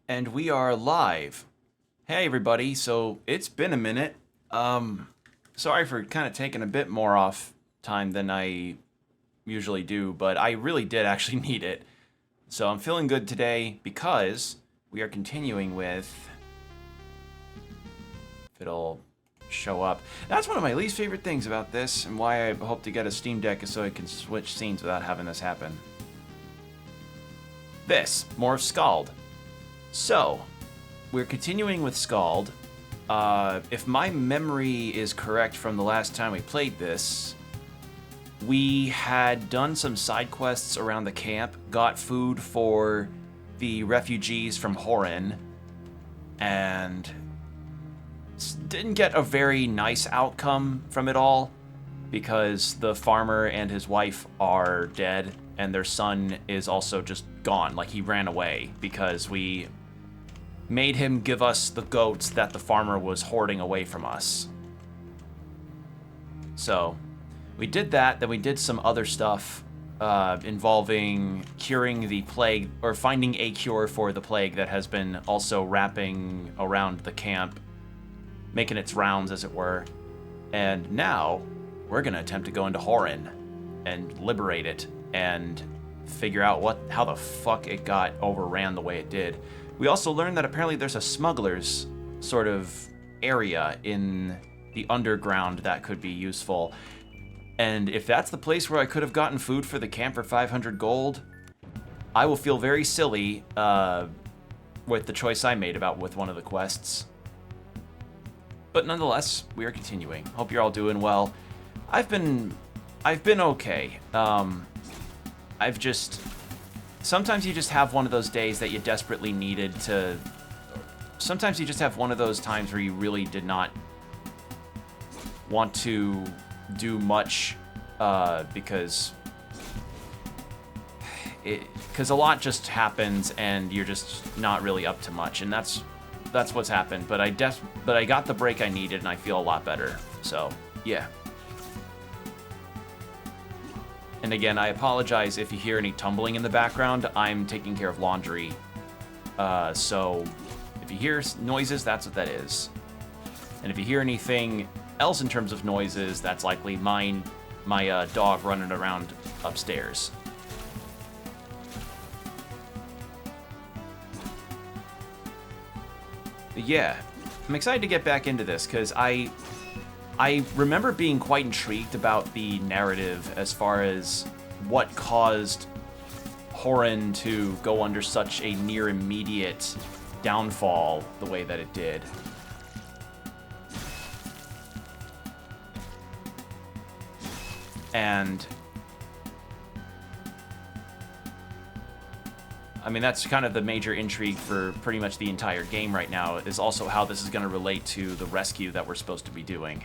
And we are live. Hey everybody, so it's been a minute. Sorry for kind of taking a bit more off time than I usually do, but I really did actually need it. So I'm feeling good today because we are continuing with... If it'll show up. That's one of my least favorite things about this, and why I hope to get a Steam Deck is so I can switch scenes without having this happen. More of SKALD. So, we're continuing with SKALD. If my memory is correct from the last time we played this, we had done some side quests around the camp, got food for the refugees from Horin, and didn't get a very nice outcome from it all, because the farmer and his wife are dead, and their son is also just gone. Like, he ran away because we made him give us the goats that the farmer was hoarding away from us. So, we did that, then we did some other stuff involving curing the plague, or finding a cure for the plague that has been also wrapping around the camp, making its rounds, as it were. And now, we're gonna attempt to go into Horin and liberate it and figure out how the fuck it got overran the way it did. We also learned that apparently there's a smuggler's sort of area in the underground that could be useful. And if that's the place where I could have gotten food for the camp for 500 gold, I will feel very silly with the choice I made with one of the quests. But nonetheless, we are continuing. Hope you're all doing well. I've been okay. Sometimes you just have one of those days that you desperately needed to... Sometimes you just have one of those times where you really did not want to do much because a lot just happens and you're just not really up to much, and that's what's happened. But I got the break I needed and I feel a lot better. So, yeah. And again, I apologize if you hear any tumbling in the background. I'm taking care of laundry. So if you hear noises, that's what that is. And if you hear anything else in terms of noises, that's likely my dog running around upstairs. But yeah, I'm excited to get back into this because I remember being quite intrigued about the narrative as far as what caused Horin to go under such a near immediate downfall the way that it did. And I mean, that's kind of the major intrigue for pretty much the entire game right now, is also how this is going to relate to the rescue that we're supposed to be doing.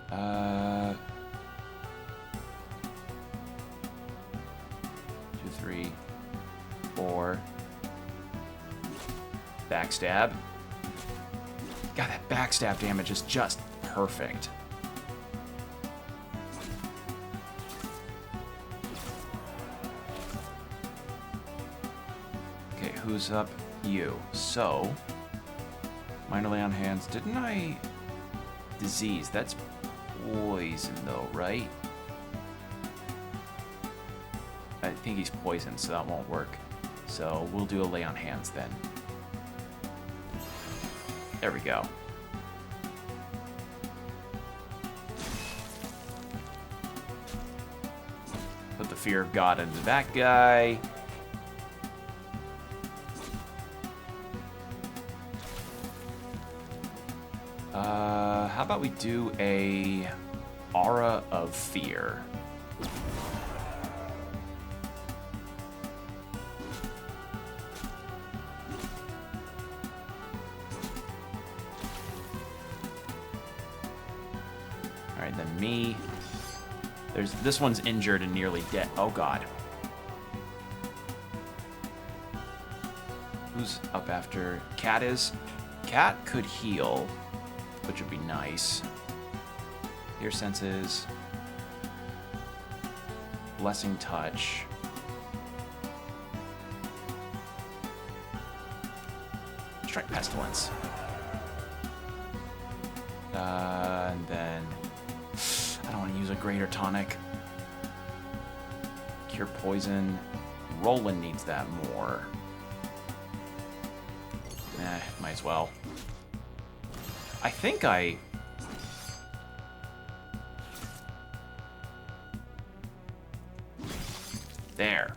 2, 3, 4. Backstab. God, that backstab damage is just perfect. Okay, who's up? You. So, minor lay on hands. Didn't I... Disease. That's poison, though, right? I think he's poisoned, so that won't work. So we'll do a lay on hands then. There we go. Put the fear of God into that guy. How about we do a aura of fear? All right, then me. This one's injured and nearly dead. Oh God. Who's up after? Cat is. Cat could heal, which would be nice. Ear senses. Blessing touch. pestilence. And then I don't want to use a greater tonic. Cure poison. Roland needs that more. Might as well. I think I... There.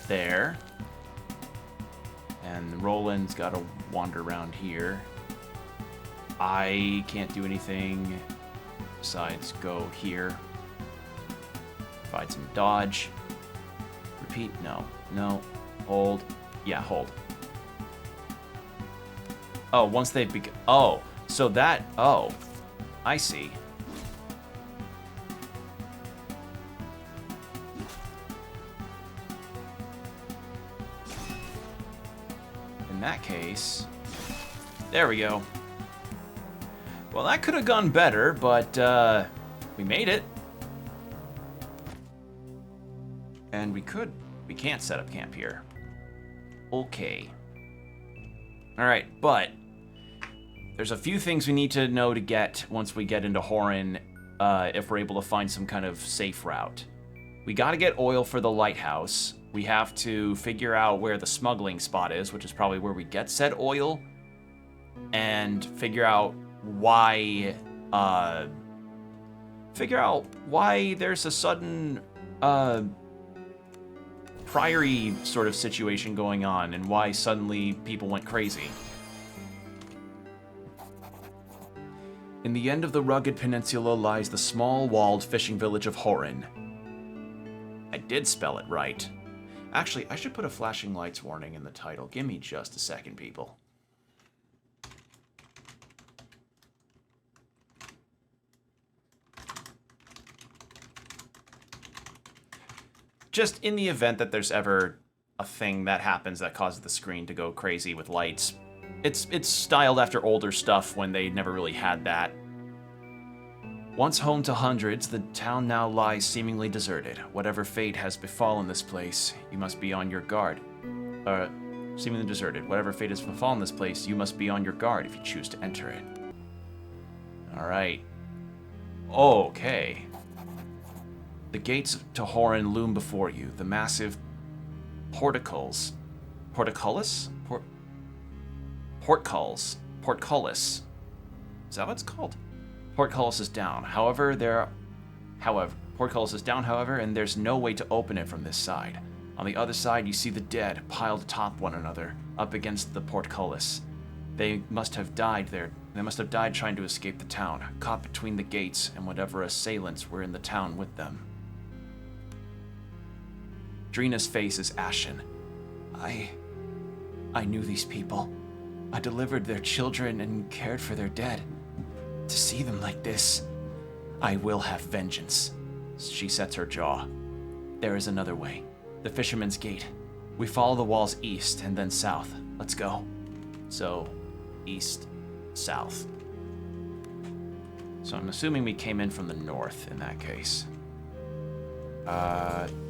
There. And Roland's got to wander around here. I can't do anything besides go here. Provide some dodge. Repeat. No. No. Hold. Yeah, hold. Oh, once they've begun. Oh, so that. Oh, I see. In that case, there we go. Well, that could have gone better, but we made it. And we can't set up camp here. Okay. All right, but there's a few things we need to know to get once we get into Horin, if we're able to find some kind of safe route. We got to get oil for the lighthouse. We have to figure out where the smuggling spot is, which is probably where we get said oil, and figure out why there's a sudden Priory sort of situation going on, and why suddenly people went crazy. In the end of the rugged peninsula lies the small walled fishing village of Horin. I did spell it right. Actually, I should put a flashing lights warning in the title. Give me just a second, people. Just in the event that there's ever a thing that happens that causes the screen to go crazy with lights. It's styled after older stuff when they never really had that. Once home to hundreds, the town now lies seemingly deserted. Whatever fate has befallen this place, you must be on your guard. Seemingly deserted. Whatever fate has befallen this place, you must be on your guard if you choose to enter it. Alright. Okay. The gates to Horin loom before you. The massive portcullis. Portcullis? Portcullis. Portcullis. Is that what it's called? Portcullis is down. Portcullis is down, however, and there's no way to open it from this side. On the other side, you see the dead piled atop one another, up against the portcullis. They must have died there. They must have died trying to escape the town, caught between the gates and whatever assailants were in the town with them. Drina's face is ashen. I knew these people. I delivered their children and cared for their dead. To see them like this, I will have vengeance. She sets her jaw. There is another way. The Fisherman's Gate. We follow the walls east and then south. Let's go. So, east, south. So I'm assuming we came in from the north in that case.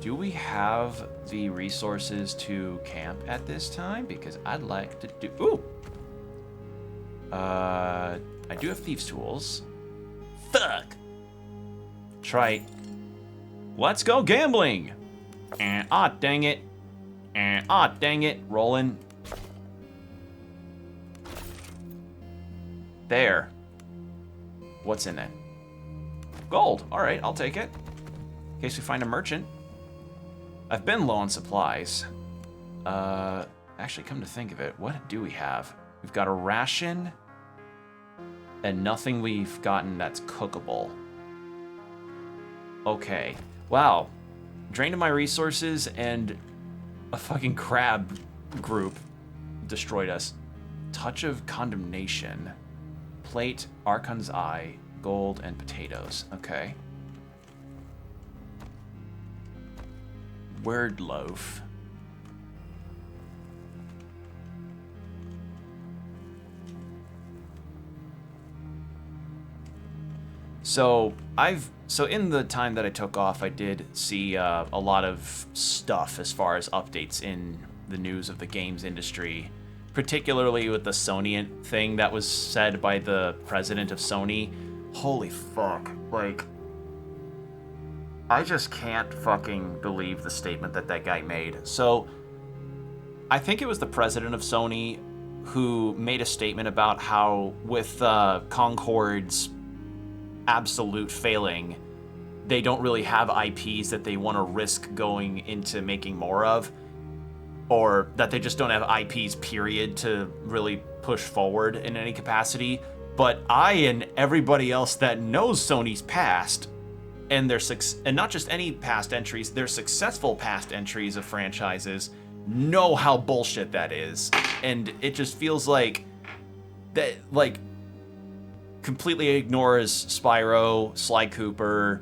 Do we have the resources to camp at this time? Because I'd like to do... Ooh! I do have thieves' tools. Fuck! Trite. Let's go gambling! Dang it. Dang it. Rolling. There. What's in it? Gold. Alright, I'll take it. In case we find a merchant. I've been low on supplies. Actually, come to think of it, what do we have? We've got a ration and nothing we've gotten that's cookable. Okay. Wow. Drained of my resources and a fucking crab group destroyed us. Touch of Condemnation. Plate, Archon's Eye, gold, and potatoes. Okay. Word loaf. So in the time that I took off, I did see a lot of stuff as far as updates in the news of the games industry, particularly with the Sony thing that was said by the president of Sony. Holy fuck, like, I just can't fucking believe the statement that guy made. So, I think it was the president of Sony who made a statement about how with Concord's absolute failing, they don't really have IPs that they want to risk going into making more of, or that they just don't have IPs, period, to really push forward in any capacity. But I and everybody else that knows Sony's past, and and not just any past entries, their successful past entries of franchises, know how bullshit that is. And it just feels like that, like, completely ignores Spyro, Sly Cooper,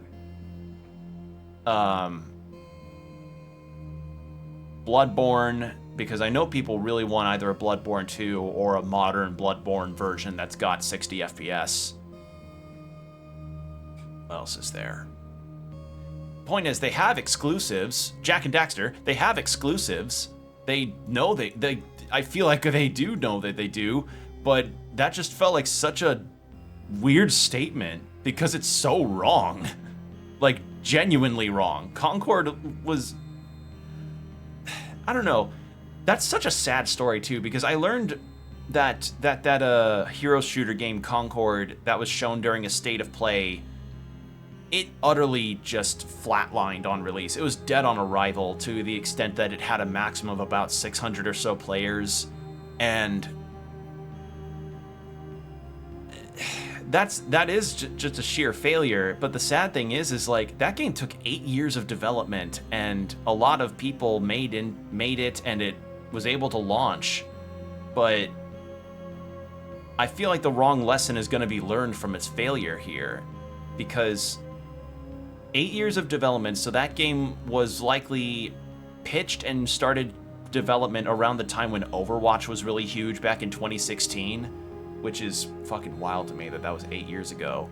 Bloodborne, because I know people really want either a Bloodborne 2 or a modern Bloodborne version that's got 60 FPS. What else is there? Point is, they have exclusives. Jak and Daxter, they have exclusives. They know they I feel like they do know that they do, but that just felt like such a weird statement because it's so wrong. Like, genuinely wrong. Concord was, I don't know. That's such a sad story too, because I learned that hero shooter game Concord that was shown during a state of play, it utterly just flatlined on release. It was dead on arrival to the extent that it had a maximum of about 600 or so players, and that is just a sheer failure. But the sad thing is like, that game took 8 years of development, and a lot of people made it, and it was able to launch. But I feel like the wrong lesson is going to be learned from its failure here, because 8 years of development, so that game was likely pitched and started development around the time when Overwatch was really huge back in 2016, which is fucking wild to me that was 8 years ago.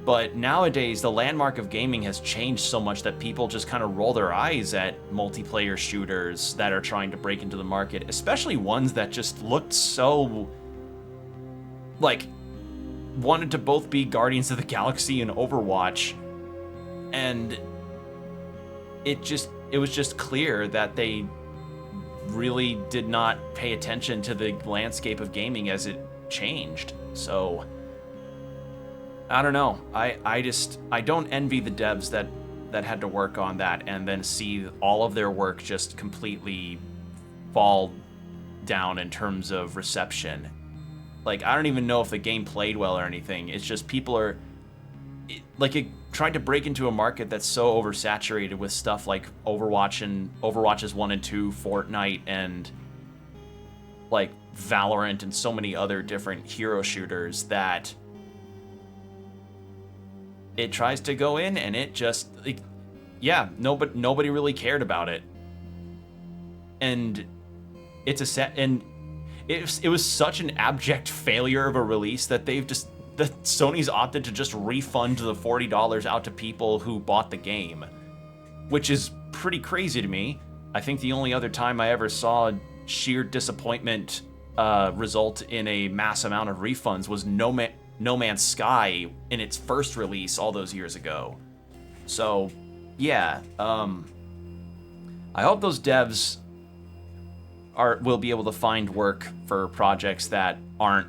But nowadays, the landmark of gaming has changed so much that people just kind of roll their eyes at multiplayer shooters that are trying to break into the market, especially ones that just looked so, like, wanted to both be Guardians of the Galaxy and Overwatch. And it was just clear that they really did not pay attention to the landscape of gaming as it changed. So I don't know. I don't envy the devs that had to work on that and then see all of their work just completely fall down in terms of reception. Like, I don't even know if the game played well or anything. It's just people are, like, it tried to break into a market that's so oversaturated with stuff like Overwatch and Overwatches 1 and 2, Fortnite, and like Valorant and so many other different hero shooters that it tries to go in and it just, like, yeah, nobody really cared about it. And it's a set, and it was such an abject failure of a release that Sony's opted to just refund the $40 out to people who bought the game, which is pretty crazy to me. I think the only other time I ever saw sheer disappointment result in a mass amount of refunds was No Man's Sky in its first release all those years ago. So, yeah, I hope those devs will be able to find work for projects that aren't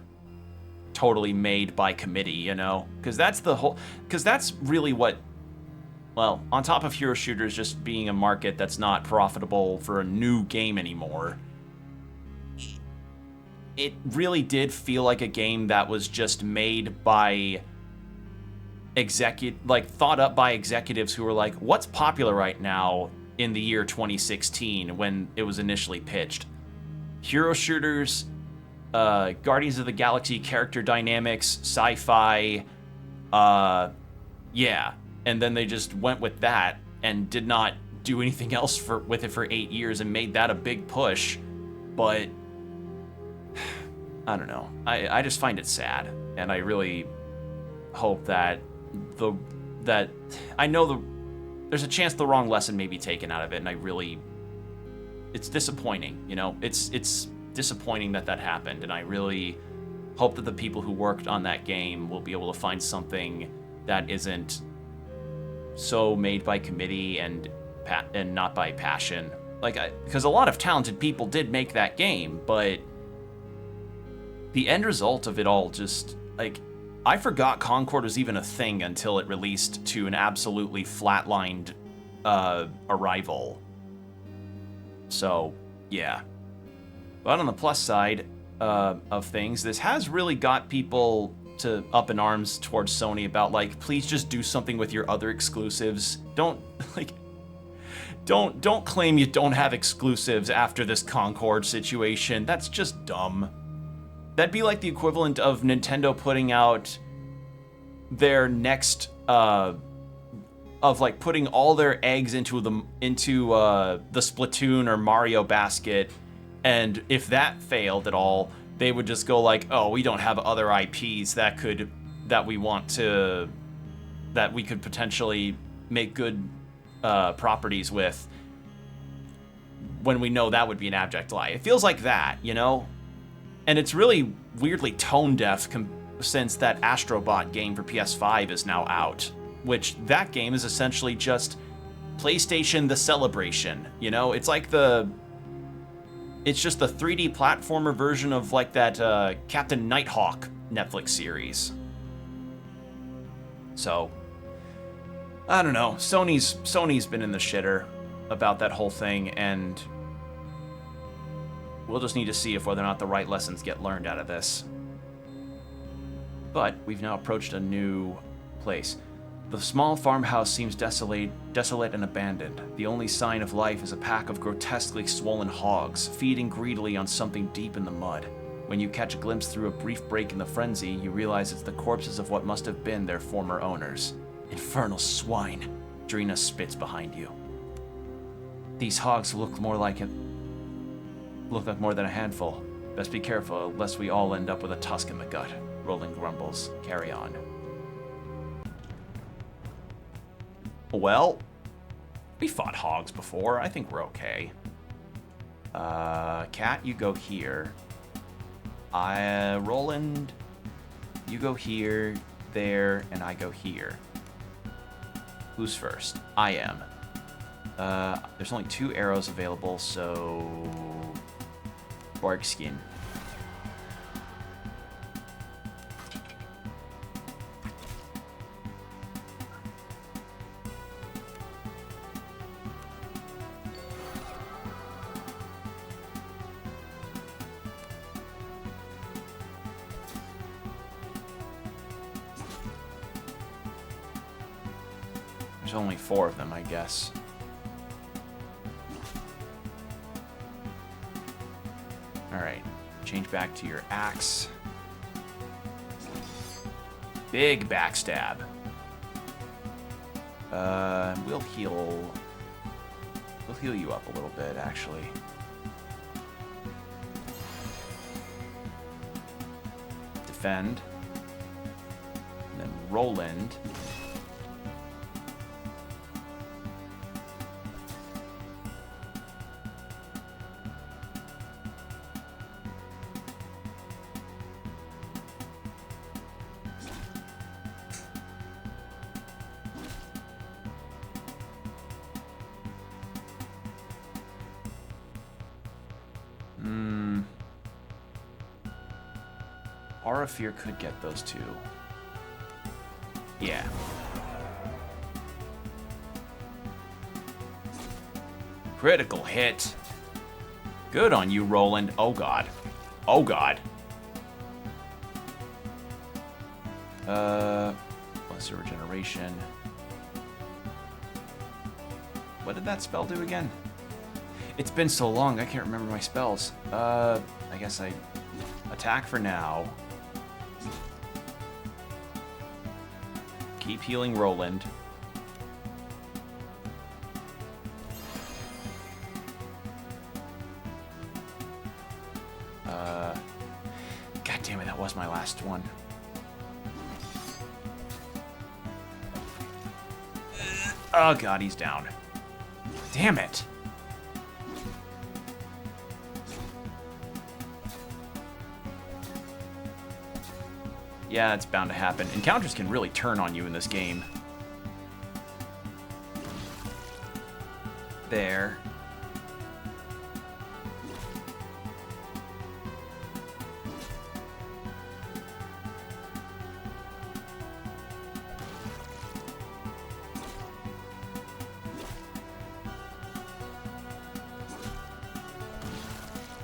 totally made by committee, you know? Because that's really what, well, on top of hero shooters just being a market that's not profitable for a new game anymore, it really did feel like a game that was just made by thought up by executives who were like, what's popular right now in the year 2016 when it was initially pitched? Hero shooters, Guardians of the Galaxy character dynamics, sci-fi, yeah. And then they just went with that and did not do anything else with it for 8 years and made that a big push. But I don't know. I just find it sad, and I really hope that I know there's a chance the wrong lesson may be taken out of it, and it's disappointing, you know? It's disappointing that happened, and I really hope that the people who worked on that game will be able to find something that isn't so made by committee and not by passion. Because a lot of talented people did make that game, but the end result of it all just, I forgot Concord was even a thing until it released to an absolutely flatlined arrival. So, yeah. But on the plus side of things, this has really got people to up in arms towards Sony about, please just do something with your other exclusives. Don't claim you don't have exclusives after this Concord situation. That's just dumb. That'd be like the equivalent of Nintendo putting out their next putting all their eggs into the Splatoon or Mario basket, and if that failed at all, they would just go oh, we don't have other IPs that we could potentially make good properties with, when we know that would be an abject lie. It feels like that, you know? And it's really weirdly tone deaf since that Astrobot game for PS5 is now out, which that game is essentially just PlayStation The Celebration, you know? It's just the 3D platformer version of that Captain Nighthawk Netflix series. So, I don't know. Sony's been in the shitter about that whole thing, and we'll just need to see whether or not the right lessons get learned out of this. But we've now approached a new place. The small farmhouse seems desolate and abandoned. The only sign of life is a pack of grotesquely swollen hogs, feeding greedily on something deep in the mud. When you catch a glimpse through a brief break in the frenzy, you realize it's the corpses of what must have been their former owners. Infernal swine, Drina spits behind you. These hogs look more like more than a handful. Best be careful, lest we all end up with a tusk in the gut. Roland grumbles. Carry on. Well, we fought hogs before. I think we're okay. Cat, you go here. Roland, you go here, there, and I go here. Who's first? I am. There's only 2 arrows available, so... Barkskin. There's only 4 of them, I guess. Alright, change back to your axe. Big backstab. We'll heal you up a little bit, actually. Defend. And then Roland. Aura Fear could get those 2. Yeah. Critical hit. Good on you, Roland. Oh god. Oh god. Lesser regeneration. What did that spell do again? It's been so long, I can't remember my spells. I guess I attack for now. Keep healing Roland. God damn it, that was my last one. Oh god, he's down. Damn it. Yeah, it's bound to happen. Encounters can really turn on you in this game. There.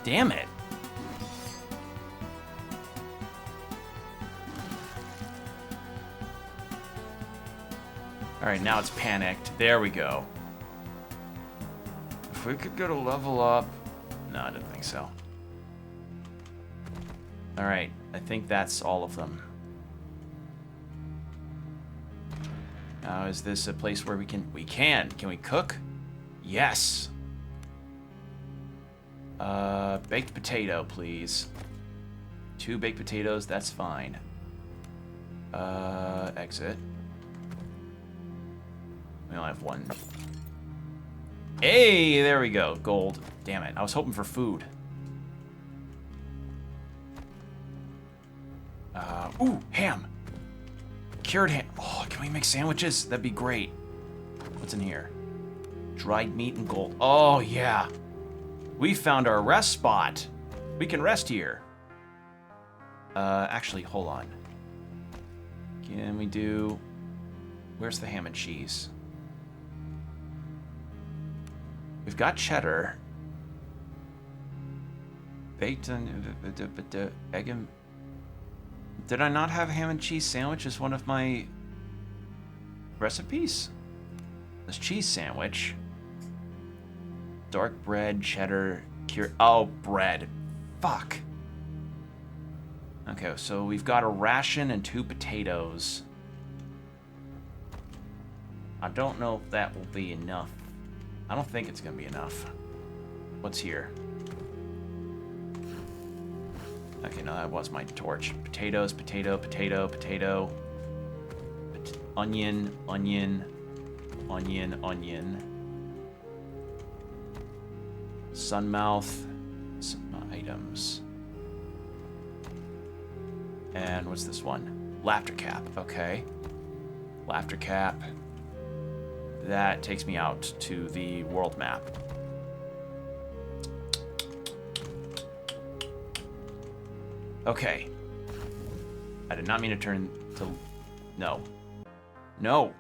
Damn it. Alright, now it's panicked. There we go. If we could get a level up... No, I didn't think so. Alright, I think that's all of them. Now, is this a place where we can... We can! Can we cook? Yes! Baked potato, please. 2 baked potatoes, that's fine. Exit. We only have 1. Hey, there we go. Gold. Damn it. I was hoping for food. Ooh, ham. Cured ham. Oh, can we make sandwiches? That'd be great. What's in here? Dried meat and gold. Oh, yeah. We found our rest spot. We can rest here. Actually, hold on. Can we do... Where's the ham and cheese? We've got cheddar. Baked and... egg and... Did I not have ham and cheese sandwich as one of my recipes? This cheese sandwich. Dark bread, cheddar, cure... Oh, bread. Fuck. Okay, so we've got a ration and 2 potatoes. I don't know if that will be enough. I don't think it's gonna be enough. What's here? Okay, no, that was my torch. Potatoes, potato, potato, potato. Onion, onion, onion, onion. Sunmouth, some items. And what's this one? Laughter cap, okay. Laughter cap. That takes me out to the world map. Okay. I did not mean to turn to... No. No.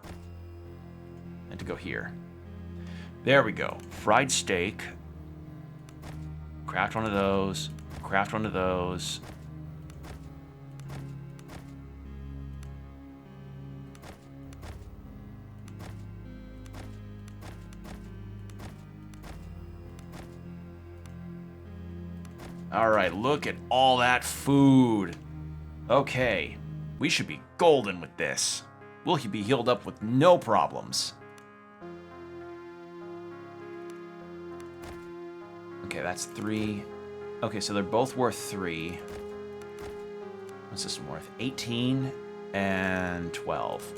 I had to go here. There we go. Fried steak. Craft one of those. Craft one of those. Alright, look at all that food. Okay, we should be golden with this. We'll be healed up with no problems. Okay, that's 3. Okay, so they're both worth 3. What's this one worth? 18 and 12.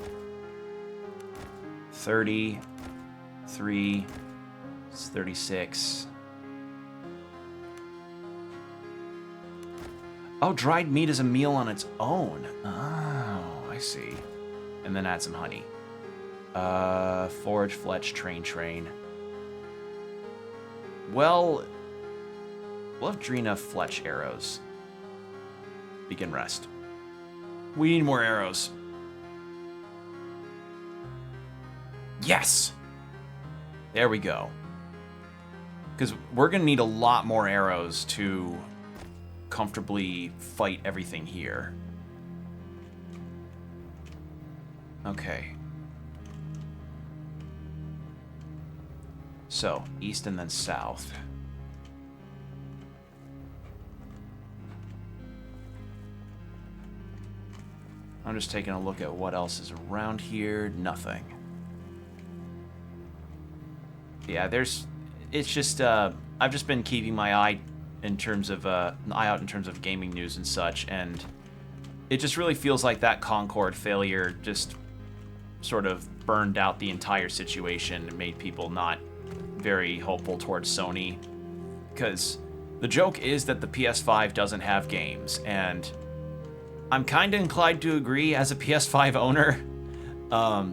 30, 3, it's 36. Oh, dried meat is a meal on its own. Oh, I see. And then add some honey. Forage, fletch, train. Well, we'll have Drina fletch arrows. Begin rest. We need more arrows. Yes! There we go. Because we're going to need a lot more arrows to comfortably fight everything here. Okay. So, east and then south. I'm just taking a look at what else is around here. Nothing. Yeah, it's just, I've just been keeping my eye in terms of an eye out in terms of gaming news and such, and it just really feels like that Concord failure just sort of burned out the entire situation and made people not very hopeful towards Sony. Because the joke is that the PS5 doesn't have games, and I'm kind of inclined to agree as a PS5 owner.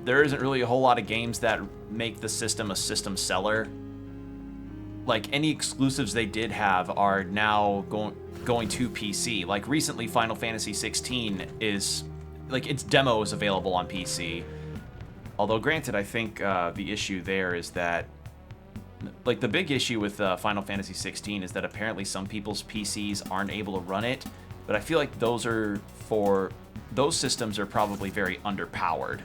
There isn't really a whole lot of games that make the system a system seller. Like, any exclusives they did have are now going to PC. Like, recently Final Fantasy 16 is, like, its demo is available on PC. Although, granted, I think the issue there is that, like, the big issue with Final Fantasy 16 is that apparently some people's PCs aren't able to run it, but I feel like those systems are probably very underpowered,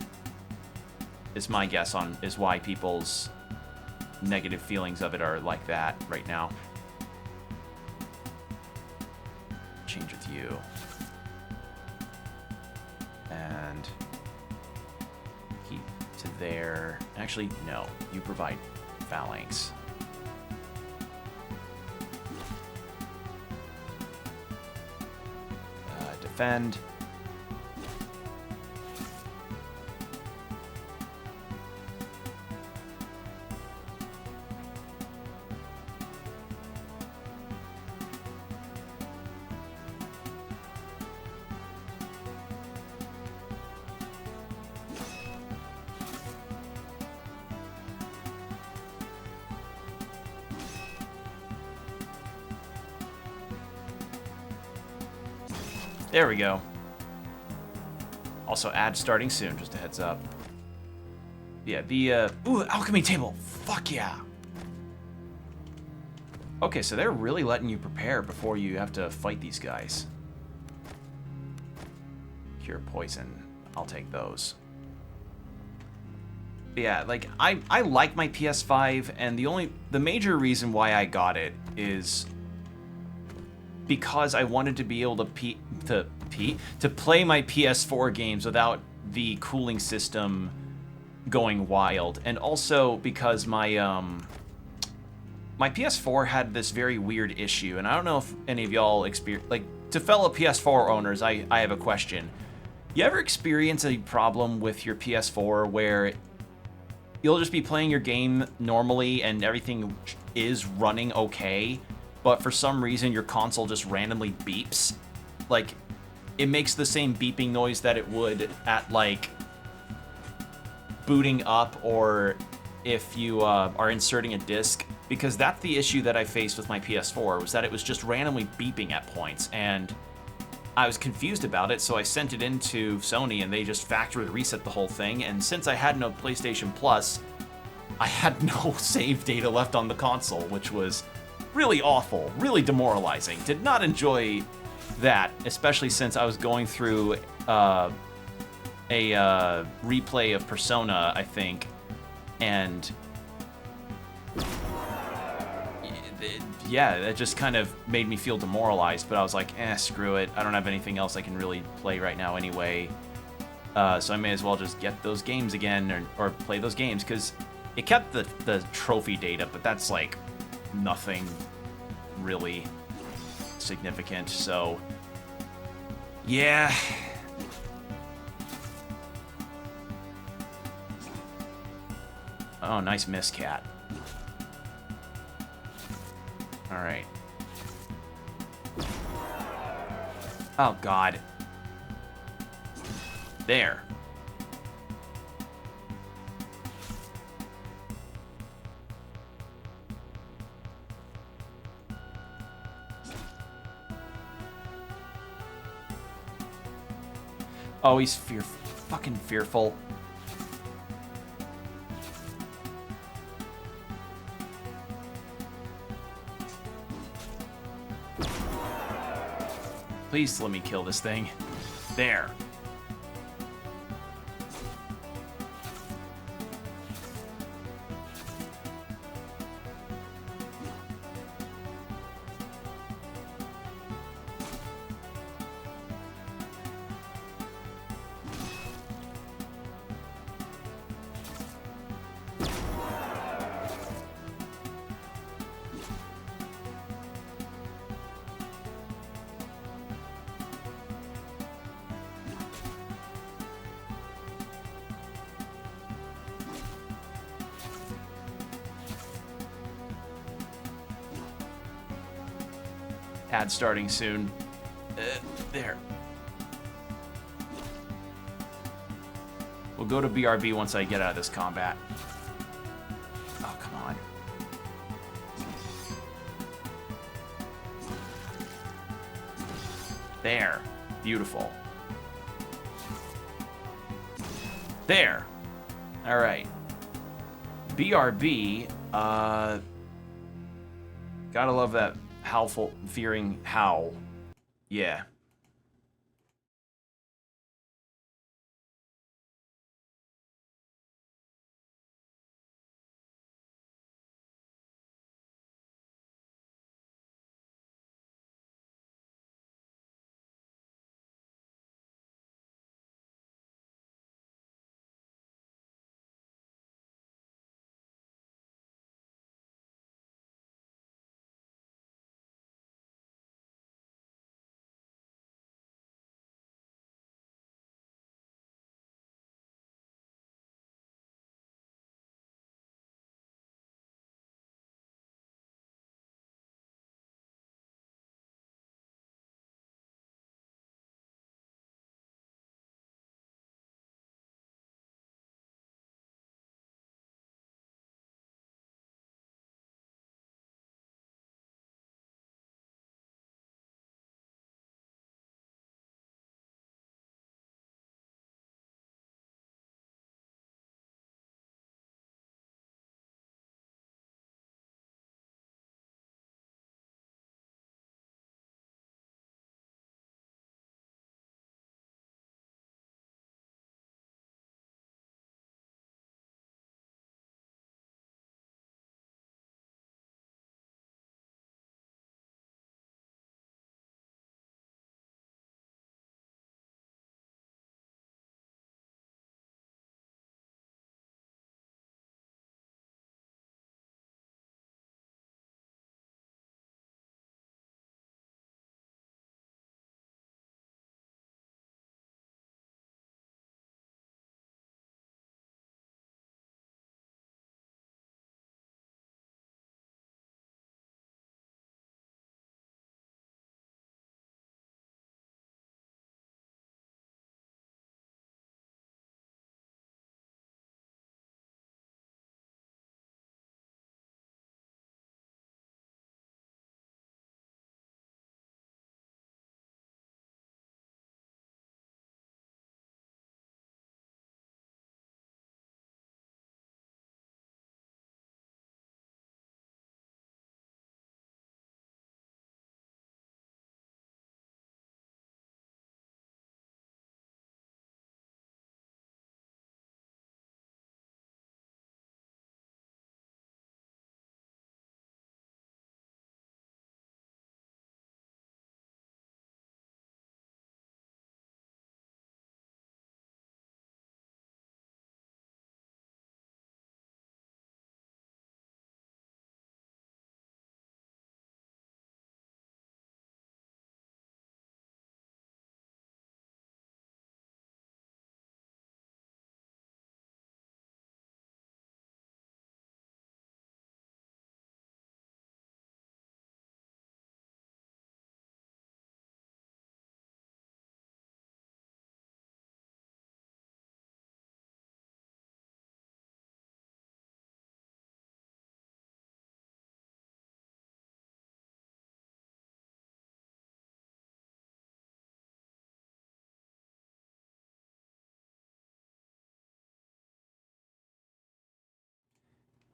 is my guess on is why people's negative feelings of it are like that right now. Change with you. And keep to there. Actually, no. You provide phalanx. Defend. There we go. Also, ad starting soon, just a heads up. Yeah, the, ooh, alchemy table. Fuck yeah. Okay, so they're really letting you prepare before you have to fight these guys. Cure poison. I'll take those. Yeah, like, I like my PS5, and the major reason why I got it is because I wanted to be able to play my PS4 games without the cooling system going wild, and also because my my PS4 had this very weird issue, and I don't know if any of y'all experience, like, to fellow PS4 owners, I have a question. You ever experience a problem with your PS4 where you'll just be playing your game normally and everything is running okay, but for some reason your console just randomly beeps? Like, it makes the same beeping noise that it would at, like, booting up or if you are inserting a disc, because that's the issue that I faced with my PS4, was that it was just randomly beeping at points, and I was confused about it, so I sent it into Sony and they just factory reset the whole thing, and since I had no PlayStation Plus, I had no save data left on the console, which was really awful, really demoralizing. Did not enjoy that, especially since I was going through a replay of Persona, I think, and yeah, that just kind of made me feel demoralized, but I was like, screw it. I don't have anything else I can really play right now anyway, so I may as well just get those games again, or play those games, because it kept the trophy data, but that's like nothing really significant, so yeah. Oh, nice miss, cat. All right. Oh god. There. Oh, he's fucking fearful. Please let me kill this thing. There. ad starting soon. There. We'll go to BRB once I get out of this combat. Oh, come on. There. Beautiful. There. All right. BRB. Gotta love that howlful, fearing howl. Yeah.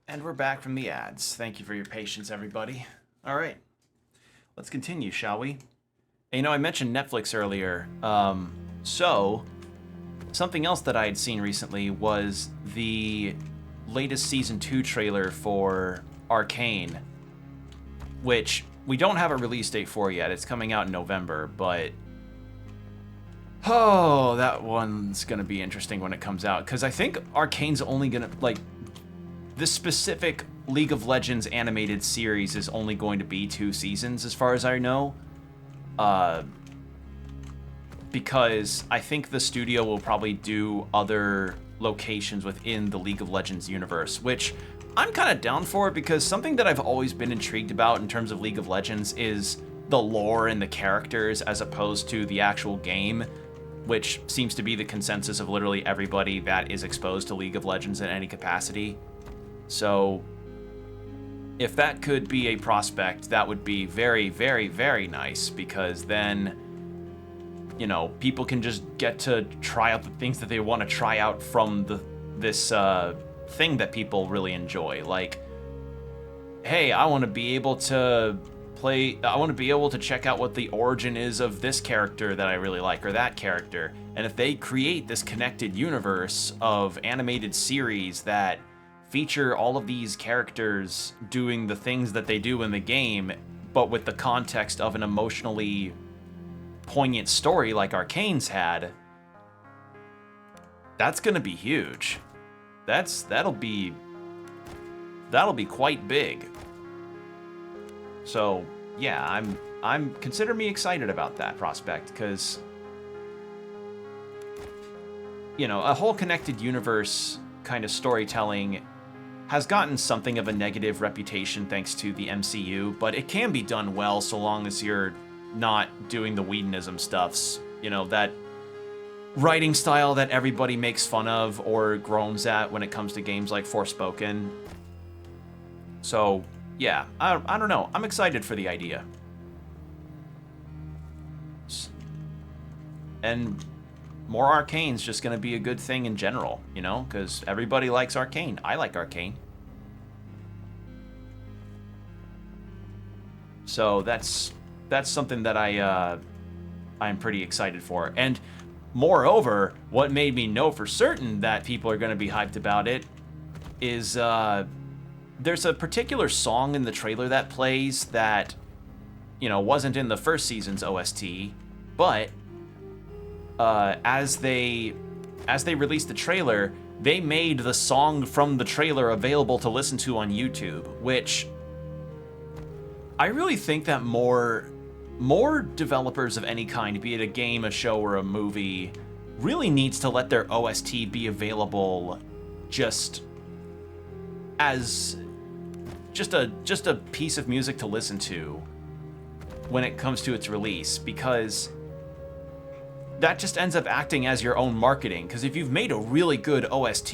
And we're back from the ads. Thank you for your patience, everybody. All right, let's continue, shall we? You know, I mentioned Netflix earlier. So, something else that I had seen recently was the latest Season 2 trailer for Arcane, which we don't have a release date for yet. It's coming out in November, but... oh, that one's gonna be interesting when it comes out, because I think Arcane's only gonna, like... this specific League of Legends animated series is only going to be 2 seasons, as far as I know. Because I think the studio will probably do other locations within the League of Legends universe, which I'm kind of down for, because something that I've always been intrigued about in terms of League of Legends is the lore and the characters as opposed to the actual game, which seems to be the consensus of literally everybody that is exposed to League of Legends in any capacity. So if that could be a prospect, that would be very, very, very nice, because then, you know, people can just get to try out the things that they want to try out from this thing that people really enjoy. Like, hey, I want to be able to check out what the origin is of this character that I really like, or that character. And if they create this connected universe of animated series that feature all of these characters doing the things that they do in the game, but with the context of an emotionally poignant story like Arcane's had, that's gonna be huge. That'll be quite big. So yeah, consider me excited about that prospect, because, you know, a whole connected universe kind of storytelling has gotten something of a negative reputation thanks to the MCU, but it can be done well so long as you're not doing the Whedonism stuffs, you know, that writing style that everybody makes fun of or groans at when it comes to games like Forspoken. So yeah, I don't know. I'm excited for the idea. And more Arcane's just going to be a good thing in general, you know, because everybody likes Arcane. I like Arcane. So that's something that I'm pretty excited for. And moreover, what made me know for certain that people are going to be hyped about it is there's a particular song in the trailer that plays that, you know, wasn't in the first season's OST, but as they released the trailer, they made the song from the trailer available to listen to on YouTube, which I really think that more developers of any kind, be it a game, a show, or a movie, really needs to let their OST be available just as just a piece of music to listen to when it comes to its release, because that just ends up acting as your own marketing. Because if you've made a really good OST,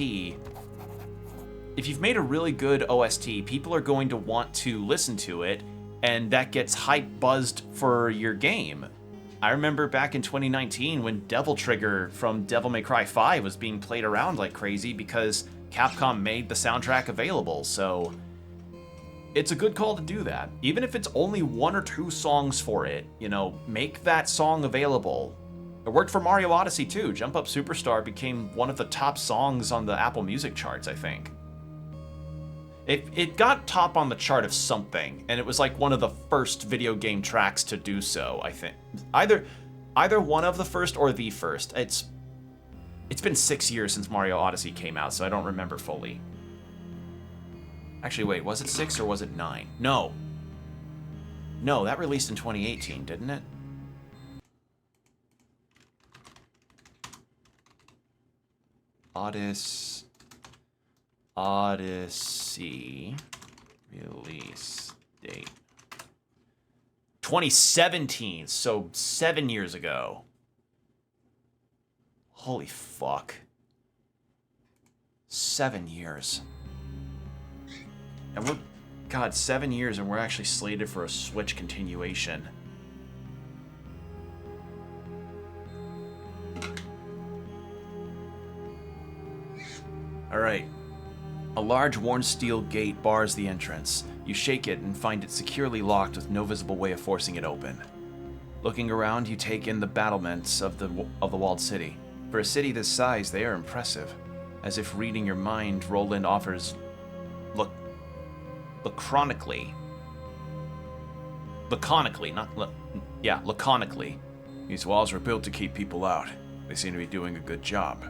people are going to want to listen to it, and that gets hype buzzed for your game. I remember back in 2019 when Devil Trigger from Devil May Cry 5 was being played around like crazy because Capcom made the soundtrack available, so it's a good call to do that. Even if it's only 1 or 2 songs for it, you know, make that song available. It worked for Mario Odyssey too. Jump Up Superstar became one of the top songs on the Apple Music charts, I think. It got top on the chart of something, and it was like one of the first video game tracks to do so, I think. Either one of the first or the first. It's been 6 years since Mario Odyssey came out, so I don't remember fully. Actually, wait, was it 6 or was it 9? No, that released in 2018, didn't it? Odyssey release date 2017, so 7 years ago. Holy fuck. 7 years. And 7 years, and we're actually slated for a Switch continuation. Alright. A large worn steel gate bars the entrance. You shake it and find it securely locked with no visible way of forcing it open. Looking around, you take in the battlements of the walled city. For a city this size, they are impressive. As if reading your mind, Roland offers laconically. These walls were built to keep people out. They seem to be doing a good job.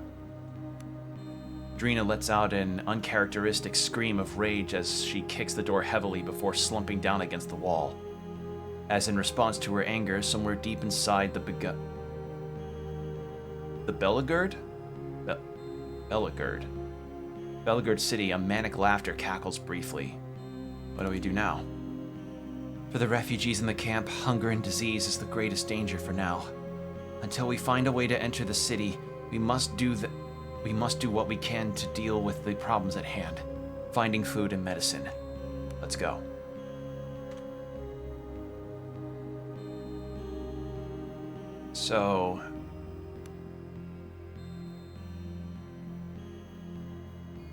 Drina lets out an uncharacteristic scream of rage as she kicks the door heavily before slumping down against the wall. As in response to her anger, somewhere deep inside the Belagard city, a manic laughter cackles briefly. What do we do now? For For the refugees in the camp, hunger and disease is the greatest danger for now. Until we find a way to enter the city, we must do what we can to deal with the problems at hand. Finding food and medicine. Let's go. So...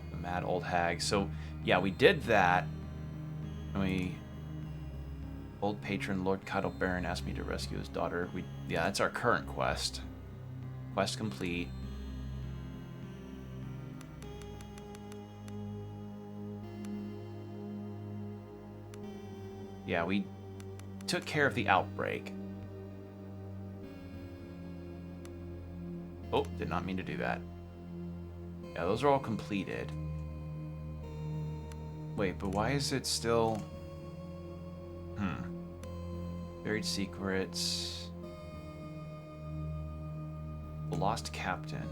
the mad old hag. So, yeah, we did that. And Old patron Lord Cattle Baron asked me to rescue his daughter. Yeah, that's our current quest. Quest complete. Yeah, we took care of the outbreak. Oh, did not mean to do that. Yeah, those are all completed. Wait, but why is it still... Buried secrets. The lost captain.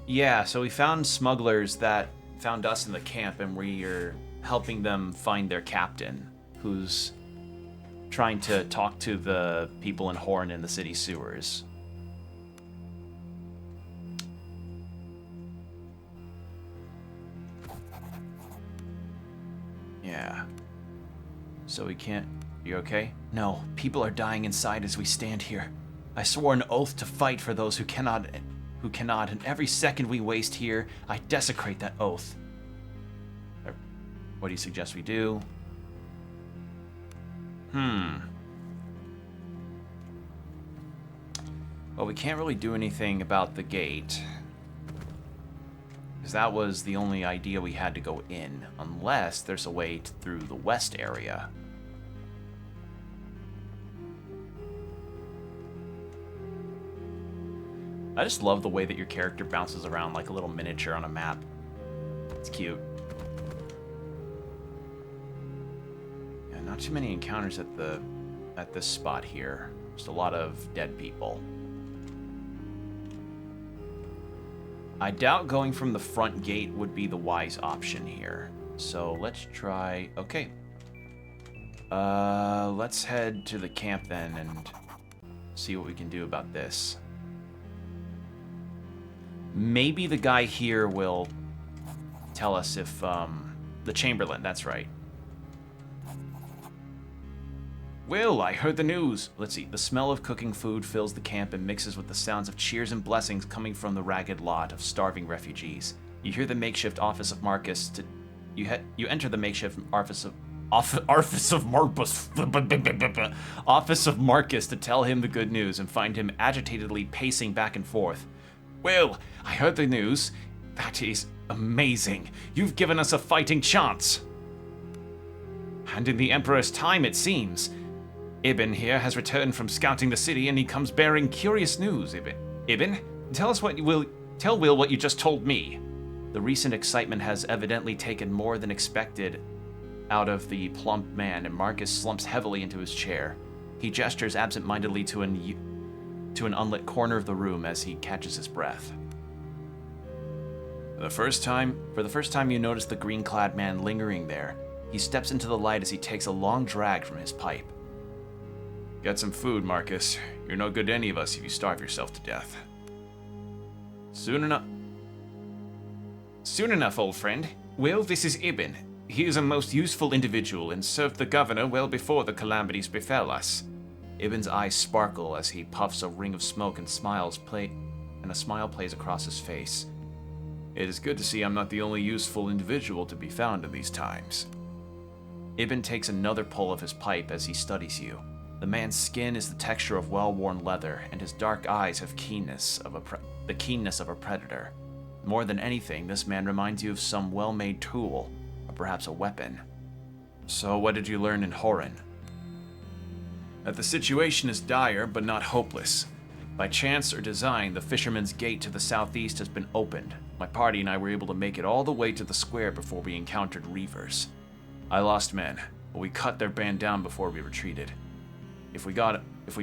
Yeah, so we found smugglers that found us in the camp, and we're helping them find their captain, who's trying to talk to the people in Horn in the city sewers. Yeah. So we can't... You okay? No, people are dying inside as we stand here. I swore an oath to fight for those who cannot, and every second we waste here, I desecrate that oath. What do you suggest we do? Well, we can't really do anything about the gate, because that was the only idea we had to go in, unless there's a way through the west area. I just love the way that your character bounces around like a little miniature on a map. It's cute. Yeah, not too many encounters at this spot here. Just a lot of dead people. I doubt going from the front gate would be the wise option here. So let's try... Okay. Let's head to the camp then and see what we can do about this. Maybe the guy here will tell us if, the Chamberlain, that's right. Will, I heard the news. Let's see. The smell of cooking food fills the camp and mixes with the sounds of cheers and blessings coming from the ragged lot of starving refugees. You hear the makeshift office of Marcus to... You enter the makeshift office of Marcus to tell him the good news and find him agitatedly pacing back and forth. Will, I heard the news. That is amazing. You've given us a fighting chance. And in the Emperor's time, it seems. Ibn here has returned from scouting the city, and he comes bearing curious news. Ibn, tell Will what you just told me. The recent excitement has evidently taken more than expected out of the plump man, and Marcus slumps heavily into his chair. He gestures absent-mindedly to an unlit corner of the room as he catches his breath. For the first time you notice the green-clad man lingering there. He steps into the light as he takes a long drag from his pipe. Get some food, Marcus. You're no good to any of us if you starve yourself to death. Soon enough, old friend. Will, this is Ibn. He is a most useful individual and served the governor well before the calamities befell us. Ibn's eyes sparkle as he puffs a ring of smoke and a smile plays across his face. It is good to see I'm not the only useful individual to be found in these times. Ibn takes another pull of his pipe as he studies you. The man's skin is the texture of well-worn leather, and his dark eyes have the keenness of a predator. More than anything, this man reminds you of some well-made tool, or perhaps a weapon. So what did you learn in Horan? That the situation is dire, but not hopeless. By chance or design, the Fisherman's Gate to the southeast has been opened. My party and I were able to make it all the way to the square before we encountered Reavers. I lost men, but we cut their band down before we retreated. If we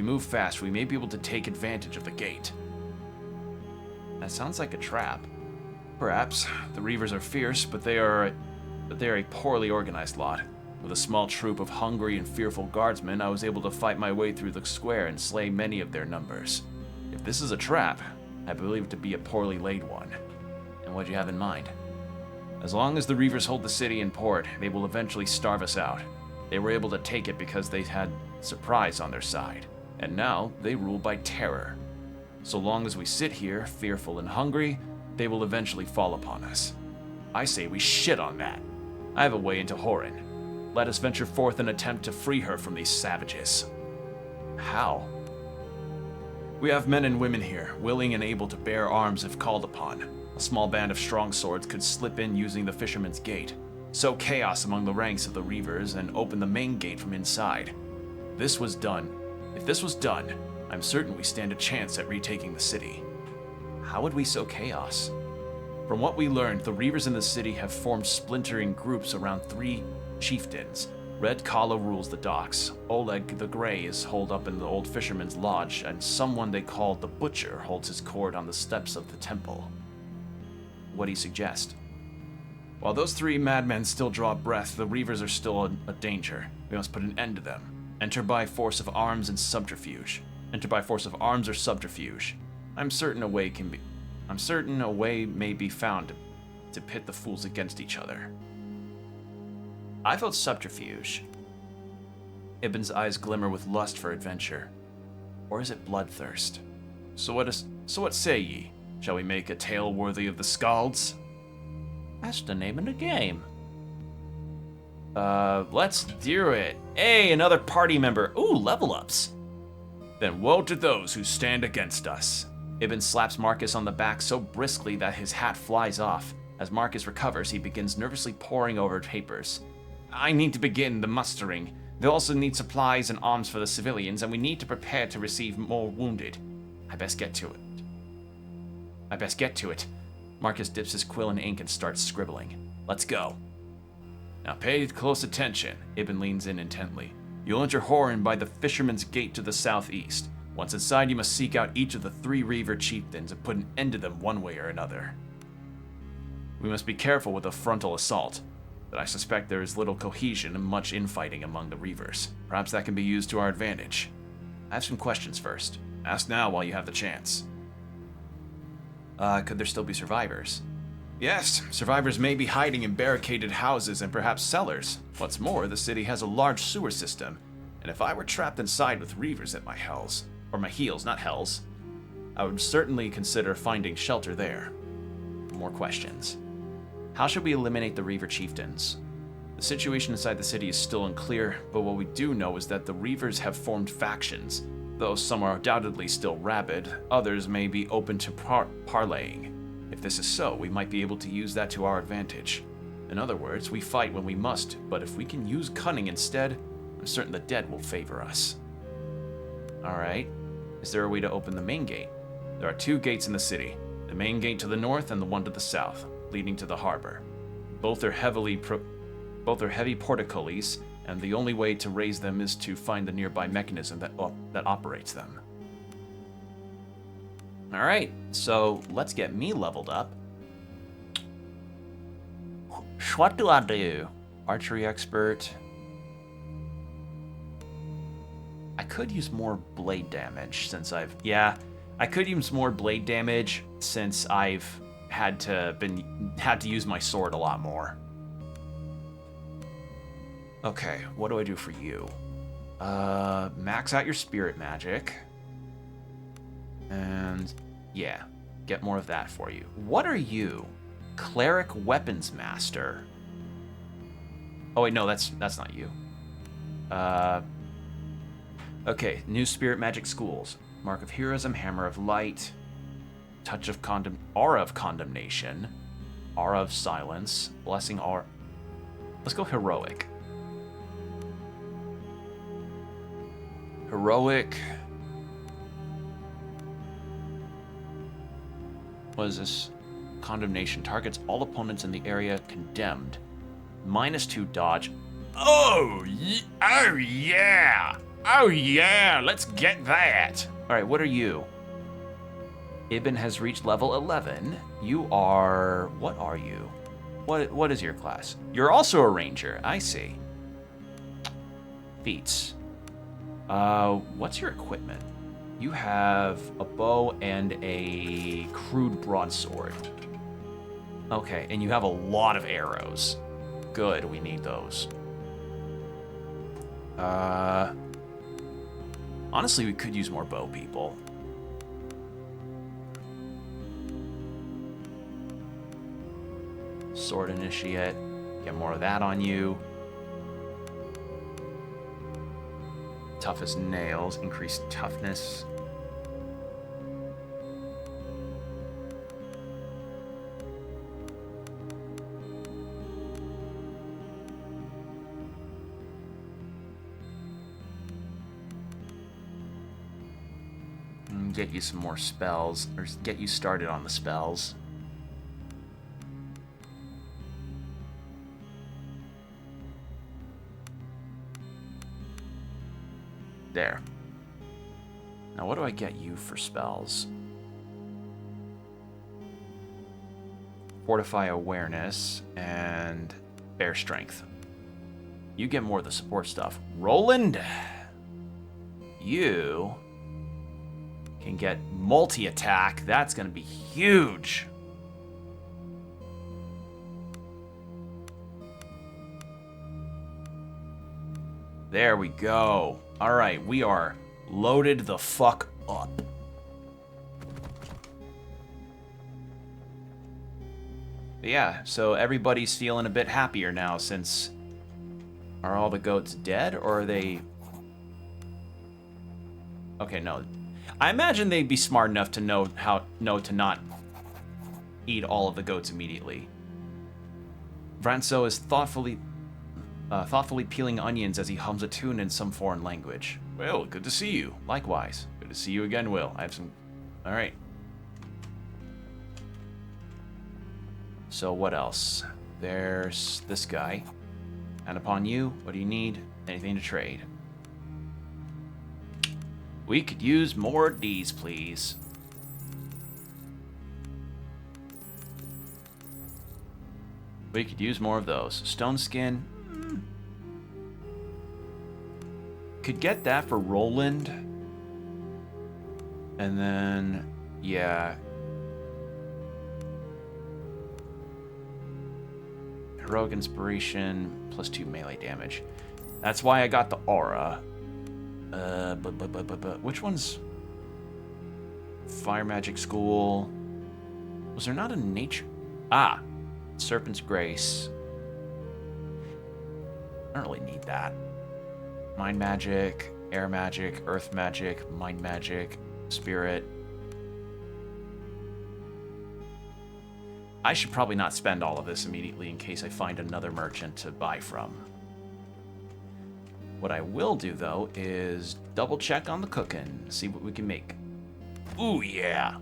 move fast, we may be able to take advantage of the gate. That sounds like a trap. Perhaps. The Reavers are fierce, but they are but they are a poorly organized lot. With a small troop of hungry and fearful guardsmen, I was able to fight my way through the square and slay many of their numbers. If this is a trap, I believe it to be a poorly laid one. And what do you have in mind? As long as the Reavers hold the city in port, they will eventually starve us out. They were able to take it because they had surprise on their side, and now they rule by terror. So long as we sit here, fearful and hungry, they will eventually fall upon us. I say we shit on that. I have a way into Horin. Let us venture forth and attempt to free her from these savages. How? We have men and women here, willing and able to bear arms if called upon. A small band of strong swords could slip in using the Fisherman's Gate, sow chaos among the ranks of the Reavers, and open the main gate from inside. If this was done, I'm certain we stand a chance at retaking the city. How would we sow chaos? From what we learned, the Reavers in the city have formed splintering groups around 3 chieftains. Red Kala rules the docks, Oleg the Grey is holed up in the old fisherman's lodge, and someone they call the Butcher holds his court on the steps of the temple. What do you suggest? While those 3 madmen still draw breath, the Reavers are still a danger. We must put an end to them. Enter by force of arms and subterfuge. Enter by force of arms or subterfuge. I'm certain a way may be found to pit the fools against each other. I vote subterfuge. Ibn's eyes glimmer with lust for adventure. Or is it bloodthirst? So what say ye? Shall we make a tale worthy of the Skalds? That's the name of the game. Let's do it. Hey, another party member. Ooh, level ups. Then woe to those who stand against us. Ibn slaps Marcus on the back so briskly that his hat flies off. As Marcus recovers, he begins nervously poring over papers. I need to begin the mustering. They'll also need supplies and arms for the civilians, and we need to prepare to receive more wounded. I best get to it. Marcus dips his quill in ink and starts scribbling. Let's go. Now pay close attention. Ibn leans in intently. You'll enter Horin by the Fisherman's Gate to the southeast. Once inside, you must seek out each of the 3 Reaver chieftains and put an end to them one way or another. We must be careful with a frontal assault, but I suspect there is little cohesion and much infighting among the Reavers. Perhaps that can be used to our advantage. I have some questions first. Ask now while you have the chance. Could there still be survivors? Yes, survivors may be hiding in barricaded houses and perhaps cellars. What's more, the city has a large sewer system, and if I were trapped inside with Reavers at my heels, not hells, I would certainly consider finding shelter there. More questions. How should we eliminate the Reaver chieftains? The situation inside the city is still unclear, but what we do know is that the Reavers have formed factions. Though some are undoubtedly still rabid, others may be open to parleying. If this is so, we might be able to use that to our advantage. In other words, we fight when we must, but if we can use cunning instead, I'm certain the dead will favor us. Alright, is there a way to open the main gate? There are 2 gates in the city, the main gate to the north and the one to the south, leading to the harbor. Both are heavy portcullis, and the only way to raise them is to find the nearby mechanism that operates them. Alright, so let's get me leveled up. What do I do? Archery expert. I could use more blade damage since I've had to use my sword a lot more. Okay, what do I do for you? Max out your spirit magic. And yeah, get more of that for you. What are you? Cleric Weapons Master. Oh wait, no, that's not you. Okay, new spirit magic schools. Mark of Heroism, Hammer of Light, Aura of Condemnation, Aura of Silence, Blessing Aura. Let's go Heroic. Heroic. What is this? Condemnation targets all opponents in the area condemned. -2 dodge. Oh yeah! Oh yeah! Let's get that! Alright, what are you? Ibn has reached level 11. You are... what are you? What is your class? You're also a ranger. I see. Feats. What's your equipment? You have a bow and a crude broadsword. Okay, and you have a lot of arrows. Good, we need those. Honestly, we could use more bow people. Sword initiate. Get more of that on you. Tough as nails. Increased toughness. Get you some more spells, or get you started on the spells. There. Now what do I get you for spells? Fortify awareness and bear strength. You get more of the support stuff. Roland, you can get multi-attack. That's going to be huge. There we go. All right, we are loaded the fuck up. But yeah, so everybody's feeling a bit happier now since... Are all the goats dead, or are they... Okay, no. I imagine they'd be smart enough to know to not eat all of the goats immediately. Vranso is thoughtfully peeling onions as he hums a tune in some foreign language. Well, good to see you. Likewise. Good to see you again, Will. I have some... All right. So what else? There's this guy. And upon you, what do you need? Anything to trade? We could use more of these, please. We could use more of those. Stone skin. Could get that for Roland. And then, yeah. Heroic inspiration, +2 melee damage. That's why I got the aura. But which one's fire magic school? Was there not a nature? Ah, Serpent's Grace. I don't really need that. Mind magic, air magic, earth magic, mind magic, spirit. I should probably not spend all of this immediately in case I find another merchant to buy from. What I will do, though, is double check on the cooking, see what we can make. Ooh, yeah.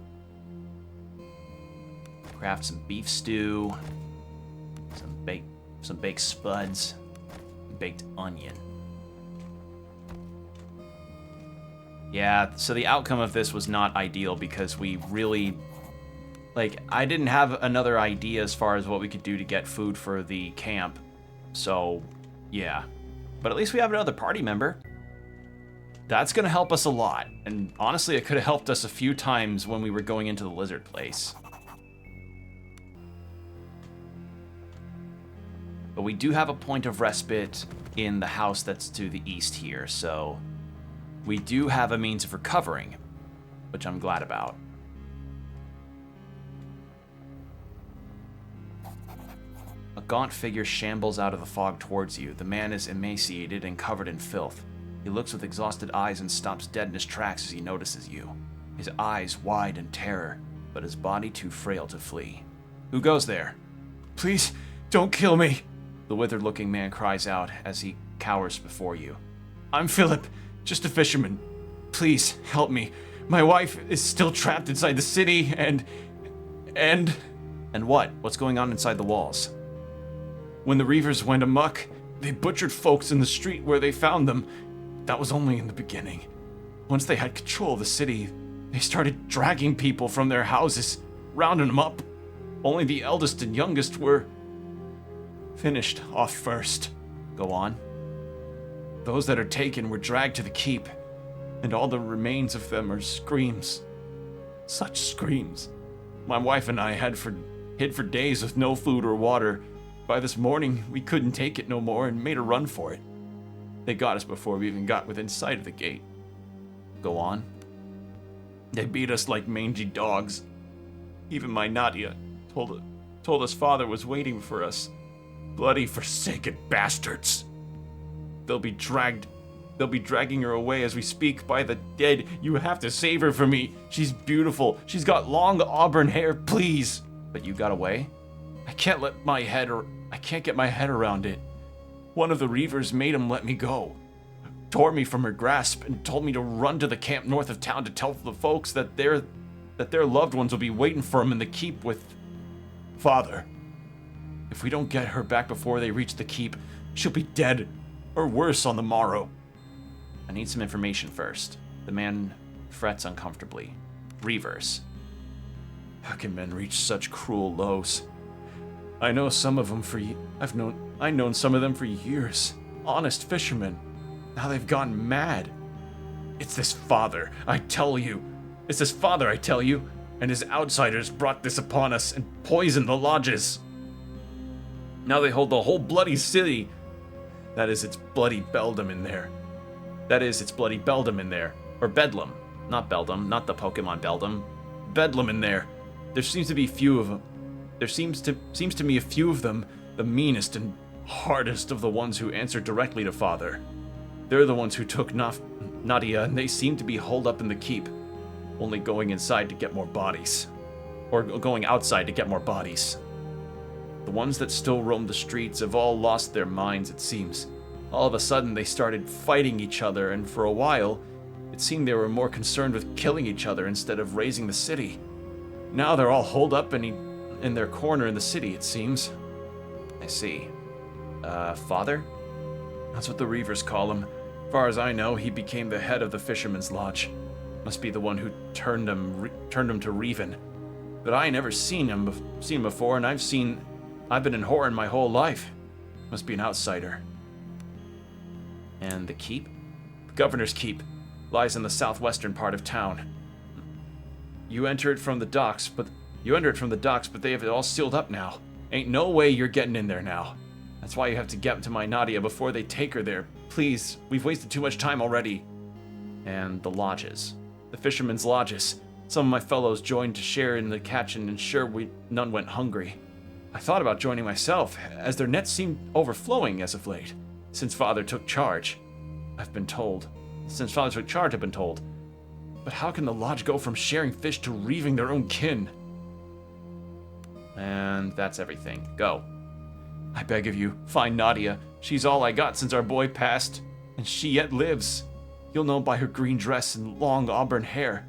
Craft some beef stew, some baked spuds, baked onion. Yeah, so the outcome of this was not ideal because we really... Like, I didn't have another idea as far as what we could do to get food for the camp. So, yeah. But at least we have another party member. That's going to help us a lot. And honestly, it could have helped us a few times when we were going into the lizard place. But we do have a point of respite in the house that's to the east here, so we do have a means of recovering, which I'm glad about. A gaunt figure shambles out of the fog towards you. The man is emaciated and covered in filth. He looks with exhausted eyes and stops dead in his tracks as he notices you. His eyes wide in terror, but his body too frail to flee. Who goes there? Please, don't kill me, the withered-looking man cries out as he cowers before you. I'm Philip, just a fisherman. Please, help me. My wife is still trapped inside the city, and what? What's going on inside the walls? When the Reavers went amok, they butchered folks in the street where they found them. That was only in the beginning. Once they had control of the city, they started dragging people from their houses, rounding them up. Only the eldest and youngest were finished off first. Go on. Those that are taken were dragged to the keep, and all the remains of them are screams. Such screams. My wife and I hid for days with no food or water. By this morning, we couldn't take it no more and made a run for it. They got us before we even got within sight of the gate. Go on. They beat us like mangy dogs. Even my Nadia told us father was waiting for us. Bloody forsaken bastards. They'll be dragging her away as we speak by the dead. You have to save her for me. She's beautiful. She's got long auburn hair, please. But you got away? I can't get my head around it. One of the Reavers made him let me go. Tore me from her grasp and told me to run to the camp north of town to tell the folks that their loved ones will be waiting for them in the keep with father. If we don't get her back before they reach the keep, she'll be dead, or worse on the morrow. I need some information first. The man frets uncomfortably. Reavers. How can men reach such cruel lows? I know some of them I've known some of them for years. Honest fishermen. Now they've gone mad. It's this father, I tell you. And his outsiders brought this upon us and poisoned the lodges. Now they hold the whole bloody city. That is, it's bloody Beldam in there. Or Bedlam. Not Beldam, not the Pokemon Beldam. Bedlam in there. There seems to be few of them. There seems to me a few of them, the meanest and hardest of the ones who answer directly to father. They're the ones who took Nadia, and they seem to be holed up in the keep, only going inside to get more bodies. Or going outside to get more bodies. The ones that still roam the streets have all lost their minds, it seems. All of a sudden, they started fighting each other, and for a while, it seemed they were more concerned with killing each other instead of raising the city. Now they're all holed up in their corner in the city, it seems. I see. Father? That's what the Reavers call him. As far as I know, he became the head of the Fisherman's Lodge. Must be the one who turned him to Reaven. But I never seen him before, and I've been in Horan my whole life. Must be an outsider. And the keep? The Governor's Keep lies in the southwestern part of town. You enter it from the docks, but they have it all sealed up now. Ain't no way you're getting in there now. That's why you have to get to my Nadia before they take her there. Please, we've wasted too much time already. And the lodges? The fishermen's lodges. Some of my fellows joined to share in the catch and ensure none went hungry. I thought about joining myself, as their nets seemed overflowing as of late, since father took charge. I've been told. But how can the lodge go from sharing fish to reaving their own kin? And that's everything. Go. I beg of you, find Nadia. She's all I got since our boy passed, and she yet lives. You'll know by her green dress and long auburn hair.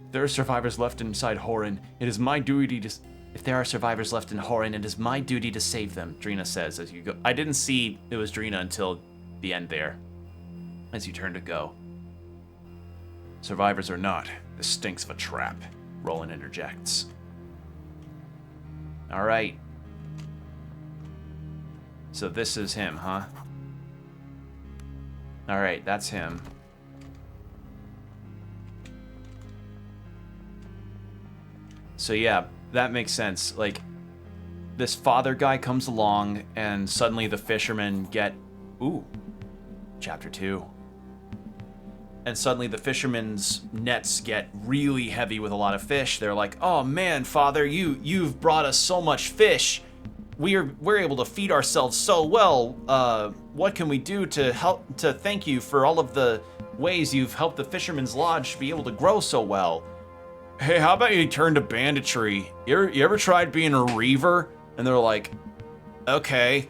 If there are survivors left inside Horan, it is my duty to... If there are survivors left in Horan, it is my duty to save them, Drina says as you go. I didn't see it was Drina until the end there, as you turn to go. Survivors or not, this stinks of a trap, Roland interjects. All right. So this is him, huh? All right, that's him. So yeah, that makes sense. Like, this father guy comes along, and suddenly the fishermen get... Ooh, chapter 2. And suddenly the fishermen's nets get really heavy with a lot of fish. They're like, "Oh man, father, you've brought us so much fish. We're able to feed ourselves so well. What can we do to thank you for all of the ways you've helped the Fisherman's Lodge be able to grow so well?" Hey, how about you turn to banditry? You ever tried being a reaver? And they're like, "Okay."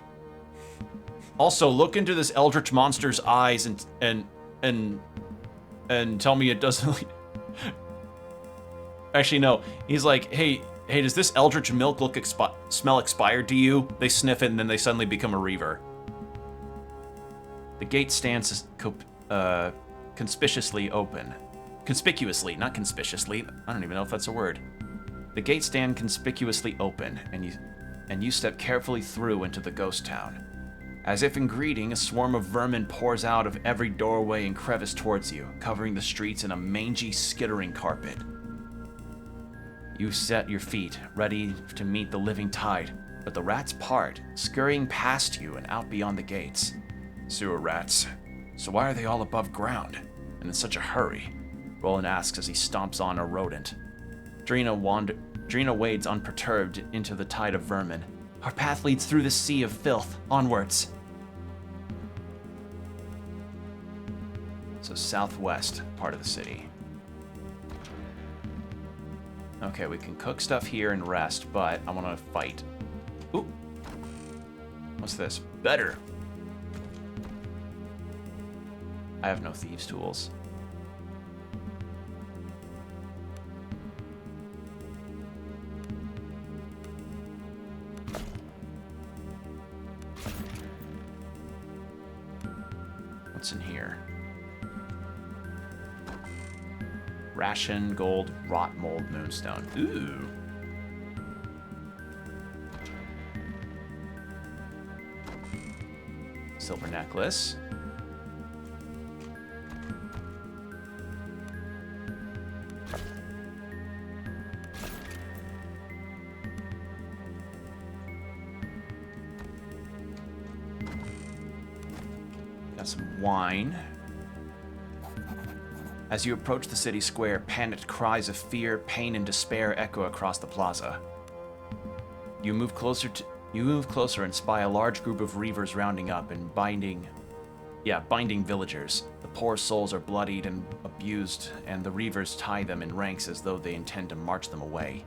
Also, look into this eldritch monster's eyes and tell me it doesn't. Actually, no. He's like, hey, does this eldritch milk smell expired to you? They sniff it and then they suddenly become a reaver. The gate stands conspicuously open. Conspicuously, not conspicuously. I don't even know if that's a word. The gate stand conspicuously open, and and you step carefully through into the ghost town. As if in greeting, a swarm of vermin pours out of every doorway and crevice towards you, covering the streets in a mangy, skittering carpet. You set your feet, ready to meet the living tide, but the rats part, scurrying past you and out beyond the gates. Sewer rats. So why are they all above ground, and in such a hurry? Roland asks as he stomps on a rodent. Drina wades unperturbed into the tide of vermin. Our path leads through the sea of filth, onwards. So southwest part of the city. Okay, we can cook stuff here and rest, but I want to fight. Ooh. What's this? Better. I have no thieves' tools. What's in here? Ration, gold, rot mold, moonstone. Ooh. Silver necklace. Got some wine. As you approach the city square, panicked cries of fear, pain, and despair echo across the plaza. You move closer and spy a large group of reavers rounding up and binding villagers. The poor souls are bloodied and abused, and the reavers tie them in ranks as though they intend to march them away.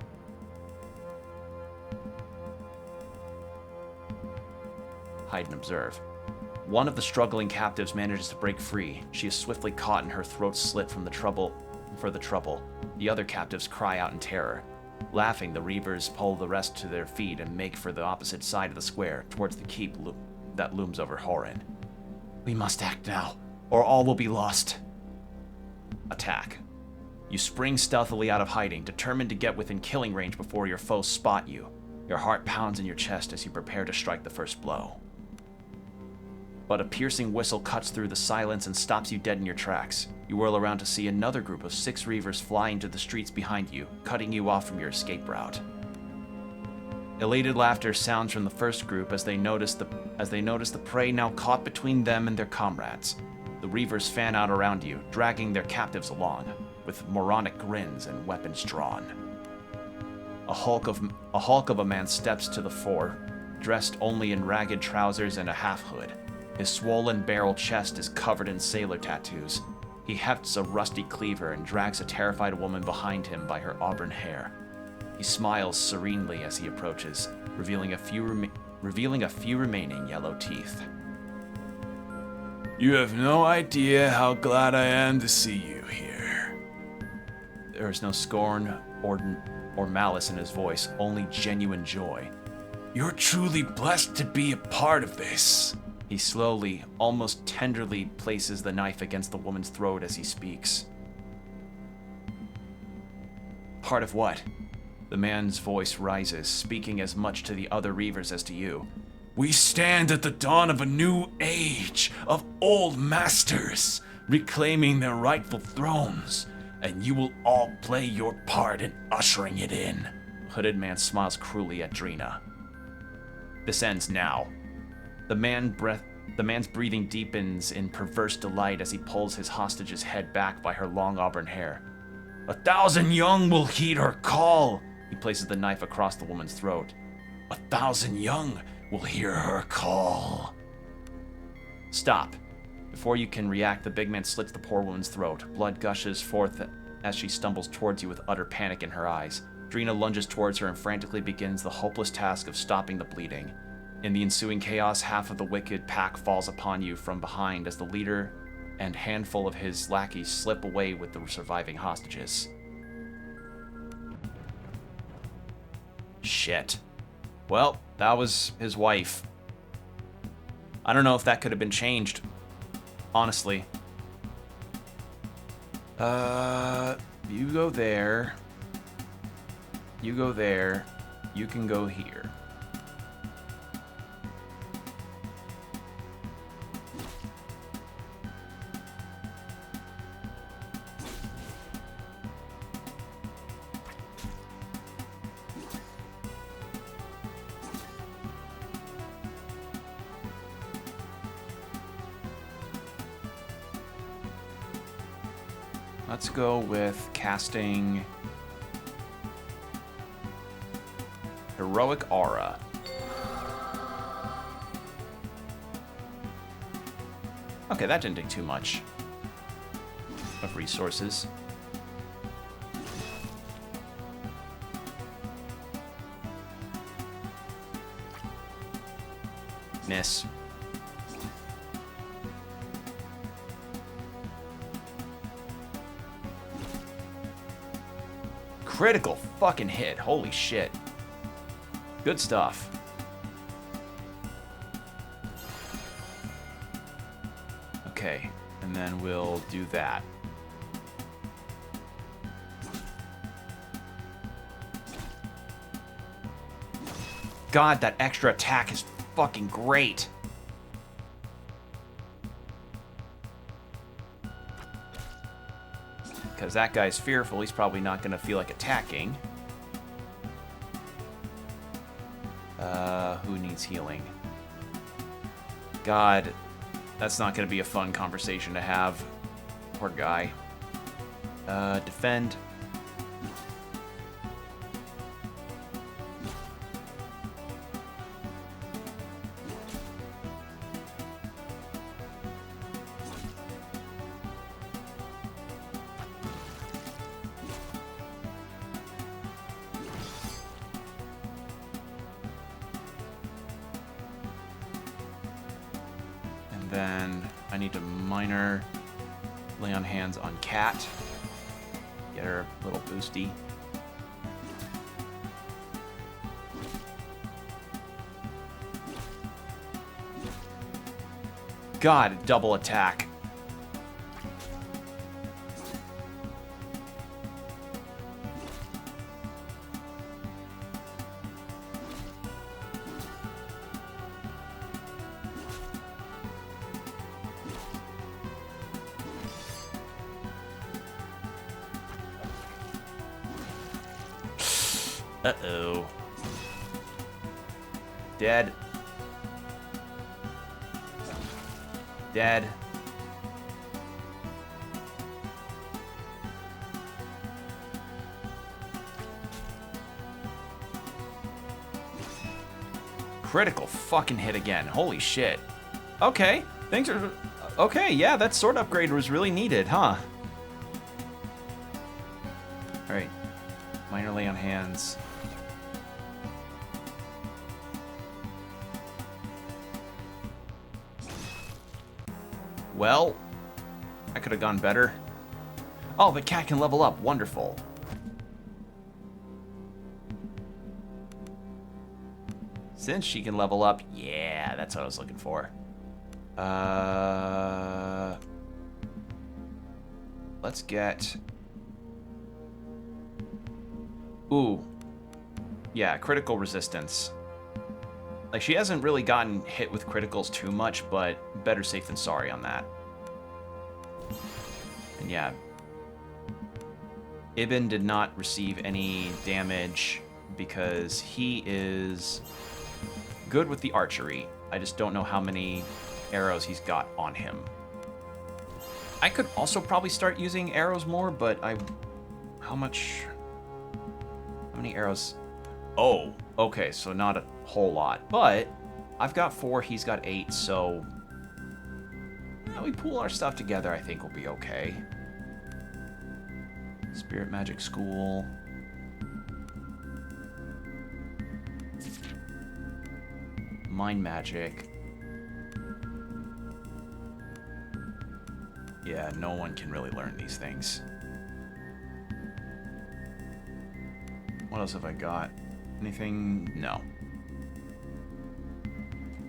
Hide and observe. One of the struggling captives manages to break free. She is swiftly caught and her throat slit for the trouble. The other captives cry out in terror. Laughing, the reavers pull the rest to their feet and make for the opposite side of the square, towards the keep that looms over Horin. We must act now, or all will be lost. Attack. You spring stealthily out of hiding, determined to get within killing range before your foes spot you. Your heart pounds in your chest as you prepare to strike the first blow. But a piercing whistle cuts through the silence and stops you dead in your tracks. You whirl around to see another group of 6 reavers fly into the streets behind you, cutting you off from your escape route. Elated laughter sounds from the first group as they notice the prey now caught between them and their comrades. The reavers fan out around you, dragging their captives along, with moronic grins and weapons drawn. A hulk of a man steps to the fore, dressed only in ragged trousers and a half-hood. His swollen barrel chest is covered in sailor tattoos. He hefts a rusty cleaver and drags a terrified woman behind him by her auburn hair. He smiles serenely as he approaches, revealing a few remaining yellow teeth. You have no idea how glad I am to see you here. There is no scorn or malice in his voice, only genuine joy. You're truly blessed to be a part of this. He slowly, almost tenderly, places the knife against the woman's throat as he speaks. Part of what? The man's voice rises, speaking as much to the other reavers as to you. We stand at the dawn of a new age of old masters, reclaiming their rightful thrones, and you will all play your part in ushering it in. Hooded man smiles cruelly at Drina. This ends now. The man's breathing deepens in perverse delight as he pulls his hostage's head back by her long auburn hair. 1,000 young will heed her call. He places the knife across the woman's throat. 1,000 young will hear her call. Stop. Before you can react, the big man slits the poor woman's throat. Blood gushes forth as she stumbles towards you with utter panic in her eyes. Drina lunges towards her and frantically begins the hopeless task of stopping the bleeding. In the ensuing chaos, half of the wicked pack falls upon you from behind as the leader and handful of his lackeys slip away with the surviving hostages. Shit. Well, that was his wife. I don't know if that could have been changed. Honestly. You go there. You go there. You can go here. Let's go with casting Heroic Aura. Okay, that didn't take too much of resources. Miss. Critical fucking hit. Holy shit. Good stuff. Okay, and then we'll do that. God, that extra attack is fucking great. Because that guy's fearful, he's probably not going to feel like attacking. Who needs healing? God, that's not going to be a fun conversation to have. Poor guy. Defend. Then I need to minor lay on hands on Cat. Get her a little boosty. God, double attack. Uh-oh. Dead. Dead. Critical fucking hit again. Holy shit. Okay. Things are... Okay, yeah, that sword upgrade was really needed, huh? Alright. Minor lay on hands. Well, I could have gone better. Oh, but Cat can level up. Wonderful. Since she can level up, yeah, that's what I was looking for. Let's get... Ooh. Yeah, critical resistance. Like, she hasn't really gotten hit with criticals too much, but better safe than sorry on that. And yeah. Ibn did not receive any damage because he is good with the archery. I just don't know how many arrows he's got on him. I could also probably start using arrows more, but how many arrows? Oh, okay, so not a whole lot. But I've got 4, he's got 8, so we pool our stuff together, I think we'll be okay. Spirit Magic School. Mind Magic. Yeah, no one can really learn these things. What else have I got? Anything? No.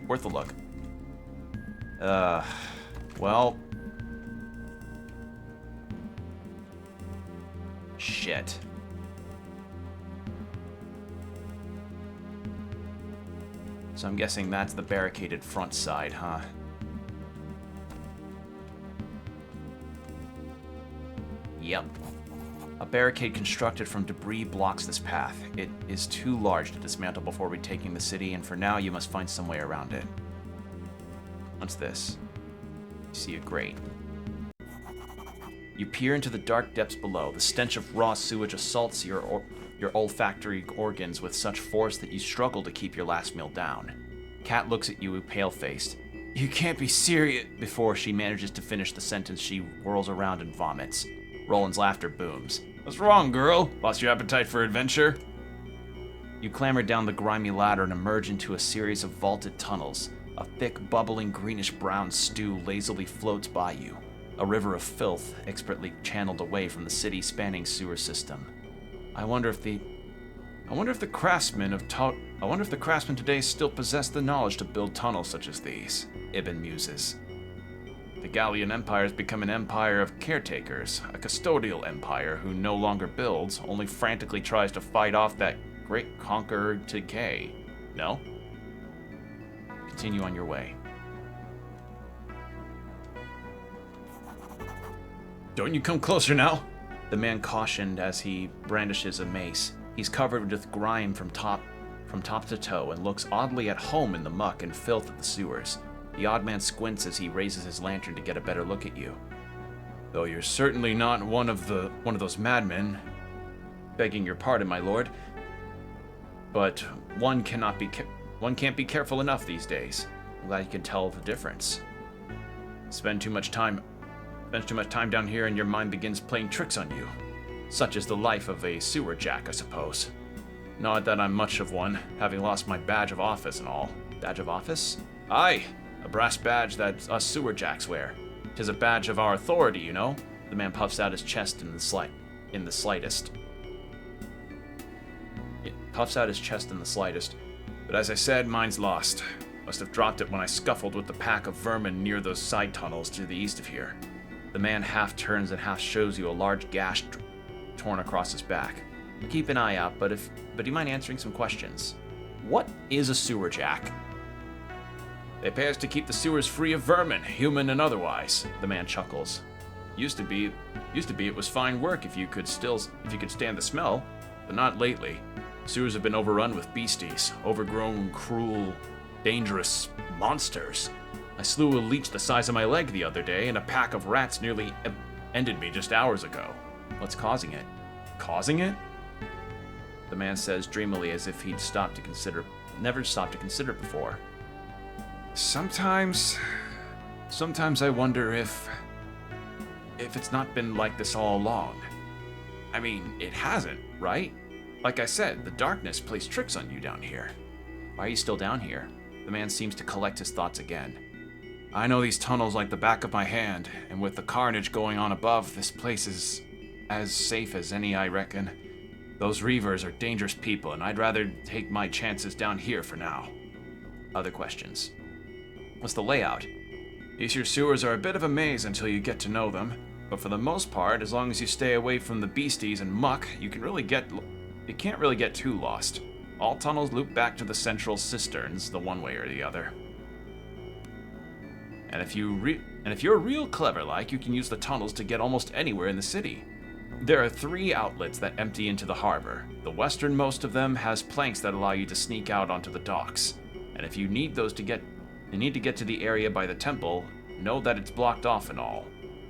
Worth a look. Well. Shit. So I'm guessing that's the barricaded front side, huh? Yep. A barricade constructed from debris blocks this path. It is too large to dismantle before retaking the city, and for now you must find some way around it. What's this? You see a grate. You peer into the dark depths below. The stench of raw sewage assaults your olfactory organs with such force that you struggle to keep your last meal down. Kat looks at you, pale-faced. You can't be serious. Before she manages to finish the sentence, she whirls around and vomits. Roland's laughter booms. What's wrong, girl? Lost your appetite for adventure? You clamber down the grimy ladder and emerge into a series of vaulted tunnels. A thick, bubbling greenish-brown stew lazily floats by you. A river of filth, expertly channeled away from the city-spanning sewer system. I wonder if the craftsmen today still possess the knowledge to build tunnels such as these, Ibn muses. The Gallian Empire has become an empire of caretakers, a custodial empire who no longer builds, only frantically tries to fight off that great conqueror decay. No? Continue on your way. Don't you come closer now? The man cautioned as he brandishes a mace. He's covered with grime from top to toe and looks oddly at home in the muck and filth of the sewers. The odd man squints as he raises his lantern to get a better look at you. Though you're certainly not one of those madmen. Begging your pardon, my lord, but one can't be careful enough these days. I'm glad you can tell the difference. Spend too much time down here and your mind begins playing tricks on you. Such is the life of a sewer jack, I suppose. Not that I'm much of one, having lost my badge of office and all. Badge of office? Aye, a brass badge that us sewer jacks wear. 'Tis a badge of our authority, you know. The man puffs out his chest in the slightest. Puffs out his chest in the slightest. But as I said, mine's lost. Must have dropped it when I scuffled with the pack of vermin near those side tunnels to the east of here. The man half turns and half shows you a large gash torn across his back. Keep an eye out, but do you mind answering some questions? What is a sewer jack? They pay us to keep the sewers free of vermin, human and otherwise. The man chuckles. Used to be it was fine work if you could stand the smell, but not lately. Sewers have been overrun with beasties, overgrown, cruel, dangerous monsters. I slew a leech the size of my leg the other day, and a pack of rats nearly ended me just hours ago. What's causing it? Causing it? The man says dreamily, as if he'd never stopped to consider before. Sometimes I wonder if it's not been like this all along. I mean, it hasn't, right? Like I said, the darkness plays tricks on you down here. Why are you still down here? The man seems to collect his thoughts again. I know these tunnels like the back of my hand, and with the carnage going on above, this place is as safe as any, I reckon. Those Reavers are dangerous people, and I'd rather take my chances down here for now. Other questions? What's the layout? These here sewers are a bit of a maze until you get to know them, but for the most part, as long as you stay away from the beasties and muck, you can't really get too lost. All tunnels loop back to the central cisterns, the one way or the other. And if you're real clever like, you can use the tunnels to get almost anywhere in the city. There are 3 outlets that empty into the harbor. The westernmost of them has planks that allow you to sneak out onto the docks. And if you need to get to the area by the temple, know that it's blocked off and all.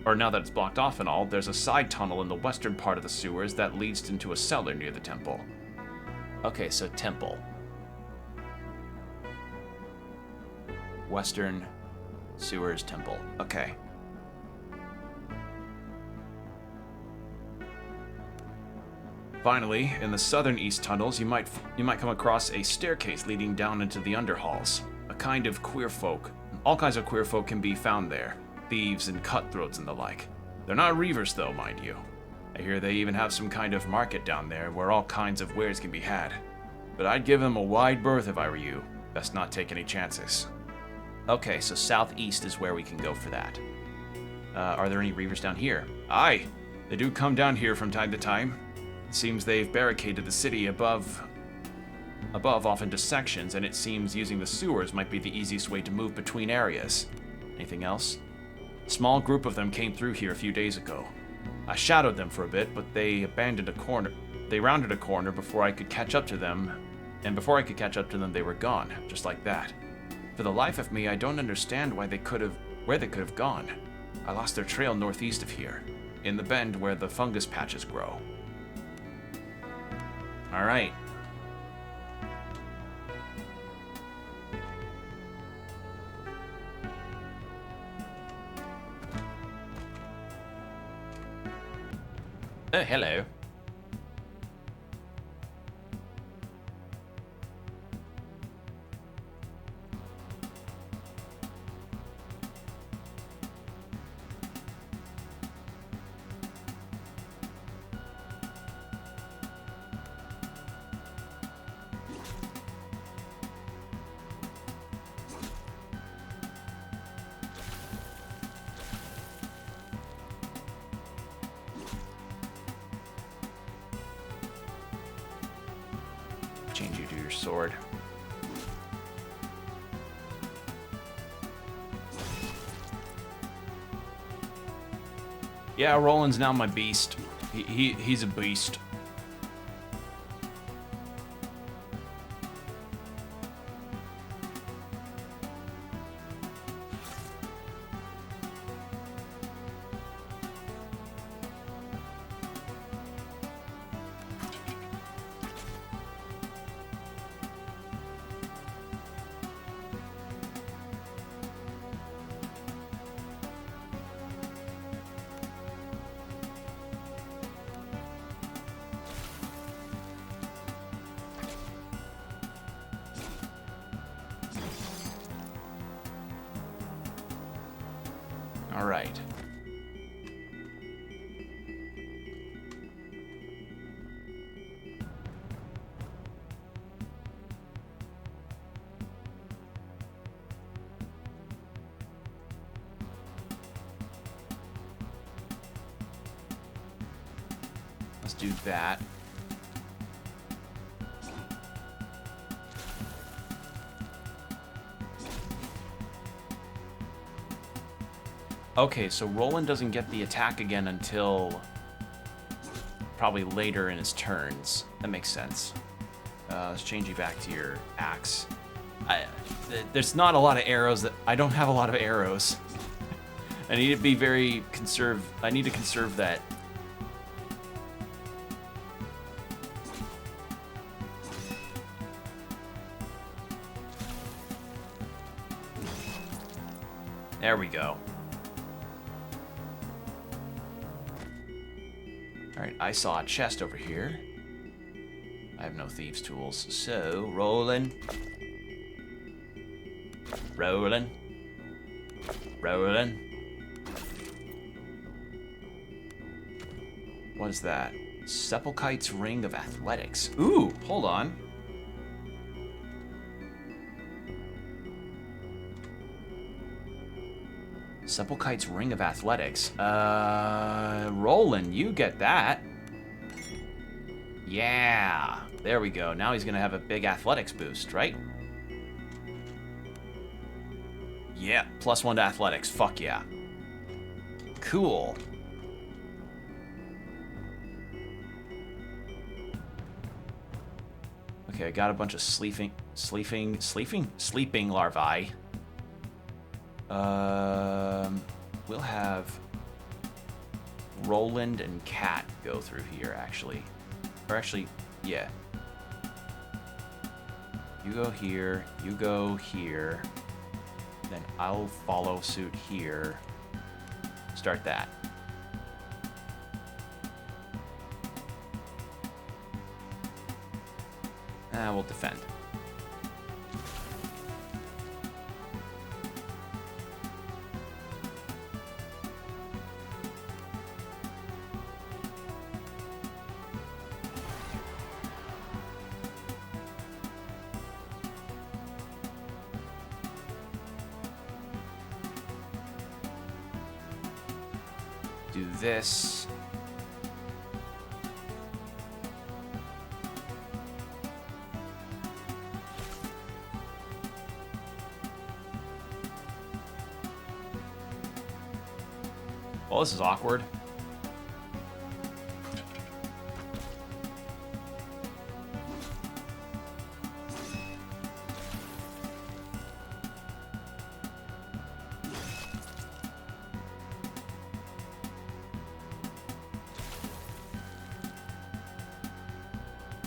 Or now that it's blocked off and all, there's a side tunnel in the western part of the sewers that leads into a cellar near the temple. Okay, so temple. Western sewers temple. Okay. Finally, in the southern east tunnels, you might come across a staircase leading down into the underhalls. A kind of queer folk. All kinds of queer folk can be found there. Thieves and cutthroats and the like. They're not Reavers though, mind you. I hear they even have some kind of market down there where all kinds of wares can be had. But I'd give them a wide berth if I were you. Best not take any chances. Okay, so southeast is where we can go for that. Are there any Reavers down here? Aye, they do come down here from time to time. It seems they've barricaded the city above off into sections, and it seems using the sewers might be the easiest way to move between areas. Anything else? A small group of them came through here a few days ago. I shadowed them for a bit, but they abandoned a corner. They rounded a corner before I could catch up to them, and before I could catch up to them, they were gone, just like that. For the life of me, I don't understand where they could have gone. I lost their trail northeast of here. in the bend where the fungus patches grow. All right. Oh, hello. Change you to your sword. Yeah, Roland's now my beast. He's a beast. All right. Let's do that. Okay, so Roland doesn't get the attack again until probably later in his turns. That makes sense. Let's change you back to your axe. There's not a lot of arrows that I don't have a lot of arrows. I need to be very conserve. I need to conserve that. There we go. Alright, I saw a chest over here. I have no thieves' tools, so rolling. Rolling. Rolling. What is that? Sepulchite's Ring of Athletics. Ooh, hold on. Sepulchite's Ring of Athletics. Roland, you get that. Yeah. There we go. Now he's going to have a big athletics boost, right? Yeah. +1 to athletics. Fuck yeah. Cool. Okay, I got a bunch of sleeping larvae. We'll have Roland and Cat go through here, actually. Or actually, yeah. You go here, you go here. Then I'll follow suit here. Start that. We'll defend. Do this. Well, this is awkward.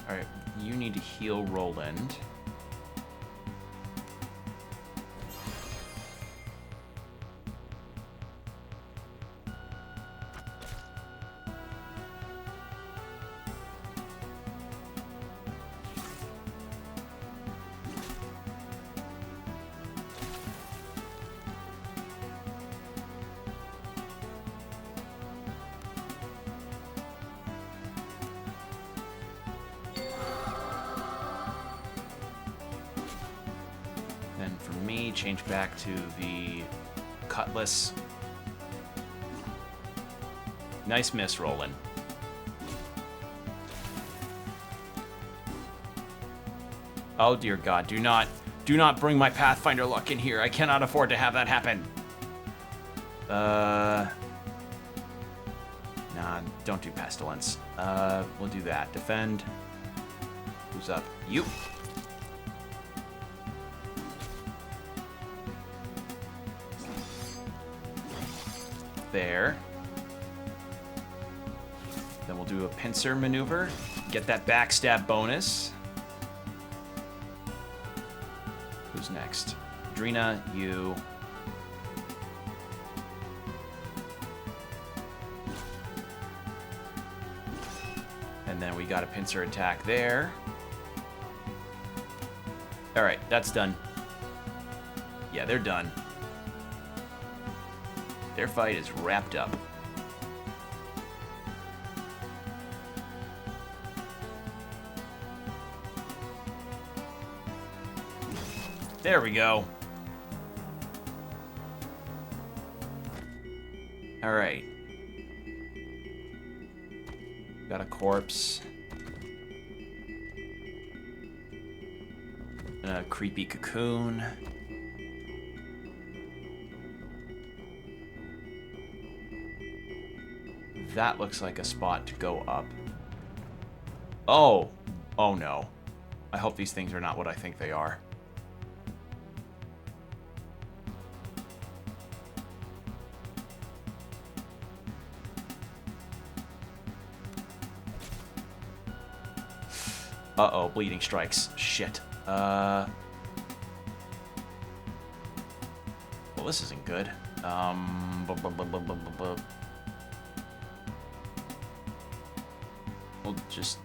Alright, you need to heal Roland. Change back to the Cutlass. Nice miss, Roland. Oh dear God, do not bring my Pathfinder luck in here. I cannot afford to have that happen. Nah, don't do Pestilence. We'll do that. Defend. Who's up? You. There. Then we'll do a pincer maneuver. Get that backstab bonus. Who's next? Drina, you. And then we got a pincer attack there. Alright, that's done. Yeah, they're done. Their fight is wrapped up. There we go. All right. Got a corpse. And a creepy cocoon. That looks like a spot to go up. Oh. Oh no. I hope these things are not what I think they are. Uh-oh, bleeding strikes. Shit. Well, this isn't good. We'll just...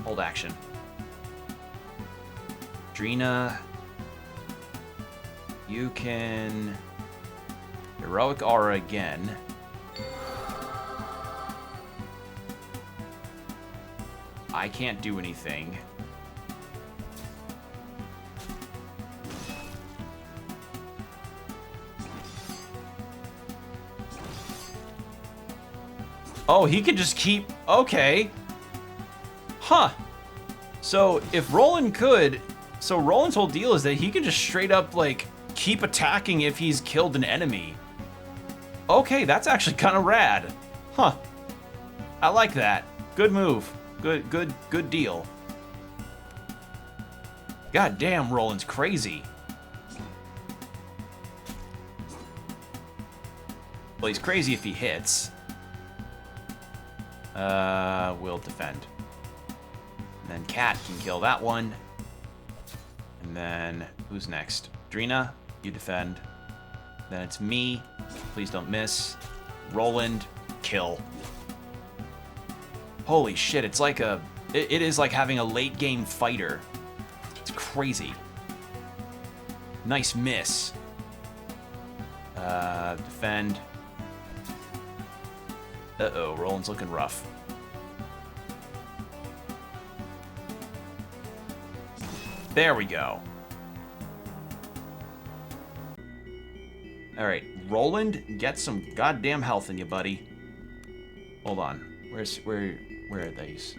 hold action. Drina, you can... Heroic Aura again. I can't do anything. Oh, he can just keep... Okay. Huh. So, if Roland could... So, Roland's whole deal is that he can just straight up, like, keep attacking if he's killed an enemy. Okay, that's actually kind of rad. Huh. I like that. Good move. Good deal. God damn, Roland's crazy. Well, he's crazy if he hits. We'll defend. And then Cat can kill that one. And then, who's next? Drina, you defend. Then it's me. Please don't miss. Roland, kill. Holy shit, it's like a... It is like having a late game fighter. It's crazy. Nice miss. Defend. Uh-oh, Roland's looking rough. There we go. Alright, Roland, get some goddamn health in you, buddy. Hold on. Where are these?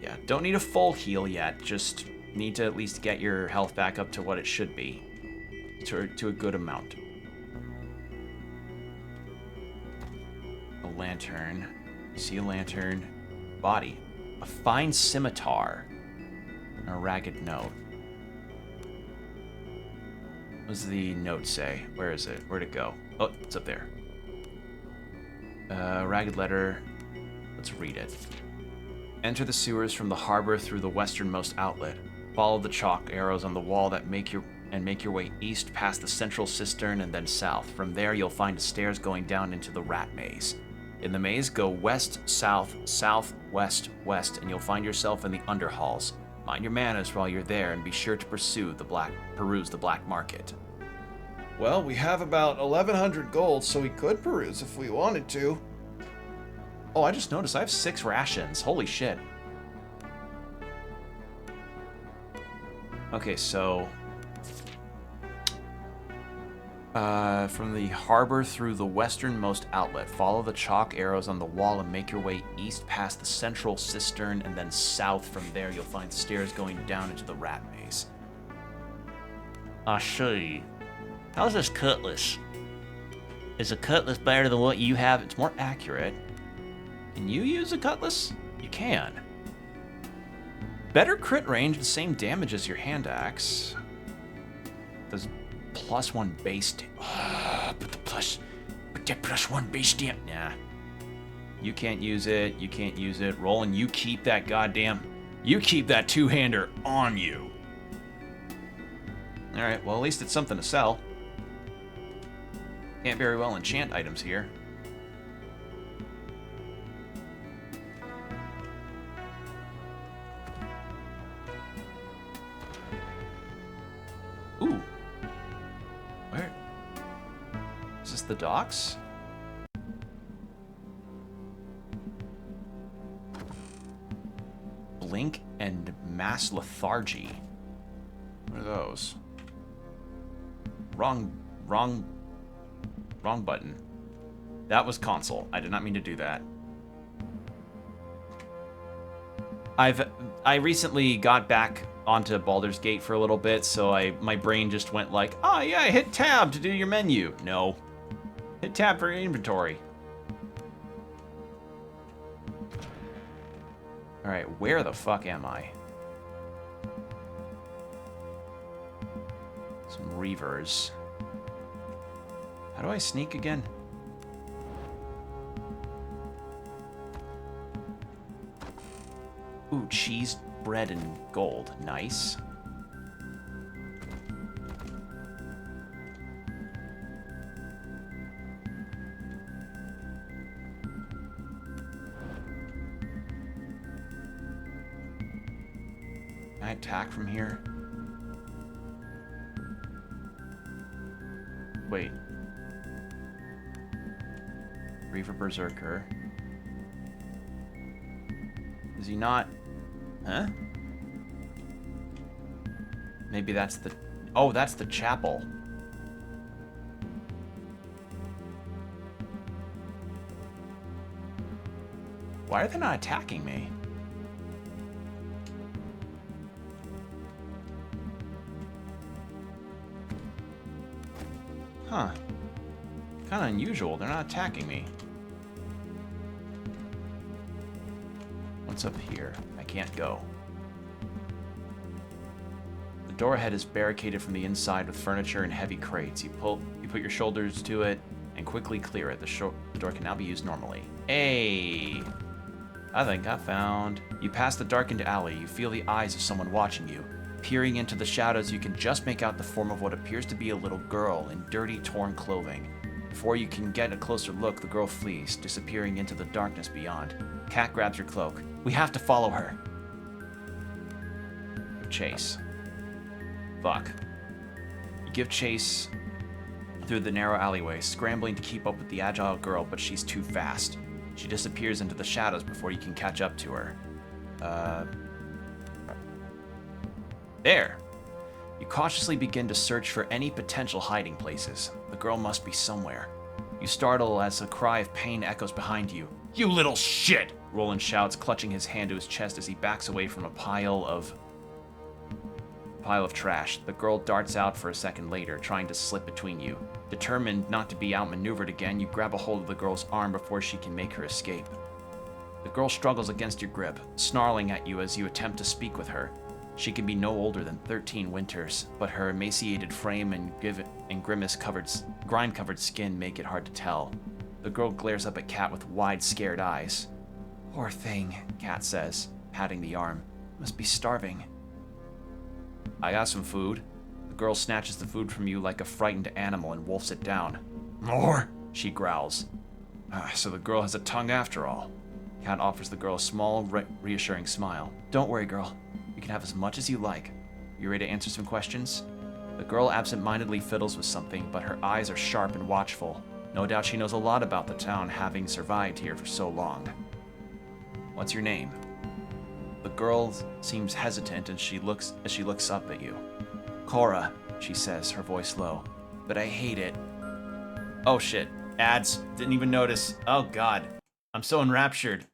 Yeah, don't need a full heal yet. Just need to at least get your health back up to what it should be. To a good amount. A lantern. See a lantern. Body. A fine scimitar. And a ragged note. What does the note say? Where is it? Where'd it go? Oh, it's up there. Ragged letter. Let's read it. Enter the sewers from the harbor through the westernmost outlet. Follow the chalk arrows on the wall that make your way east past the central cistern and then south. From there, you'll find stairs going down into the rat maze. In the maze, go west, south, south, west, west, and you'll find yourself in the underhalls. Mind your manners while you're there, and be sure to peruse the black market. Well, we have about 1,100 gold, so we could peruse if we wanted to. Oh, I just noticed I have 6 rations. Holy shit. Okay, so... from the harbor through the westernmost outlet, follow the chalk arrows on the wall and make your way east past the central cistern, and then south. From there, you'll find stairs going down into the rat maze. I see. How's this cutlass? Is a cutlass better than what you have? It's more accurate. Can you use a cutlass? You can. Better crit range, the same damage as your hand axe. Does +1 base put that +1 base damage. Nah. You can't use it. You can't use it. Roland, you keep that two-hander on you. Alright, well, at least it's something to sell. Can't very well enchant items here. Ooh. Where? Is this the docks? Blink and mass lethargy. What are those? Wrong button. That was console. I did not mean to do that. I recently got back onto Baldur's Gate for a little bit, so my brain just went like, oh yeah, hit tab to do your menu. No. Hit tab for your inventory. Alright, where the fuck am I? Some reavers. How do I sneak again? Ooh, cheese, bread, and gold. Nice. Can I attack from here? Wait. Reaver Berserker. Is he not? Huh? Maybe that's the... Oh, that's the chapel. Why are they not attacking me? Huh. Kind of unusual. They're not attacking me. What's up here? I can't go. The door ahead is barricaded from the inside with furniture and heavy crates. You put your shoulders to it and quickly clear it. The door can now be used normally. Hey! I think I found... You pass the darkened alley. You feel the eyes of someone watching you. Peering into the shadows, you can just make out the form of what appears to be a little girl in dirty, torn clothing. Before you can get a closer look, the girl flees, disappearing into the darkness beyond. Cat grabs your cloak. We have to follow her. Chase. Fuck. You give chase through the narrow alleyway, scrambling to keep up with the agile girl, but she's too fast. She disappears into the shadows before you can catch up to her. There. You cautiously begin to search for any potential hiding places. The girl must be somewhere. You startle as a cry of pain echoes behind you. You little shit! Roland shouts, clutching his hand to his chest as he backs away from a pile of trash. The girl darts out for a second later, trying to slip between you. Determined not to be outmaneuvered again, you grab a hold of the girl's arm before she can make her escape. The girl struggles against your grip, snarling at you as you attempt to speak with her. She can be no older than 13 winters, but her emaciated frame and grime-covered skin make it hard to tell. The girl glares up at Kat with wide, scared eyes. Poor thing, Kat says, patting the arm. Must be starving. I got some food. The girl snatches the food from you like a frightened animal and wolfs it down. More, she growls. So the girl has a tongue after all. Kat offers the girl a small, reassuring smile. Don't worry, girl. You can have as much as you like. You ready to answer some questions? The girl absent-mindedly fiddles with something, but her eyes are sharp and watchful. No doubt she knows a lot about the town, having survived here for so long. What's your name? The girl seems hesitant as she looks up at you. Cora, she says, her voice low. But I hate it. Oh shit. Ads. Didn't even notice. Oh god. I'm so enraptured.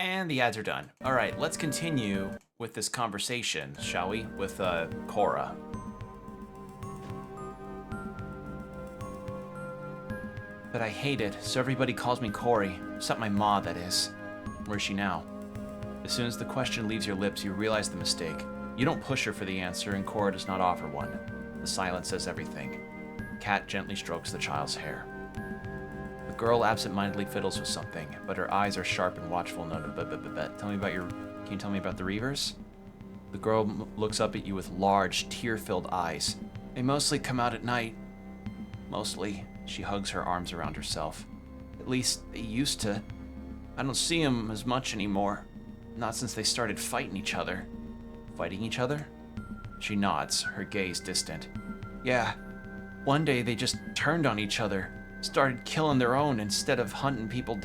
And the ads are done. All right, let's continue with this conversation, shall we? With Cora. But I hate it, so everybody calls me Corey. Except my ma, that is. Where's she now? As soon as the question leaves your lips, you realize the mistake. You don't push her for the answer, and Cora does not offer one. The silence says everything. Kat gently strokes the child's hair. The girl absent-mindedly fiddles with something, but her eyes are sharp and watchful. No, tell me about Can you tell me about the Reavers? The girl looks up at you with large, tear-filled eyes. They mostly come out at night. Mostly. She hugs her arms around herself. At least, they used to. I don't see them as much anymore. Not since they started fighting each other. Fighting each other? She nods, her gaze distant. Yeah. One day they just turned on each other. Started killing their own instead of hunting people.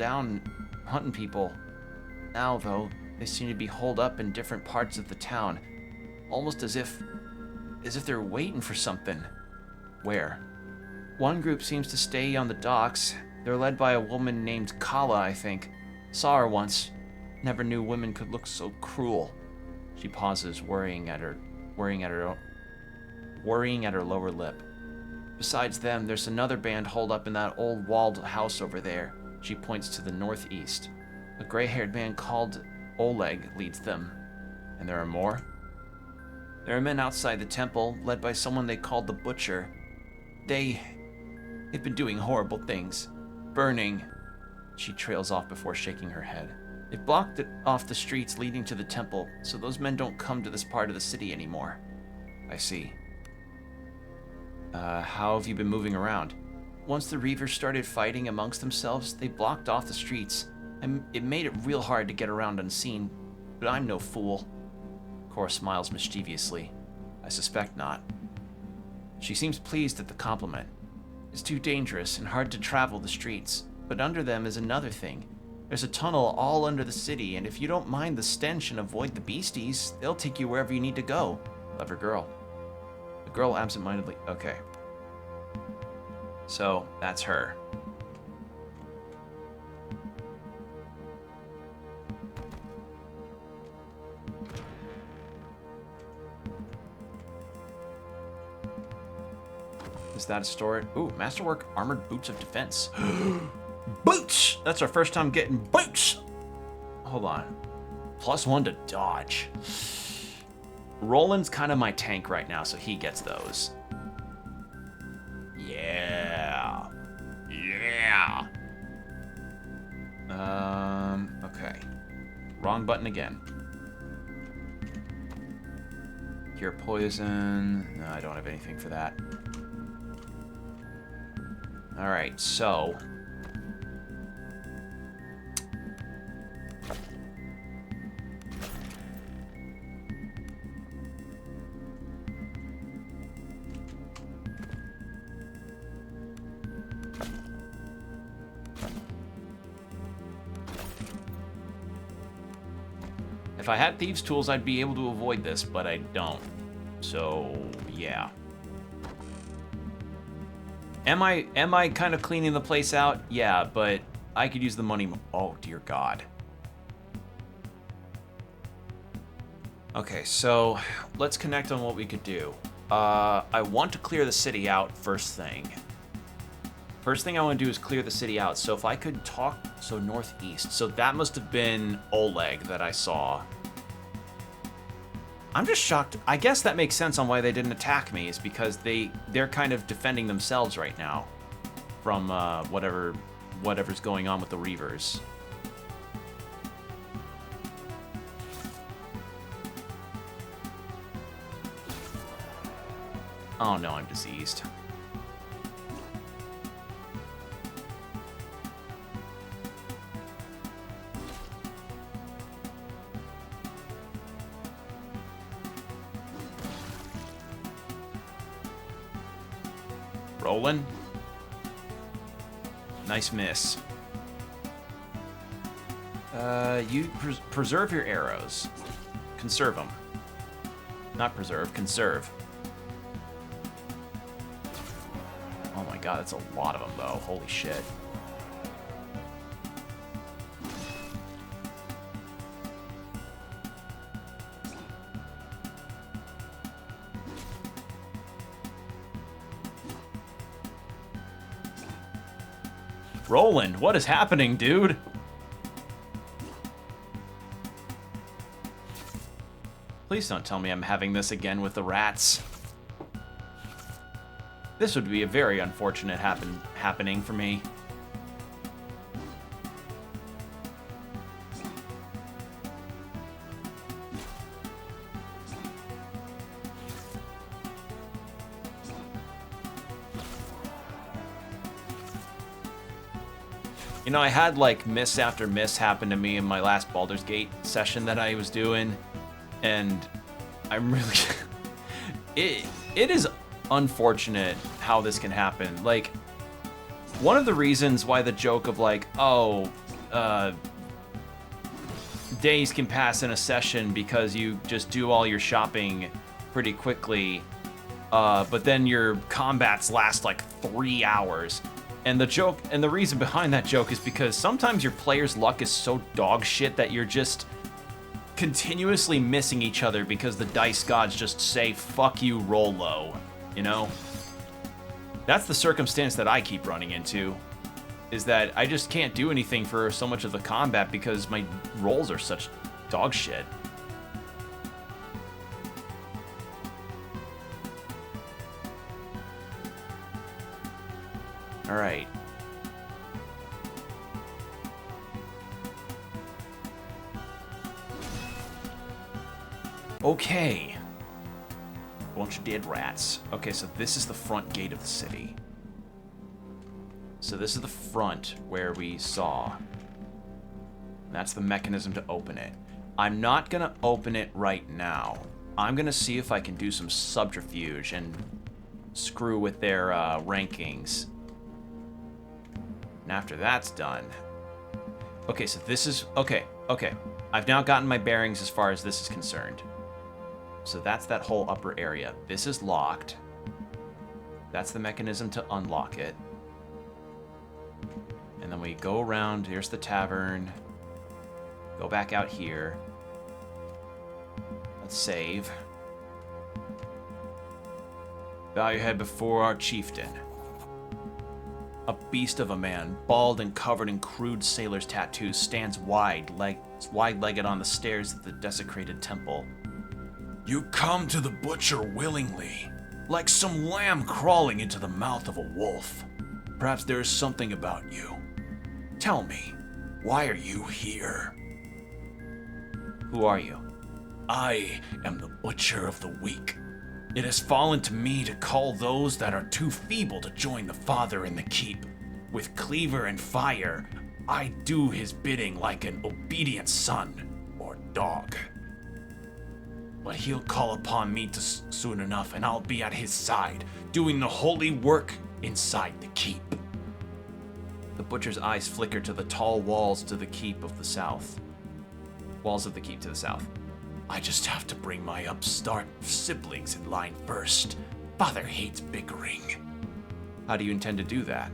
Now, though, they seem to be holed up in different parts of the town. Almost as if they're waiting for something. Where? One group seems to stay on the docks. They're led by a woman named Kala, I think. Saw her once. Never knew women could look so cruel. She pauses, worrying at her lower lip. Besides them, there's another band holed up in that old walled house over there. She points to the northeast. A gray-haired man called Oleg leads them. And there are more? There are men outside the temple, led by someone they called the Butcher. They've been doing horrible things. Burning. She trails off before shaking her head. They've blocked off the streets leading to the temple, so those men don't come to this part of the city anymore. I see. How have you been moving around? Once the Reavers started fighting amongst themselves, they blocked off the streets, and it made it real hard to get around unseen. But I'm no fool. Cora smiles mischievously. I suspect not. She seems pleased at the compliment. It's too dangerous and hard to travel the streets, but under them is another thing. There's a tunnel all under the city, and if you don't mind the stench and avoid the beasties, they'll take you wherever you need to go. Clever girl. The girl absentmindedly... Okay. So, that's her. Is that a store? Ooh, Masterwork Armored Boots of Defense. Boots! That's our first time getting boots! Hold on. +1 to dodge. Roland's kind of my tank right now, so he gets those. Yeah. Yeah. Okay. Wrong button again. Cure poison. No, I don't have anything for that. Alright, so... If I had thieves' tools, I'd be able to avoid this, but I don't. So, yeah. Am I kind of cleaning the place out? Yeah, but I could use the money. Oh, dear God. Okay, so let's connect on what we could do. I want to clear the city out first thing. First thing I want to do is clear the city out. So if I could talk, so northeast. So that must have been Oleg that I saw. I'm just shocked. I guess that makes sense on why they didn't attack me, is because they're kind of defending themselves right now from whatever's going on with the Reavers. Oh no, I'm diseased. Rolling. Nice miss. You preserve your arrows. Conserve them. Not preserve, conserve. Oh my god, that's a lot of them though. Holy shit. Roland, what is happening, dude? Please don't tell me I'm having this again with the rats. This would be a very unfortunate happening for me. You know, I had like miss after miss happen to me in my last Baldur's Gate session that I was doing, and I'm really... it is unfortunate how this can happen. Like, one of the reasons why the joke of like, oh, days can pass in a session because you just do all your shopping pretty quickly, but then your combats last like 3 hours. And the joke, and the reason behind that joke is because sometimes your player's luck is so dog shit that you're just continuously missing each other because the dice gods just say, fuck you, roll low, you know? That's the circumstance that I keep running into, is that I just can't do anything for so much of the combat because my rolls are such dog shit. All right. Okay. Bunch of dead rats. Okay, so this is the front gate of the city. So this is the front where we saw. That's the mechanism to open it. I'm not gonna open it right now. I'm gonna see if I can do some subterfuge and screw with their rankings. And after that's done... Okay, so this is... Okay. I've now gotten my bearings as far as this is concerned. So that's that whole upper area. This is locked. That's the mechanism to unlock it. And then we go around. Here's the tavern. Go back out here. Let's save. Bow your head before our chieftain. A beast of a man, bald and covered in crude sailor's tattoos, stands wide-legged on the stairs of the desecrated temple. You come to the butcher willingly, like some lamb crawling into the mouth of a wolf. Perhaps there is something about you. Tell me, why are you here? Who are you? I am the butcher of the weak. It has fallen to me to call those that are too feeble to join the father in the keep. With cleaver and fire, I do his bidding like an obedient son or dog. But he'll call upon me soon enough, and I'll be at his side, doing the holy work inside the keep. The butcher's eyes flicker to the tall walls to the keep of the south. Walls of the keep to the south. I just have to bring my upstart siblings in line first. Father hates bickering. How do you intend to do that?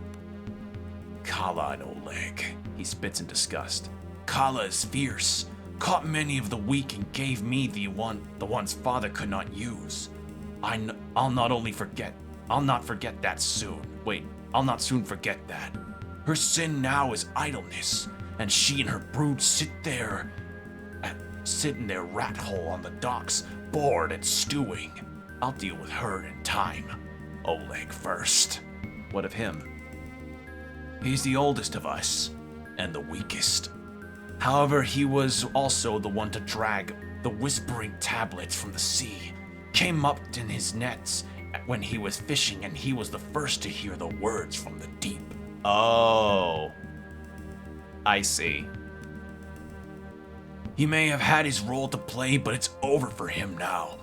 Kala and Oleg. He spits in disgust. Kala is fierce. Caught many of the weak and gave me the ones father could not use. I'll not forget that soon. Wait, I'll not soon forget that. Her sin now is idleness, and she and her brood sit in their rat hole on the docks, bored and stewing. I'll deal with her in time. Oleg first. What of him? He's the oldest of us, and the weakest. However, he was also the one to drag the whispering tablets from the sea. Came up in his nets when he was fishing, and he was the first to hear the words from the deep. Oh. I see. He may have had his role to play, but it's over for him now.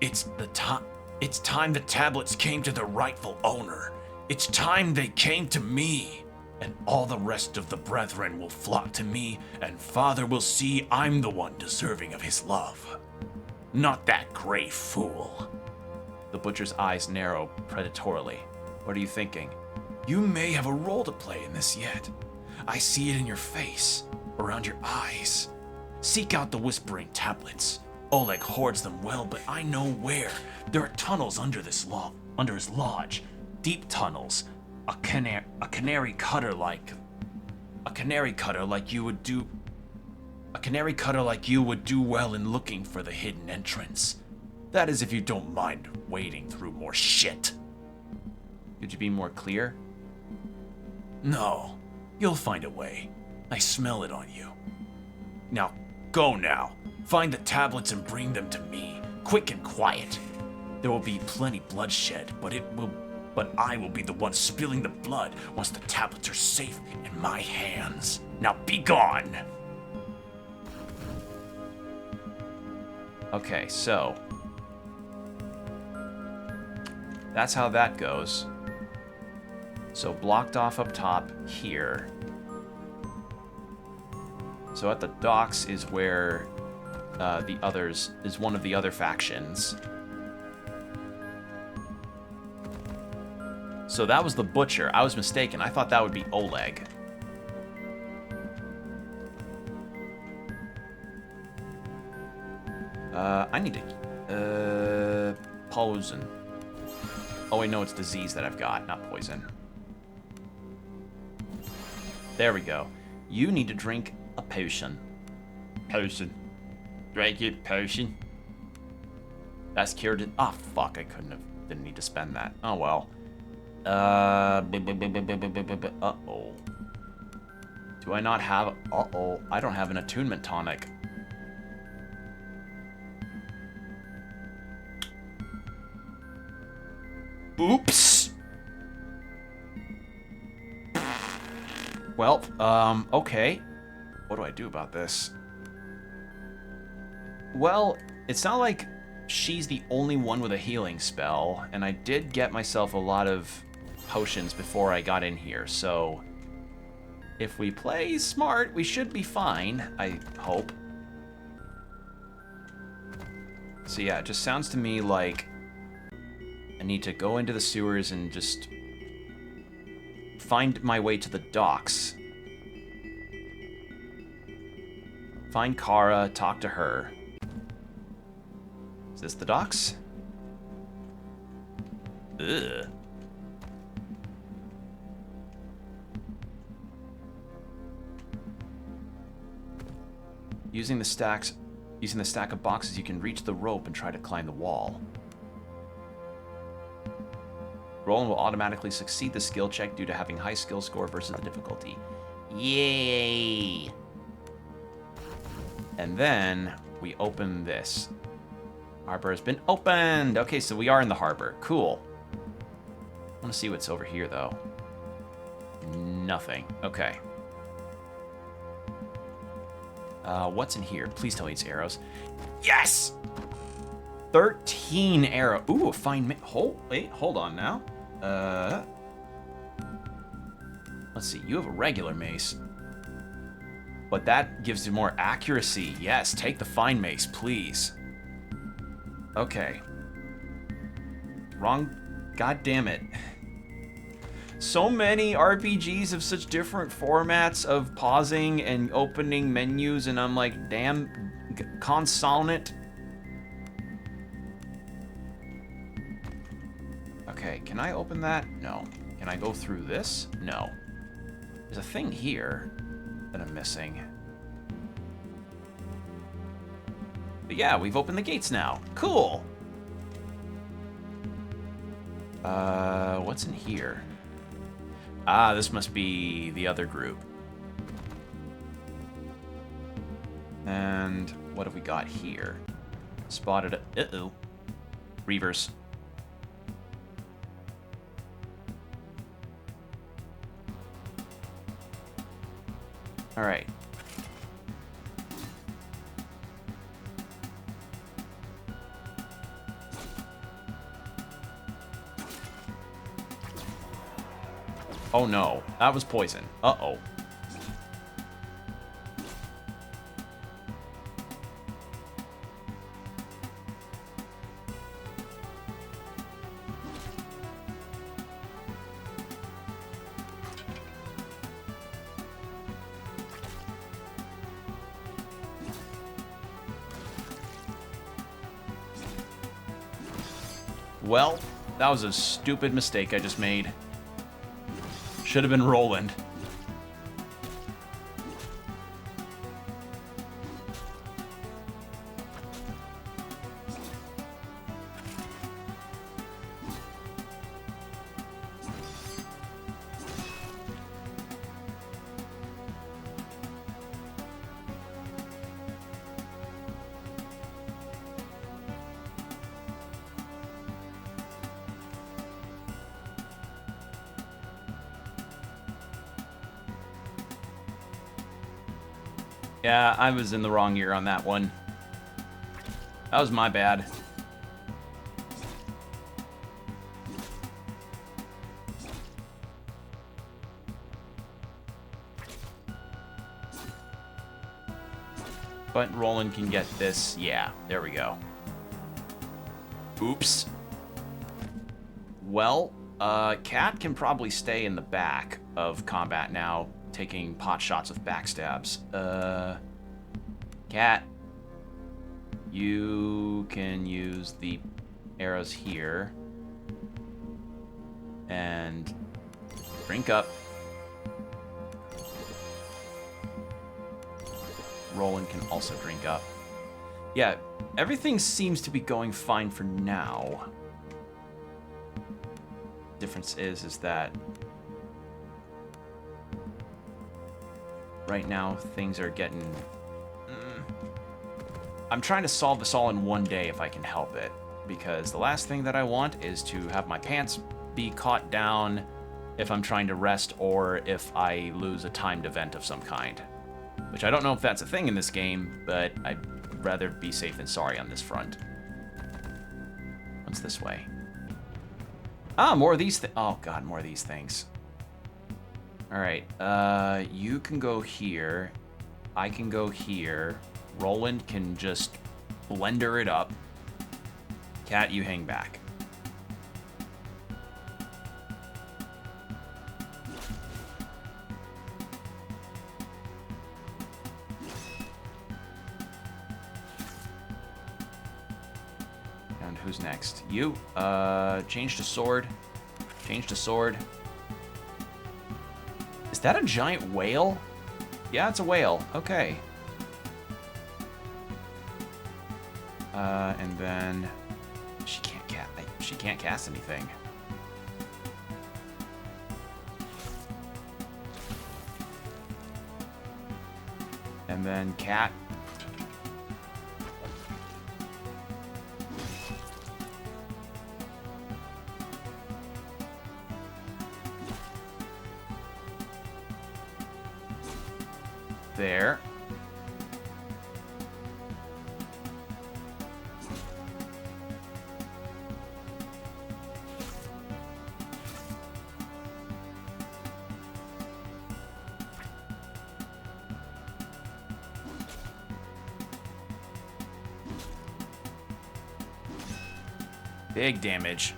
It's time the tablets came to their rightful owner. It's time they came to me. And all the rest of the brethren will flock to me, and Father will see I'm the one deserving of his love. Not that gray fool. The butcher's eyes narrow predatorily. What are you thinking? You may have a role to play in this yet. I see it in your face, around your eyes. Seek out the whispering tablets. Oleg hoards them well, but I know where. There are tunnels under his lodge. Deep tunnels. A canary cutter like you would do well in looking for the hidden entrance. That is if you don't mind wading through more shit. Could you be more clear? No, you'll find a way. I smell it on you. Now, go now. Find the tablets and bring them to me, quick and quiet. There will be plenty bloodshed, but I will be the one spilling the blood once the tablets are safe in my hands. Now be gone! Okay, so... that's how that goes. So blocked off up top here. So at the docks is where is one of the other factions. So that was the butcher. I was mistaken. I thought that would be Oleg. I need to... poison. Oh, wait, no, it's disease that I've got, not poison. There we go. You need to drink a potion. Potion. Drink it, potion. That's cured it. Ah, fuck, didn't need to spend that. Oh, well. Uh-oh. Do I not have... Uh-oh. I don't have an attunement tonic. Oops. Well, okay. What do I do about this? Well, it's not like she's the only one with a healing spell, and I did get myself a lot of potions before I got in here, so if we play smart, we should be fine, I hope. So yeah, it just sounds to me like I need to go into the sewers and just find my way to the docks. Find Kara, talk to her. Is this the docks? Ugh. Using the stack of boxes, you can reach the rope and try to climb the wall. Roland will automatically succeed the skill check due to having high skill score versus the difficulty. Yay! And then we open this. Harbor has been opened! Okay, so we are in the harbor. Cool. I want to see what's over here, though. Nothing. Okay. What's in here? Please tell me it's arrows. Yes! 13 arrow. Ooh, a fine wait, hold on now. Let's see. You have a regular mace. But that gives you more accuracy. Yes, take the fine mace, please. Okay. Wrong. God damn it. So many RPGs have such different formats of pausing and opening menus, and I'm like, damn, consonant. Okay, can I open that? No. Can I go through this? No. There's a thing here that I'm missing. But yeah, we've opened the gates now. Cool. What's in here? Ah, this must be the other group. And what have we got here? Spotted a... Uh-oh. Reavers. All right. Oh no, that was poison. Uh-oh. Well, that was a stupid mistake I just made. Should have been Roland. Yeah, I was in the wrong year on that one. That was my bad. But Roland can get this. Yeah, there we go. Oops. Well, Cat can probably stay in the back of combat now, taking pot shots with backstabs. Cat, you can use the arrows here. And drink up. Roland can also drink up. Yeah, everything seems to be going fine for now. Difference is that right now things are getting... I'm trying to solve this all in one day if I can help it, because the last thing that I want is to have my pants be caught down if I'm trying to rest or if I lose a timed event of some kind. Which I don't know if that's a thing in this game, but I'd rather be safe than sorry on this front. What's this way? Ah, more of these oh god, more of these things. Alright, you can go here. I can go here. Roland can just blender it up. Cat, you hang back. And who's next? You. Change to sword. Change to sword. Is that a giant whale? Yeah, it's a whale. Okay. And then she can't cast anything. And then Cat. There. Big damage.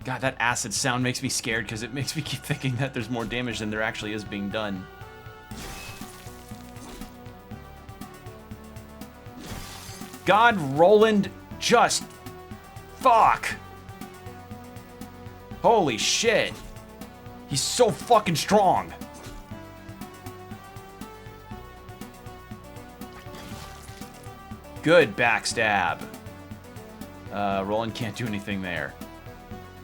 God, that acid sound makes me scared because it makes me keep thinking that there's more damage than there actually is being done. God, Roland, just... fuck! Holy shit! He's so fucking strong! Good backstab. Roland can't do anything there.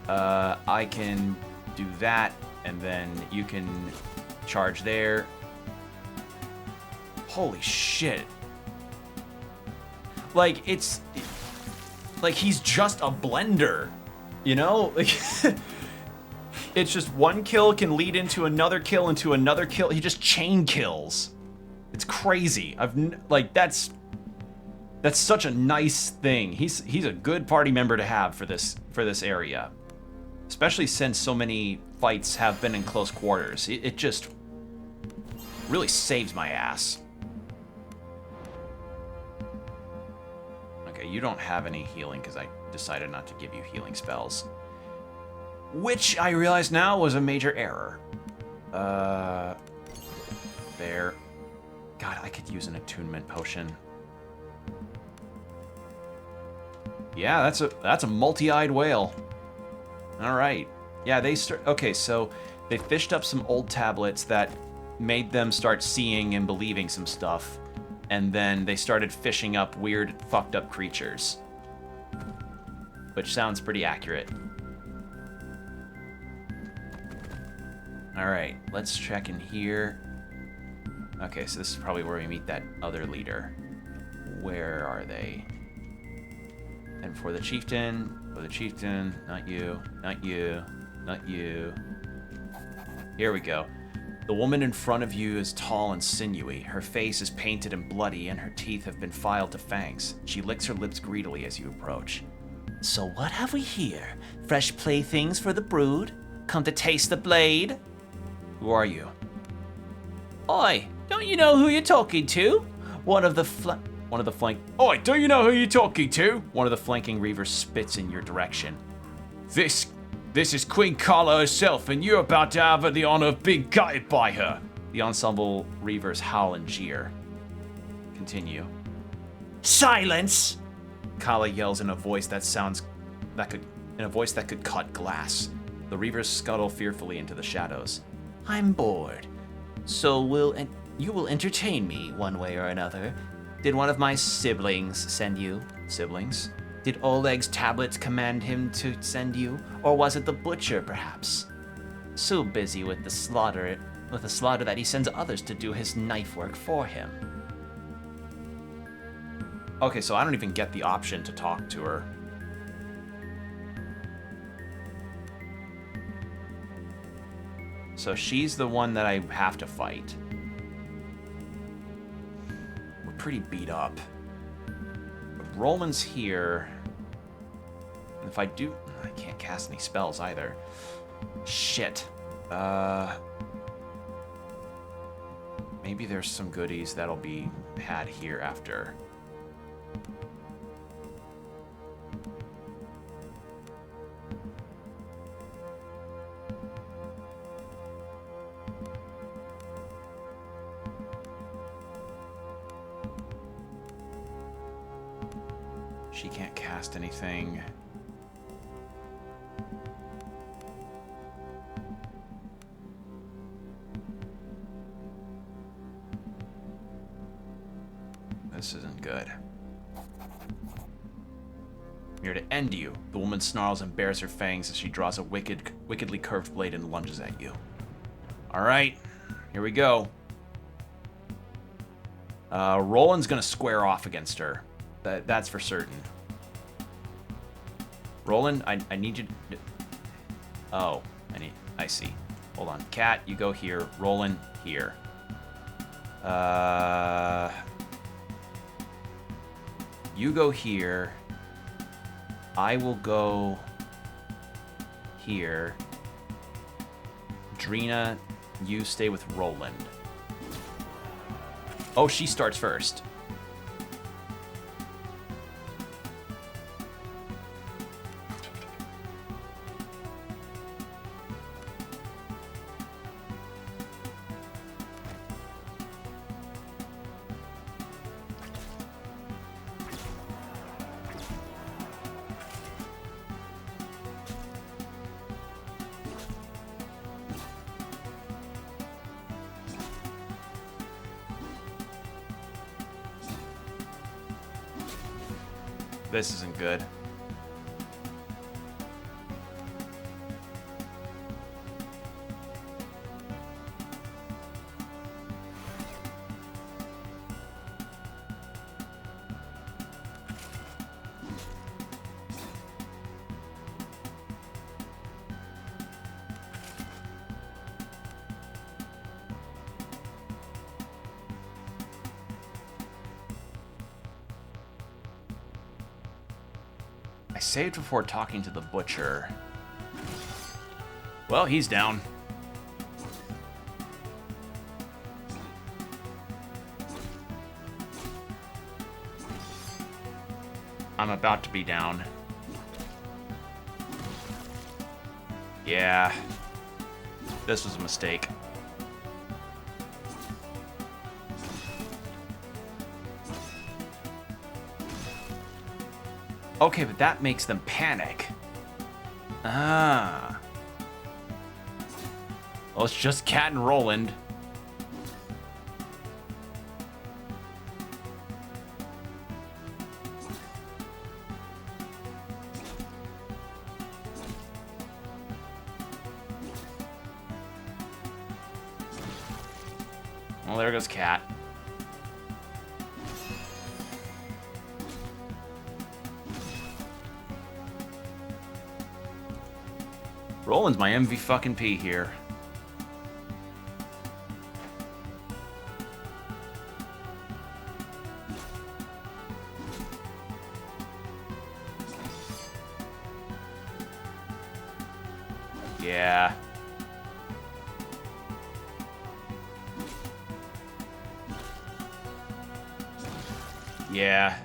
I can do that, and then you can charge there. Holy shit. Like, it's... like, he's just a blender. You know? Like, it's just one kill can lead into another kill, into another kill. He just chain kills. It's crazy. Like, that's such a nice thing. He's a good party member to have for this area. Especially since so many fights have been in close quarters. It just really saves my ass. Okay, you don't have any healing because I decided not to give you healing spells. Which I realize now was a major error. There. God, I could use an attunement potion. Yeah, that's a multi-eyed whale. All right. Yeah, okay, so they fished up some old tablets that made them start seeing and believing some stuff, and then they started fishing up weird, fucked up creatures. Which sounds pretty accurate. All right, let's check in here. Okay, so this is probably where we meet that other leader. Where are they? And for the chieftain, not you, not you, not you. Here we go. The woman in front of you is tall and sinewy. Her face is painted and bloody, and her teeth have been filed to fangs. She licks her lips greedily as you approach. So what have we here? Fresh playthings for the brood? Come to taste the blade? Who are you? Oi, don't you know who you're talking to? One of the flank. Oi, do you know who you're talking to? One of the flanking reavers spits in your direction. This is Queen Carla herself, and you're about to have the honor of being gutted by her. The ensemble reavers howl and jeer. Continue. Silence! Kala yells in a voice that could cut glass. The reavers scuttle fearfully into the shadows. I'm bored. So you will entertain me one way or another. Did one of my siblings send you? Siblings? Did Oleg's tablets command him to send you? Or was it the butcher, perhaps? So busy with the slaughter that he sends others to do his knife work for him. Okay, so I don't even get the option to talk to her. So she's the one that I have to fight. We're pretty beat up. Roland's here. And if I do... I can't cast any spells either. Shit. Maybe there's some goodies that'll be had here after. She can't cast anything. This isn't good. I'm here to end you. The woman snarls and bares her fangs as she draws a wickedly curved blade and lunges at you. Alright, here we go. Roland's gonna square off against her. That's for certain. Roland, I need you to... Oh, I see. Hold on. Cat, you go here. Roland, here. You go here. I will go here. Drina, you stay with Roland. Oh, she starts first. This isn't good. I saved before talking to the butcher. Well, he's down. I'm about to be down. Yeah. This was a mistake. Okay, but that makes them panic. Ah. Well, it's just Cat and Roland. Well, there goes Cat. Roland's my MV fucking P here. Yeah. Yeah.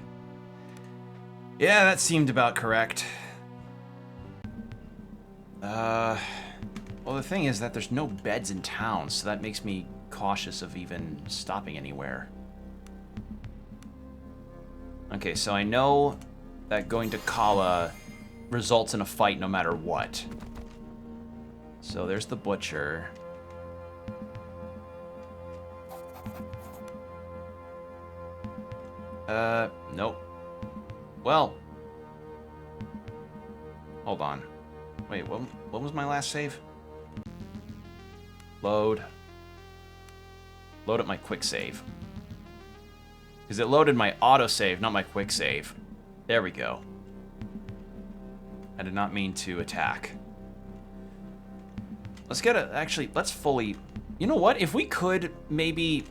Yeah, that seemed about correct. Well, the thing is that there's no beds in town, so that makes me cautious of even stopping anywhere. Okay, so I know that going to Kala results in a fight no matter what. So there's the butcher. Nope. Well. Hold on. Wait, what was my last save? Load. Load up my quick save. Because it loaded my autosave, not my quick save. There we go. I did not mean to attack. Let's get a... Actually, let's fully... You know what? If we could maybe...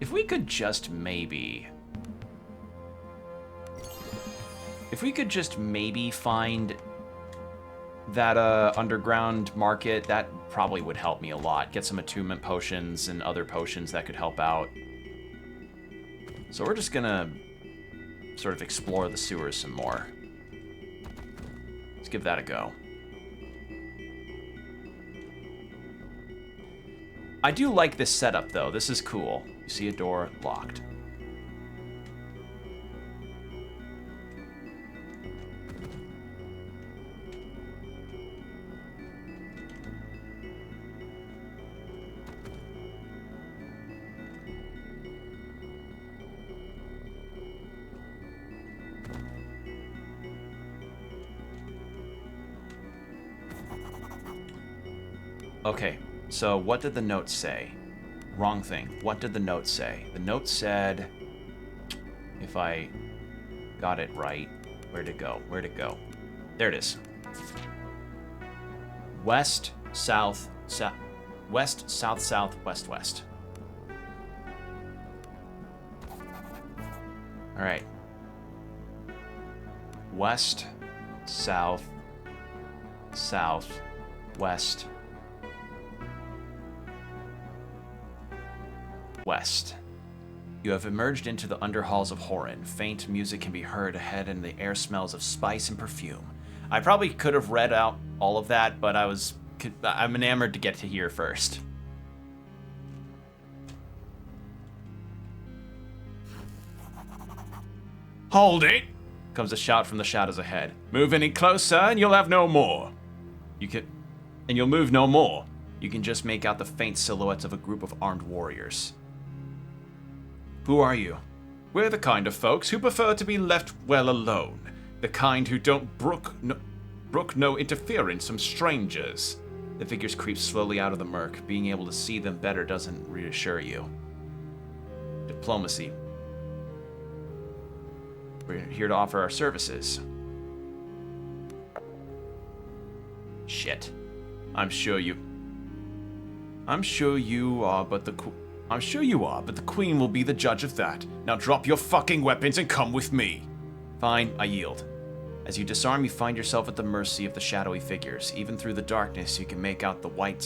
If we could just maybe... If we could just maybe find that underground market, that probably would help me a lot. Get some attunement potions and other potions that could help out. So we're just gonna sort of explore the sewers some more. Let's give that a go. I do like this setup though. This is cool. You see a door locked. Okay, so what did the note say? Wrong thing. What did the note say? The note said, if I got it right, where'd it go? Where'd it go? There it is. West, south, west, south, south, west, west. All right. West, south, south, west, west. You have emerged into the underhalls of Horin. Faint music can be heard ahead and the air smells of spice and perfume. I probably could have read out all of that, but I'm enamored to get to here first. Hold it! Comes a shout from the shadows ahead. Move any closer and you'll have no more. You'll move no more. You can just make out the faint silhouettes of a group of armed warriors. Who are you? We're the kind of folks who prefer to be left well alone. The kind who don't brook no interference from strangers. The figures creep slowly out of the murk. Being able to see them better doesn't reassure you. Diplomacy. We're here to offer our services. Shit. I'm sure you are, but the Queen will be the judge of that. Now drop your fucking weapons and come with me. Fine, I yield. As you disarm, you find yourself at the mercy of the shadowy figures. Even through the darkness, you can make out the white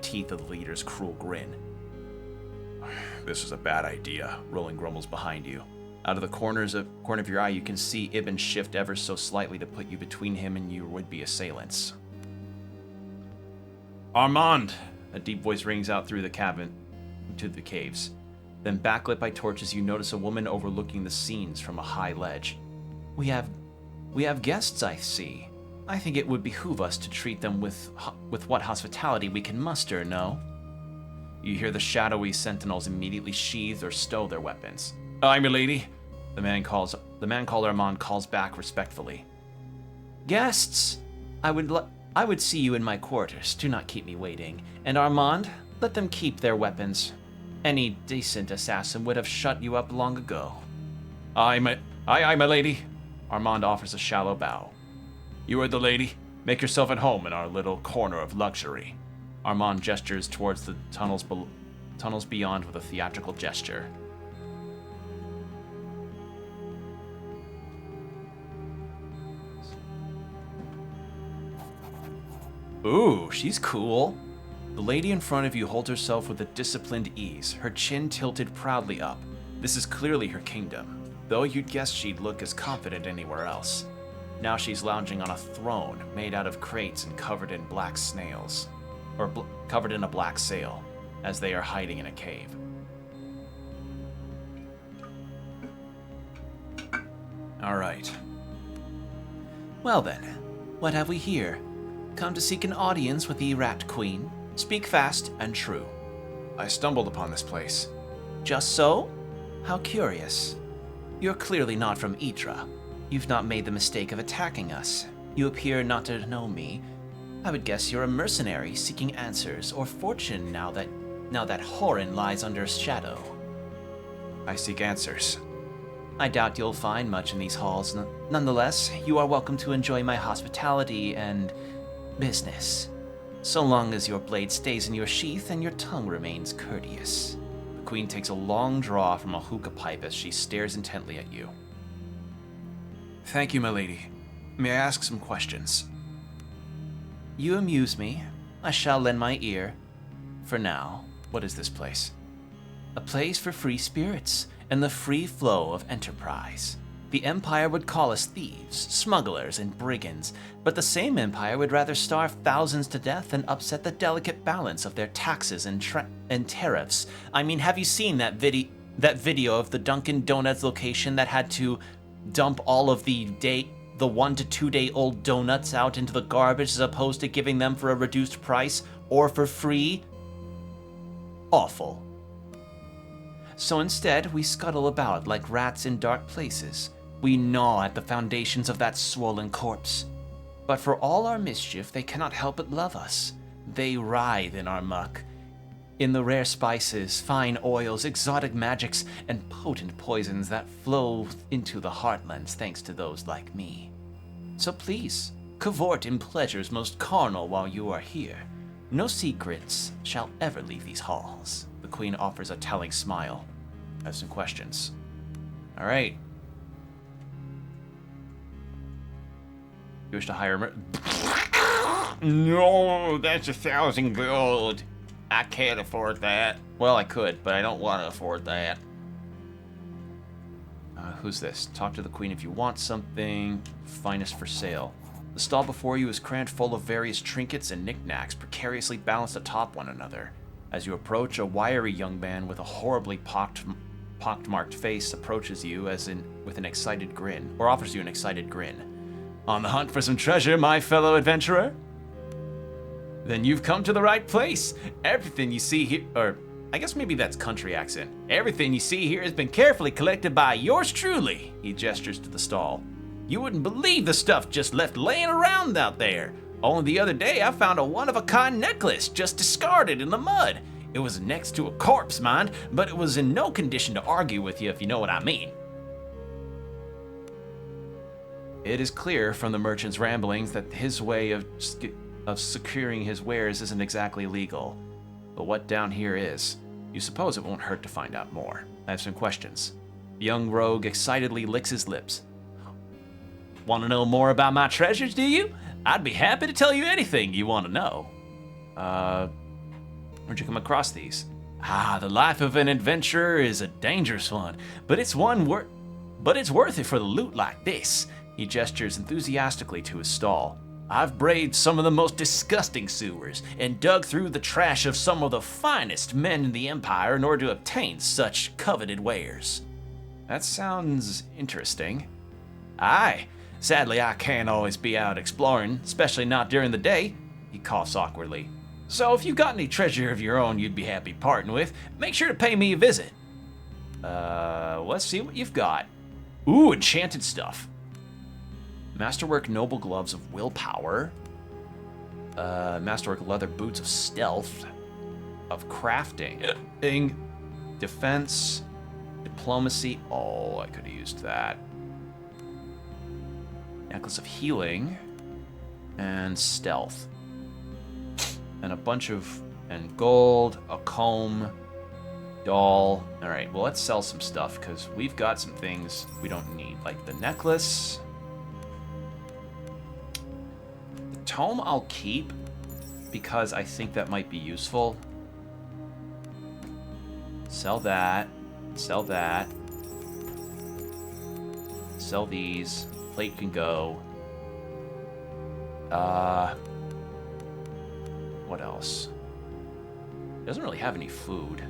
teeth of the leader's cruel grin. This is a bad idea. Rolling grumbles behind you. Out of the corner of your eye, you can see Ibn shift ever so slightly to put you between him and your would-be assailants. Armand! A deep voice rings out through the cabin to the caves. Then, backlit by torches, you notice a woman overlooking the scenes from a high ledge. We have guests, I see. I think it would behoove us to treat them with what hospitality we can muster, no? You hear the shadowy sentinels immediately sheathe or stow their weapons. Aye, milady. The man called Armand calls back respectfully. Guests, I would see you in my quarters. Do not keep me waiting. And Armand, let them keep their weapons. Any decent assassin would have shut you up long ago. Aye, my lady. Armand offers a shallow bow. You are the lady. Make yourself at home in our little corner of luxury. Armand gestures towards the tunnels beyond with a theatrical gesture. Ooh, she's cool. The lady in front of you holds herself with a disciplined ease, her chin tilted proudly up. This is clearly her kingdom, though you'd guess she'd look as confident anywhere else. Now she's lounging on a throne made out of crates and covered in black snails, or covered in a black sail, as they are hiding in a cave. All right. Well then, what have we here? Come to seek an audience with the Rat Queen? Speak fast and true. I stumbled upon this place. Just so? How curious. You're clearly not from Idra. You've not made the mistake of attacking us. You appear not to know me. I would guess you're a mercenary seeking answers or fortune now that Horin lies under shadow. I seek answers. I doubt you'll find much in these halls. Nonetheless, you are welcome to enjoy my hospitality and business, so long as your blade stays in your sheath and your tongue remains courteous. The queen takes a long draw from a hookah pipe as she stares intently at you. Thank you, my lady. May I ask some questions? You amuse me. I shall lend my ear. For now. What is this place? A place for free spirits and the free flow of enterprise. The Empire would call us thieves, smugglers, and brigands, but the same Empire would rather starve thousands to death than upset the delicate balance of their taxes and tariffs. I mean, have you seen that video of the Dunkin' Donuts location that had to dump all of the 1 to 2 day old donuts out into the garbage as opposed to giving them for a reduced price or for free? Awful. So instead, we scuttle about like rats in dark places. We gnaw at the foundations of that swollen corpse. But for all our mischief, they cannot help but love us. They writhe in our muck. In the rare spices, fine oils, exotic magics, and potent poisons that flow into the heartlands thanks to those like me. So please, cavort in pleasures most carnal while you are here. No secrets shall ever leave these halls. The queen offers a telling smile. I have some questions. All right. You wish to hire No, that's 1,000 gold. I can't afford that. Well, I could, but I don't want to afford that. Who's this? Talk to the queen if you want something. Finest for sale. The stall before you is crammed full of various trinkets and knickknacks, precariously balanced atop one another. As you approach, a wiry young man with a horribly pockmarked face approaches you with an excited grin, or offers you an excited grin. On the hunt for some treasure, my fellow adventurer? Then you've come to the right place. Everything you see here, or I guess maybe that's country accent. Everything you see here has been carefully collected by yours truly. He gestures to the stall. You wouldn't believe the stuff just left laying around out there. Only the other day I found a one-of-a-kind necklace just discarded in the mud. It was next to a corpse, mind, but it was in no condition to argue with you if you know what I mean. It is clear from the merchant's ramblings that his way of securing his wares isn't exactly legal. But what down here is? You suppose it won't hurt to find out more. I have some questions. The young rogue excitedly licks his lips. Want to know more about my treasures, do you? I'd be happy to tell you anything you want to know. Where'd you come across these? The life of an adventurer is a dangerous one, but it's worth it for the loot like this. He gestures enthusiastically to his stall. I've braved some of the most disgusting sewers and dug through the trash of some of the finest men in the Empire in order to obtain such coveted wares. That sounds interesting. Aye. Sadly, I can't always be out exploring, especially not during the day. He coughs awkwardly. So if you've got any treasure of your own you'd be happy parting with, make sure to pay me a visit. Let's see what you've got. Ooh, enchanted stuff. Masterwork noble gloves of willpower. Masterwork leather boots of stealth. Of crafting. Defense. Diplomacy. Oh, I could have used that. Necklace of healing. And stealth. And a bunch of... And gold. A comb. Doll. Alright, well let's sell some stuff, because we've got some things we don't need. Like the necklace. The tome I'll keep. because I think that might be useful. Sell that. Sell that. Sell these. Plate can go. What else? Doesn't really have any food.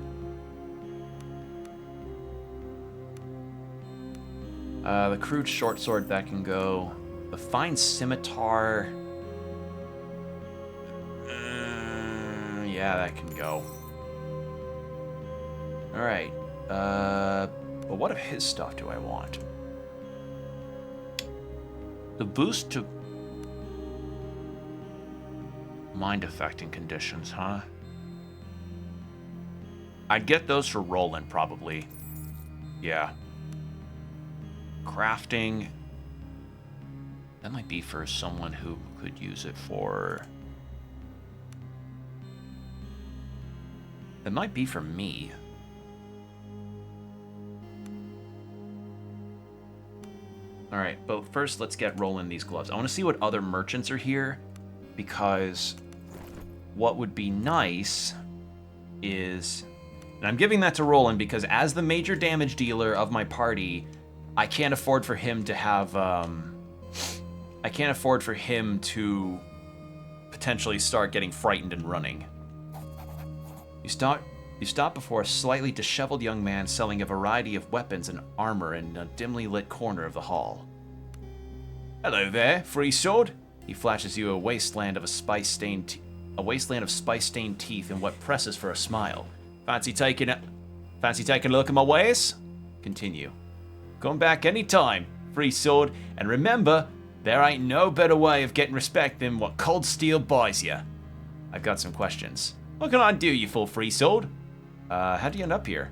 The crude short sword, that can go. The fine scimitar. Yeah, that can go. Alright. But what of his stuff do I want? The boost to mind affecting conditions, huh? I'd get those for Roland, probably. Yeah. Crafting. That might be for someone who could use it for... That might be for me. Alright, but first let's get Roland these gloves. I want to see what other merchants are here, because what would be nice is... And I'm giving that to Roland because as the major damage dealer of my party, I can't afford for him to have... I can't afford for him to potentially start getting frightened and running. You stop before a slightly disheveled young man selling a variety of weapons and armor in a dimly lit corner of the hall. Hello there, free sword. He flashes you a wasteland of spice-stained teeth and what presses for a smile. Fancy taking a look at my wares? Continue. Come back any time, free sword, and remember, there ain't no better way of getting respect than what cold steel buys you. I've got some questions. What can I do, you full free sword? How'd you end up here?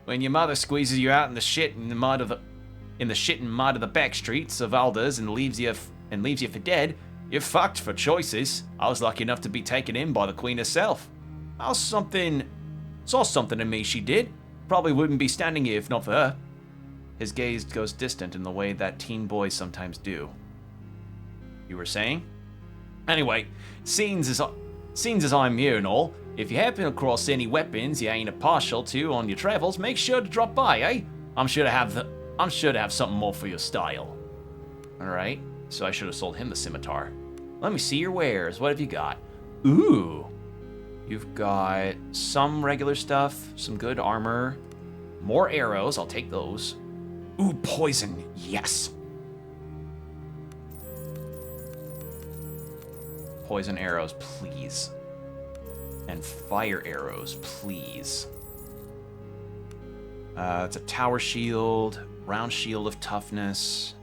When your mother squeezes you out in the shit and mud of the back streets of Alders and leaves you for dead, you're fucked for choices. I was lucky enough to be taken in by the queen herself. Saw something in me, she did. Probably wouldn't be standing here if not for her. His gaze goes distant in the way that teen boys sometimes do. You were saying? Anyway, seeing as I'm here and all, if you happen across any weapons you ain't partial to on your travels, make sure to drop by, eh? I'm sure to have something more for your style. Alright, so I should have sold him the scimitar. Let me see your wares. What have you got? Ooh. You've got some regular stuff, some good armor, more arrows, I'll take those. Ooh, poison, yes. Poison arrows, please. And fire arrows, please. It's a tower shield, round shield of toughness.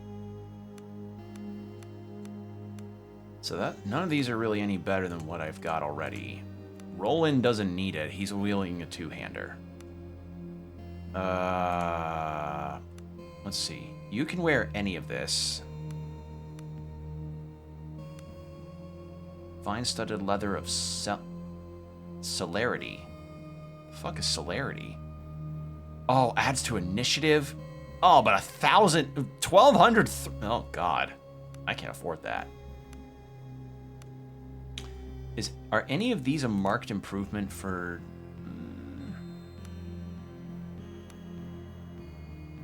So that none of these are really any better than what I've got already. Roland doesn't need it. He's wielding a two-hander. Let's see. You can wear any of this. Fine studded leather of celerity. The fuck is celerity? Oh, adds to initiative? Oh, but 1,000, 1,200. Oh, God. I can't afford that. Are any of these a marked improvement for...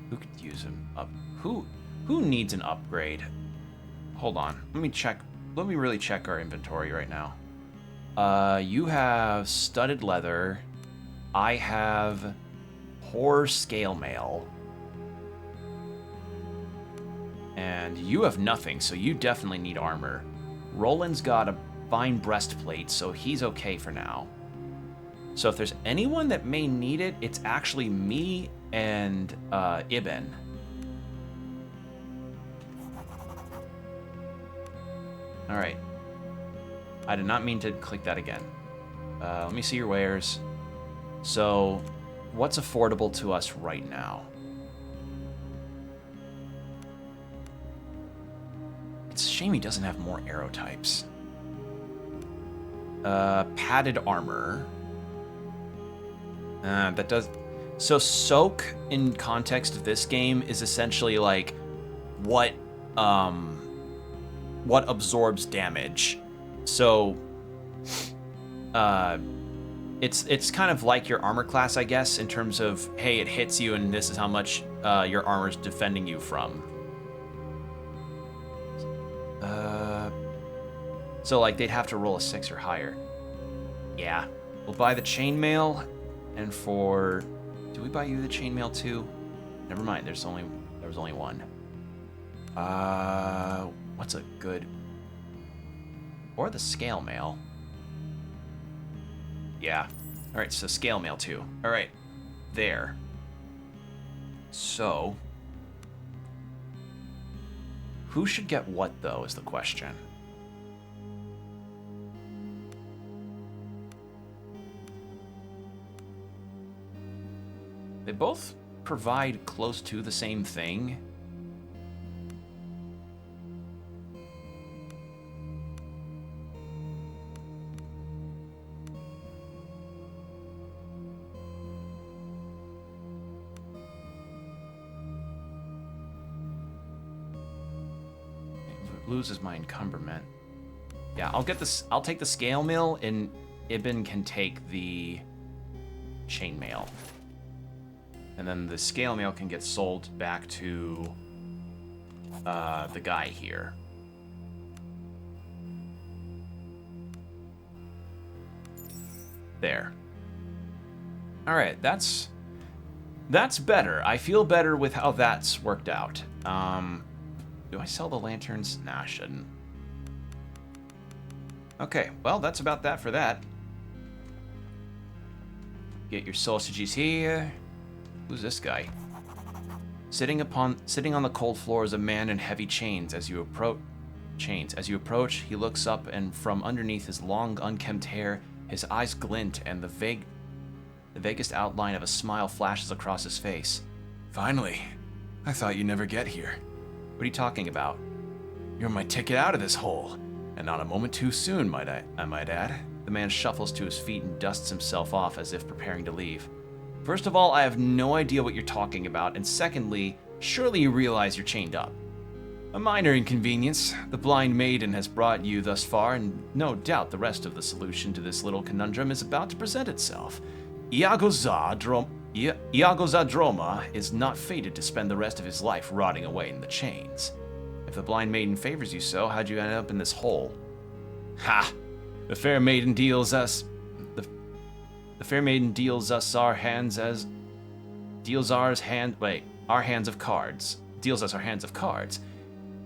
Who could use them up? Who needs an upgrade? Hold on. Let me check. Let me really check our inventory right now. You have studded leather. I have horror scale mail. And you have nothing, so you definitely need armor. Roland's got a fine breastplate, so he's okay for now. So if there's anyone that may need it, it's actually me and Ibn. Alright. I did not mean to click that again. Let me see your wares. So, what's affordable to us right now? It's a shame he doesn't have more arrow types. Padded armor. That does... So soak, in context of this game, is essentially like what absorbs damage. So It's kind of like your armor class, I guess, in terms of, hey, it hits you and this is how much your armor's defending you from. So like they'd have to roll a 6 or higher. Yeah. We'll buy the chainmail, and do we buy you the chainmail too? Never mind, there was only one. What's a good, or the scale mail? Yeah. All right, so scale mail too. All right, there. So, who should get what though is the question. They both provide close to the same thing. It loses my encumberment. Yeah, I'll take the scale mail, and Ibn can take the chainmail. And then the scale mail can get sold back to the guy here. There. All right, that's better. I feel better with how that's worked out. Do I sell the lanterns? Nah, I shouldn't. Okay, well, that's about that for that. Get your sausages here. Who's this guy? Sitting on the cold floor is a man in heavy chains. As you approach, he looks up, and from underneath his long, unkempt hair, his eyes glint, and the vaguest outline of a smile flashes across his face. Finally, I thought you'd never get here. What are you talking about? You're my ticket out of this hole, and not a moment too soon, I might add. The man shuffles to his feet and dusts himself off as if preparing to leave. First of all, I have no idea what you're talking about, and secondly, surely you realize you're chained up. A minor inconvenience. The blind maiden has brought you thus far, and no doubt the rest of the solution to this little conundrum is about to present itself. Iago Zadroma is not fated to spend the rest of his life rotting away in the chains. If the blind maiden favors you so, how'd you end up in this hole? Ha! The fair maiden deals us our hands of cards. Deals us our hands of cards.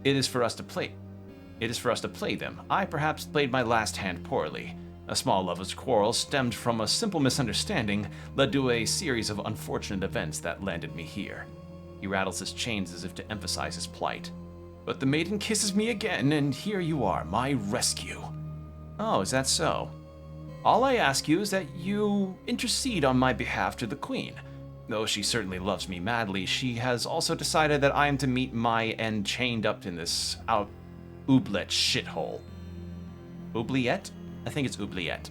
It is for us to play them. I perhaps played my last hand poorly. A small lover's quarrel stemmed from a simple misunderstanding, led to a series of unfortunate events that landed me here. He rattles his chains as if to emphasize his plight. But the maiden kisses me again, and here you are, my rescue. Oh, is that so? All I ask you is that you intercede on my behalf to the queen. Though she certainly loves me madly, she has also decided that I am to meet my end chained up in this oubliette shithole. Oubliette? I think it's oubliette.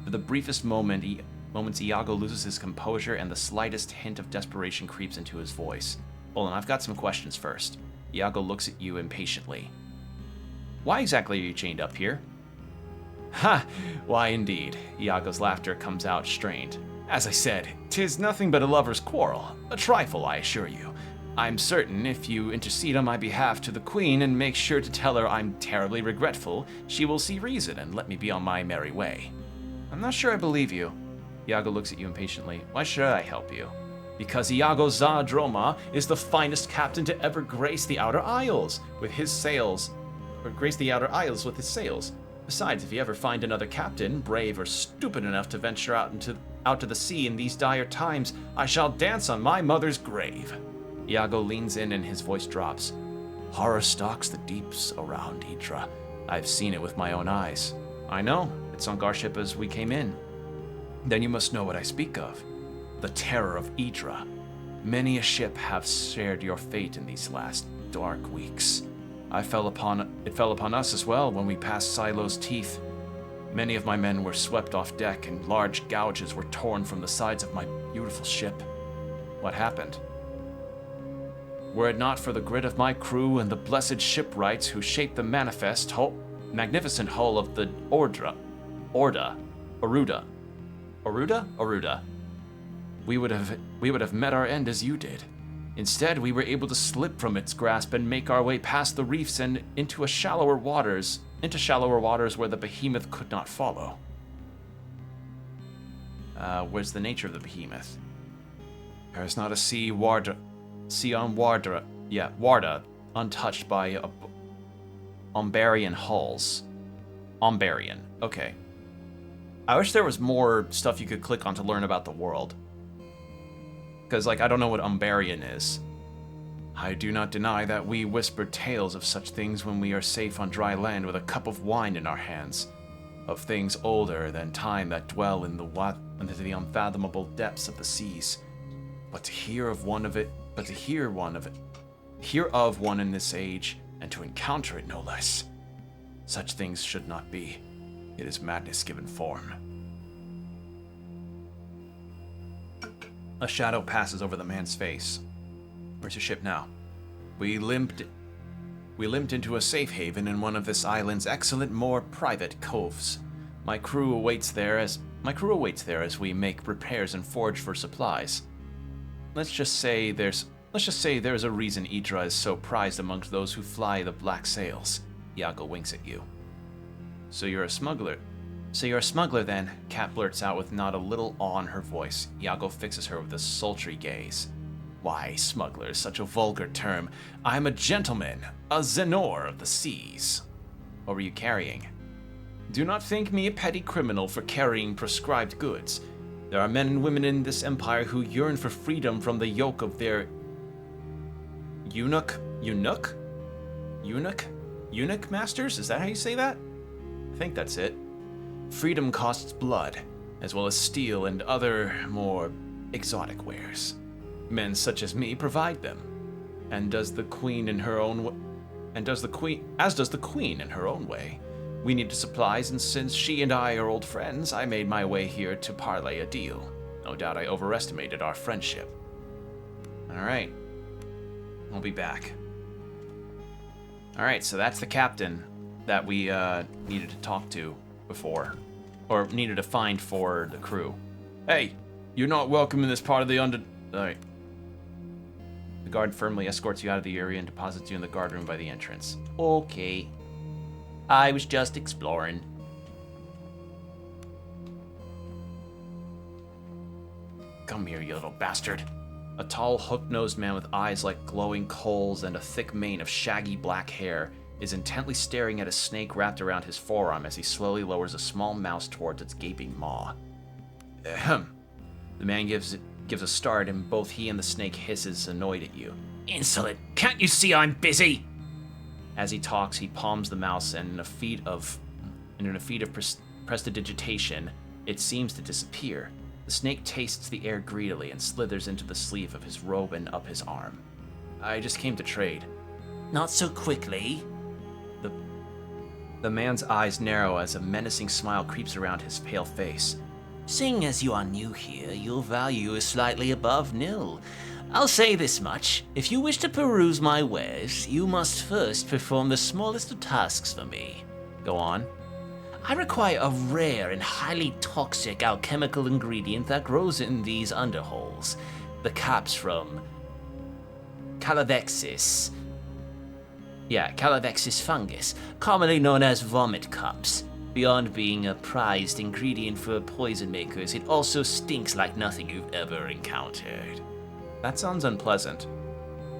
For the briefest moments, Iago loses his composure and the slightest hint of desperation creeps into his voice. Hold on, I've got some questions first. Iago looks at you impatiently. Why exactly are you chained up here? Ha! Why indeed. Iago's laughter comes out strained. As I said, 'tis nothing but a lover's quarrel. A trifle, I assure you. I'm certain if you intercede on my behalf to the queen and make sure to tell her I'm terribly regretful, she will see reason and let me be on my merry way. I'm not sure I believe you. Iago looks at you impatiently. Why should I help you? Because Iago Zadroma is the finest captain to ever grace the Outer Isles with his sails. Besides, if you ever find another captain, brave or stupid enough to venture out to the sea in these dire times, I shall dance on my mother's grave. Iago leans in and his voice drops. Horror stalks the deeps around Idra. I've seen it with my own eyes. I know. It sunk our ship as we came in. Then you must know what I speak of. The terror of Idra. Many a ship have shared your fate in these last dark weeks. It fell upon us as well when we passed Silo's teeth. Many of my men were swept off deck and large gouges were torn from the sides of my beautiful ship. What happened? Were it not for the grit of my crew and the blessed shipwrights who shaped the manifest, magnificent hull of the Oruda. We would have met our end as you did. Instead, we were able to slip from its grasp and make our way past the reefs and into shallower waters where the behemoth could not follow. Where's the nature of the behemoth? There is not a sea on Warda, untouched by Umbarian hulls. Umbarian, okay. I wish there was more stuff you could click on to learn about the world. Because, like, I don't know what Umbarian is. I do not deny that we whisper tales of such things when we are safe on dry land with a cup of wine in our hands, of things older than time that dwell in the unfathomable depths of the seas. But to hear of one in this age, and to encounter it no less. Such things should not be. It is madness given form. A shadow passes over the man's face. Where's your ship now? We limped into a safe haven in one of this island's excellent, more private coves. My crew awaits there as we make repairs and forage for supplies. Let's just say there's a reason Idra is so prized amongst those who fly the black sails. Iago winks at you. So you're a smuggler then, Kat blurts out with not a little awe in her voice. Iago fixes her with a sultry gaze. Why, smuggler is such a vulgar term. I'm a gentleman, a Zenor of the seas. What were you carrying? Do not think me a petty criminal for carrying prescribed goods. There are men and women in this empire who yearn for freedom from the yoke of their eunuch masters? Is that how you say that? I think that's it. Freedom costs blood, as well as steel and other more exotic wares. Men such as me provide them, as does the queen in her own way. We needed supplies, and since she and I are old friends, I made my way here to parlay a deal. No doubt I overestimated our friendship. Alright. I'll be back. Alright, so that's the captain that we needed to talk to before. Or needed to find for the crew. Hey, you're not welcome in this part of the Alright. The guard firmly escorts you out of the area and deposits you in the guard room by the entrance. Okay. I was just exploring. Come here, you little bastard. A tall, hook-nosed man with eyes like glowing coals and a thick mane of shaggy black hair is intently staring at a snake wrapped around his forearm as he slowly lowers a small mouse towards its gaping maw. Ahem. The man gives a start, and both he and the snake hisses, annoyed at you. Insolent! Can't you see I'm busy? As he talks, he palms the mouse, and in a feat of prestidigitation, it seems to disappear. The snake tastes the air greedily and slithers into the sleeve of his robe and up his arm. I just came to trade. Not so quickly. The man's eyes narrow as a menacing smile creeps around his pale face. Seeing as you are new here, your value is slightly above nil. I'll say this much. If you wish to peruse my wares, you must first perform the smallest of tasks for me. Go on. I require a rare and highly toxic alchemical ingredient that grows in these underholes. The caps from Calavexis. Calavexis fungus, commonly known as vomit cups. Beyond being a prized ingredient for poison makers, it also stinks like nothing you've ever encountered. That sounds unpleasant.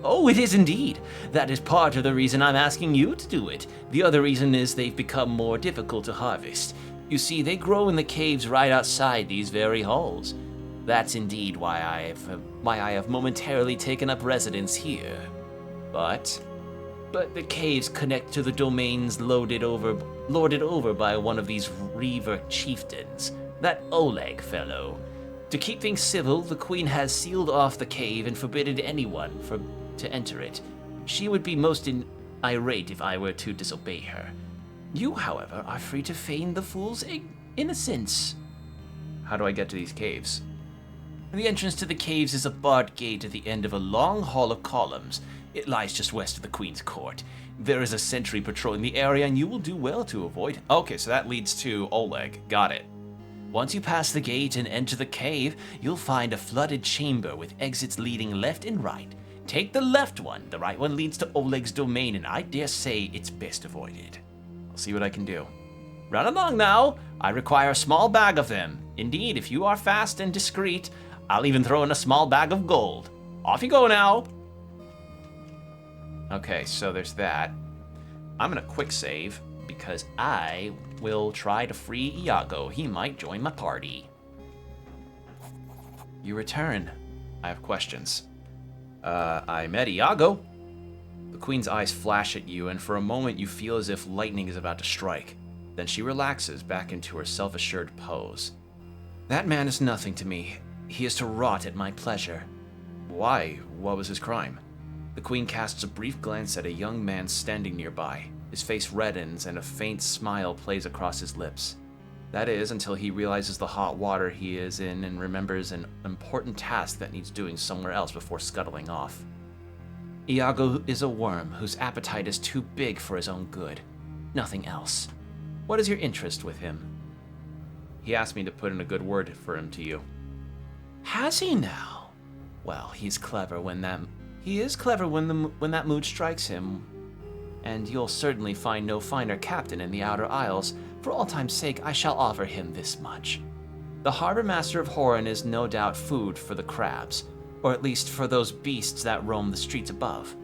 Oh, it is indeed. That is part of the reason I'm asking you to do it. The other reason is they've become more difficult to harvest. You see, they grow in the caves right outside these very halls. That's indeed why I have momentarily taken up residence here. But the caves connect to the domains lorded over by one of these Reaver chieftains, that Oleg fellow. To keep things civil, the queen has sealed off the cave and forbidden anyone to enter it. She would be most irate if I were to disobey her. You, however, are free to feign the fool's innocence. How do I get to these caves? The entrance to the caves is a barred gate at the end of a long hall of columns. It lies just west of the Queen's Court. There is a sentry patrolling the area, and you will do well to avoid. Okay, so that leads to Oleg. Got it. Once you pass the gate and enter the cave, you'll find a flooded chamber with exits leading left and right. Take the left one. The right one leads to Oleg's domain, and I dare say it's best avoided. I'll see what I can do. Run along now. I require a small bag of them. Indeed, if you are fast and discreet, I'll even throw in a small bag of gold. Off you go now. Okay, so there's that. I'm gonna quick save because I will try to free Iago. He might join my party. You return. I have questions. I met Iago. The Queen's eyes flash at you, and for a moment you feel as if lightning is about to strike. Then she relaxes back into her self-assured pose. That man is nothing to me. He is to rot at my pleasure. Why? What was his crime? The Queen casts a brief glance at a young man standing nearby. His face reddens and a faint smile plays across his lips. That is, until he realizes the hot water he is in and remembers an important task that needs doing somewhere else before scuttling off. Iago is a worm whose appetite is too big for his own good. Nothing else. What is your interest with him? He asked me to put in a good word for him to you. Has he now? Well, he's clever when that mood strikes him. And you'll certainly find no finer captain in the Outer Isles. For all time's sake, I shall offer him this much. The harbor master of Horan is no doubt food for the crabs, or at least for those beasts that roam the streets above.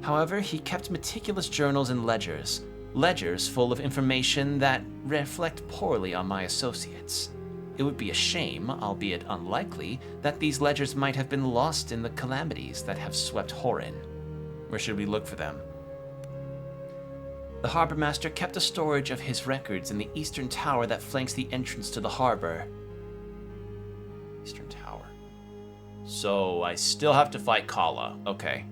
However, he kept meticulous journals and ledgers full of information that reflect poorly on my associates. It would be a shame, albeit unlikely, that these ledgers might have been lost in the calamities that have swept Horan. Where should we look for them? The harbor master kept a storage of his records in the eastern tower that flanks the entrance to the harbor. Eastern tower. So I still have to fight Kala. Okay.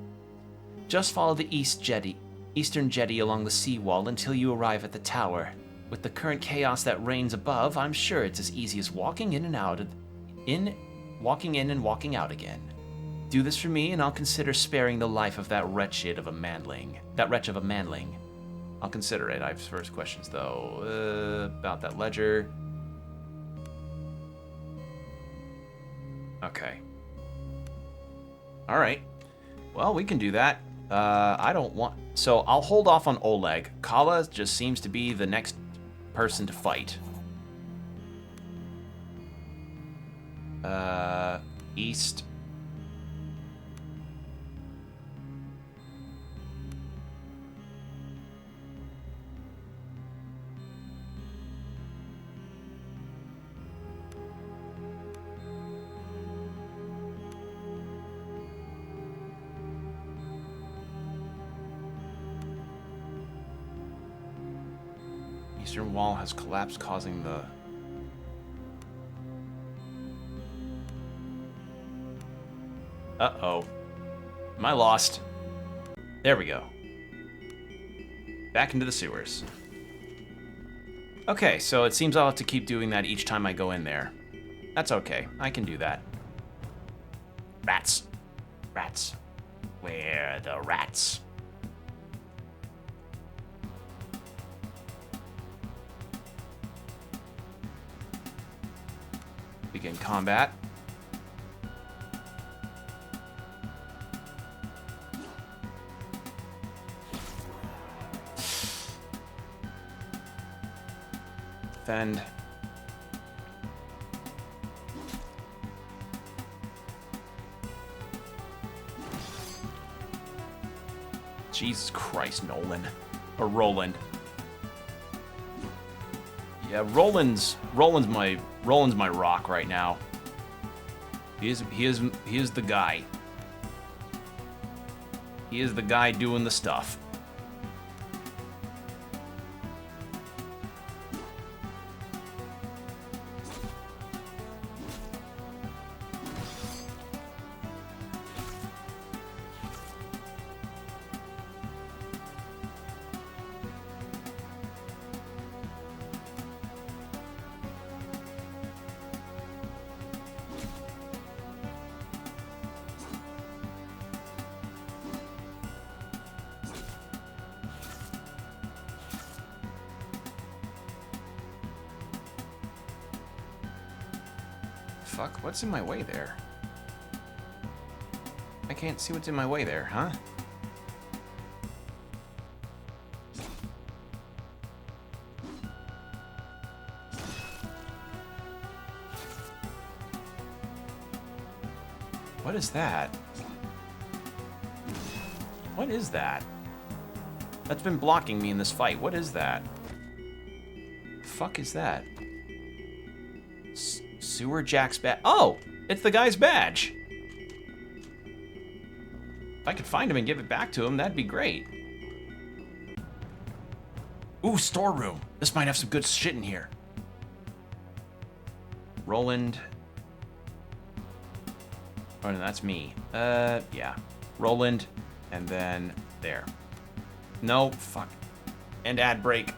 Just follow the eastern jetty along the seawall until you arrive at the tower. With the current chaos that reigns above, I'm sure it's as easy as walking in and walking out again. Do this for me, and I'll consider sparing the life of that wretch of a manling. I'll consider it. I have first questions, though. About that ledger. Okay. All right. Well, we can do that. I don't want... So I'll hold off on Oleg. Kala just seems to be the next person to fight. East. Eastern wall has collapsed, causing the... Uh-oh. Am I lost? There we go. Back into the sewers. Okay, so it seems I'll have to keep doing that each time I go in there. That's okay. I can do that. Rats. Rats. Where are the rats? Begin combat. Defend. Jesus Christ, Nolan. Or Roland. Yeah, Roland's my rock right now. He is the guy. He is the guy doing the stuff. Fuck, what's in my way there? I can't see what's in my way there, huh? What is that? What is that? That's been blocking me in this fight. What is that? The fuck is that? Sewer Jack's badge. Oh! It's the guy's badge! If I could find him and give it back to him, that'd be great. Ooh, storeroom. This might have some good shit in here. Roland. Oh, no, that's me. Yeah. Roland, and then there. No, fuck. And ad break.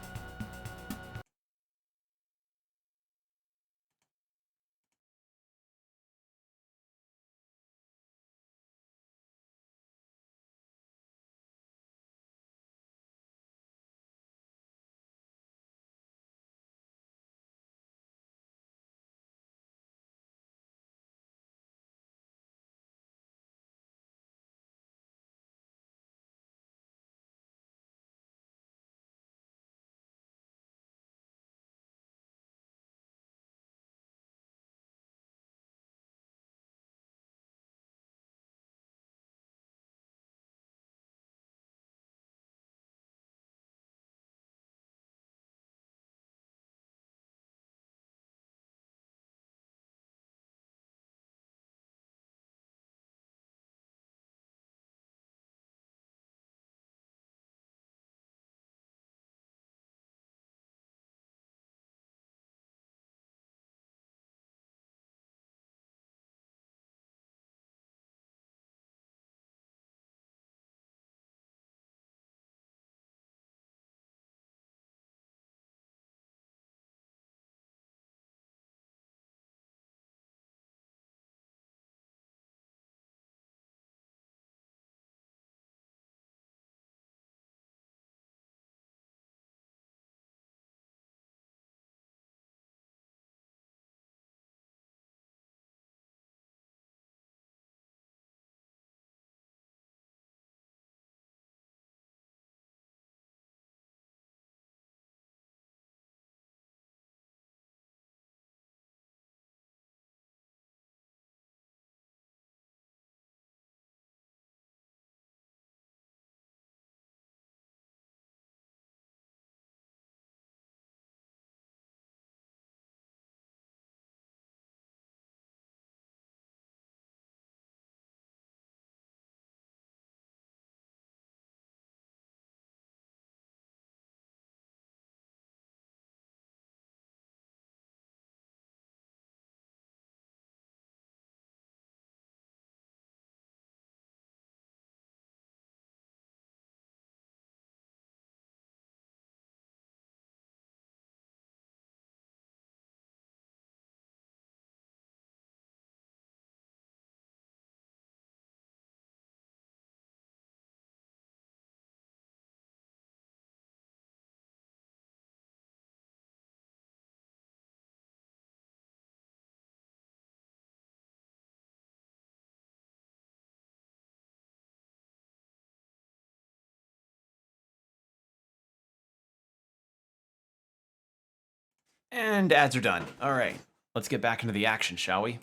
And ads are done. All right, let's get back into the action, shall we?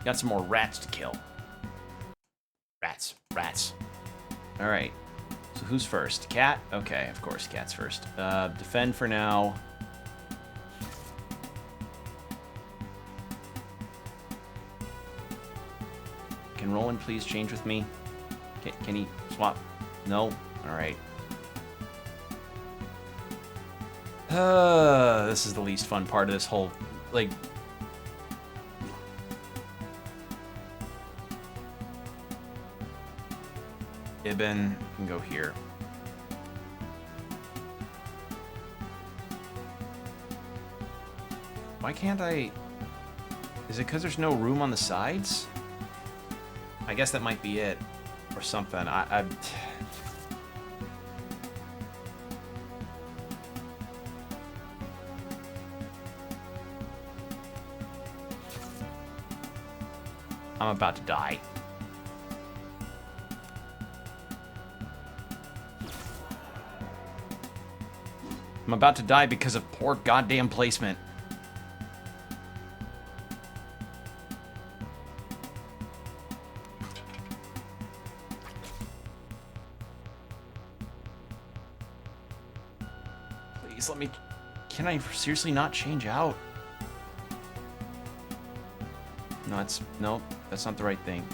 Got some more rats to kill. Rats, rats. All right, so who's first? Cat? Okay, of course, Cat's first. Defend for now. Can Roland please change with me? Can he swap? No? All right. This is the least fun part of this whole, like... Ibn can go here. Why can't I... Is it because there's no room on the sides? I guess that might be it. Or something. I I'm about to die. I'm about to die because of poor goddamn placement. Please let me... Can I seriously not change out? No, nope, that's not the right thing.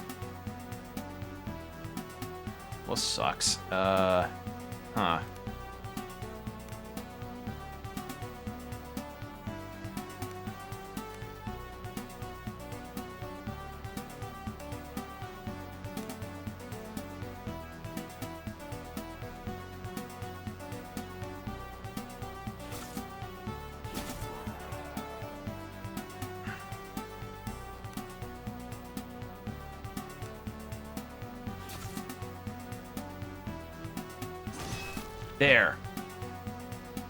Well, sucks. Huh. There.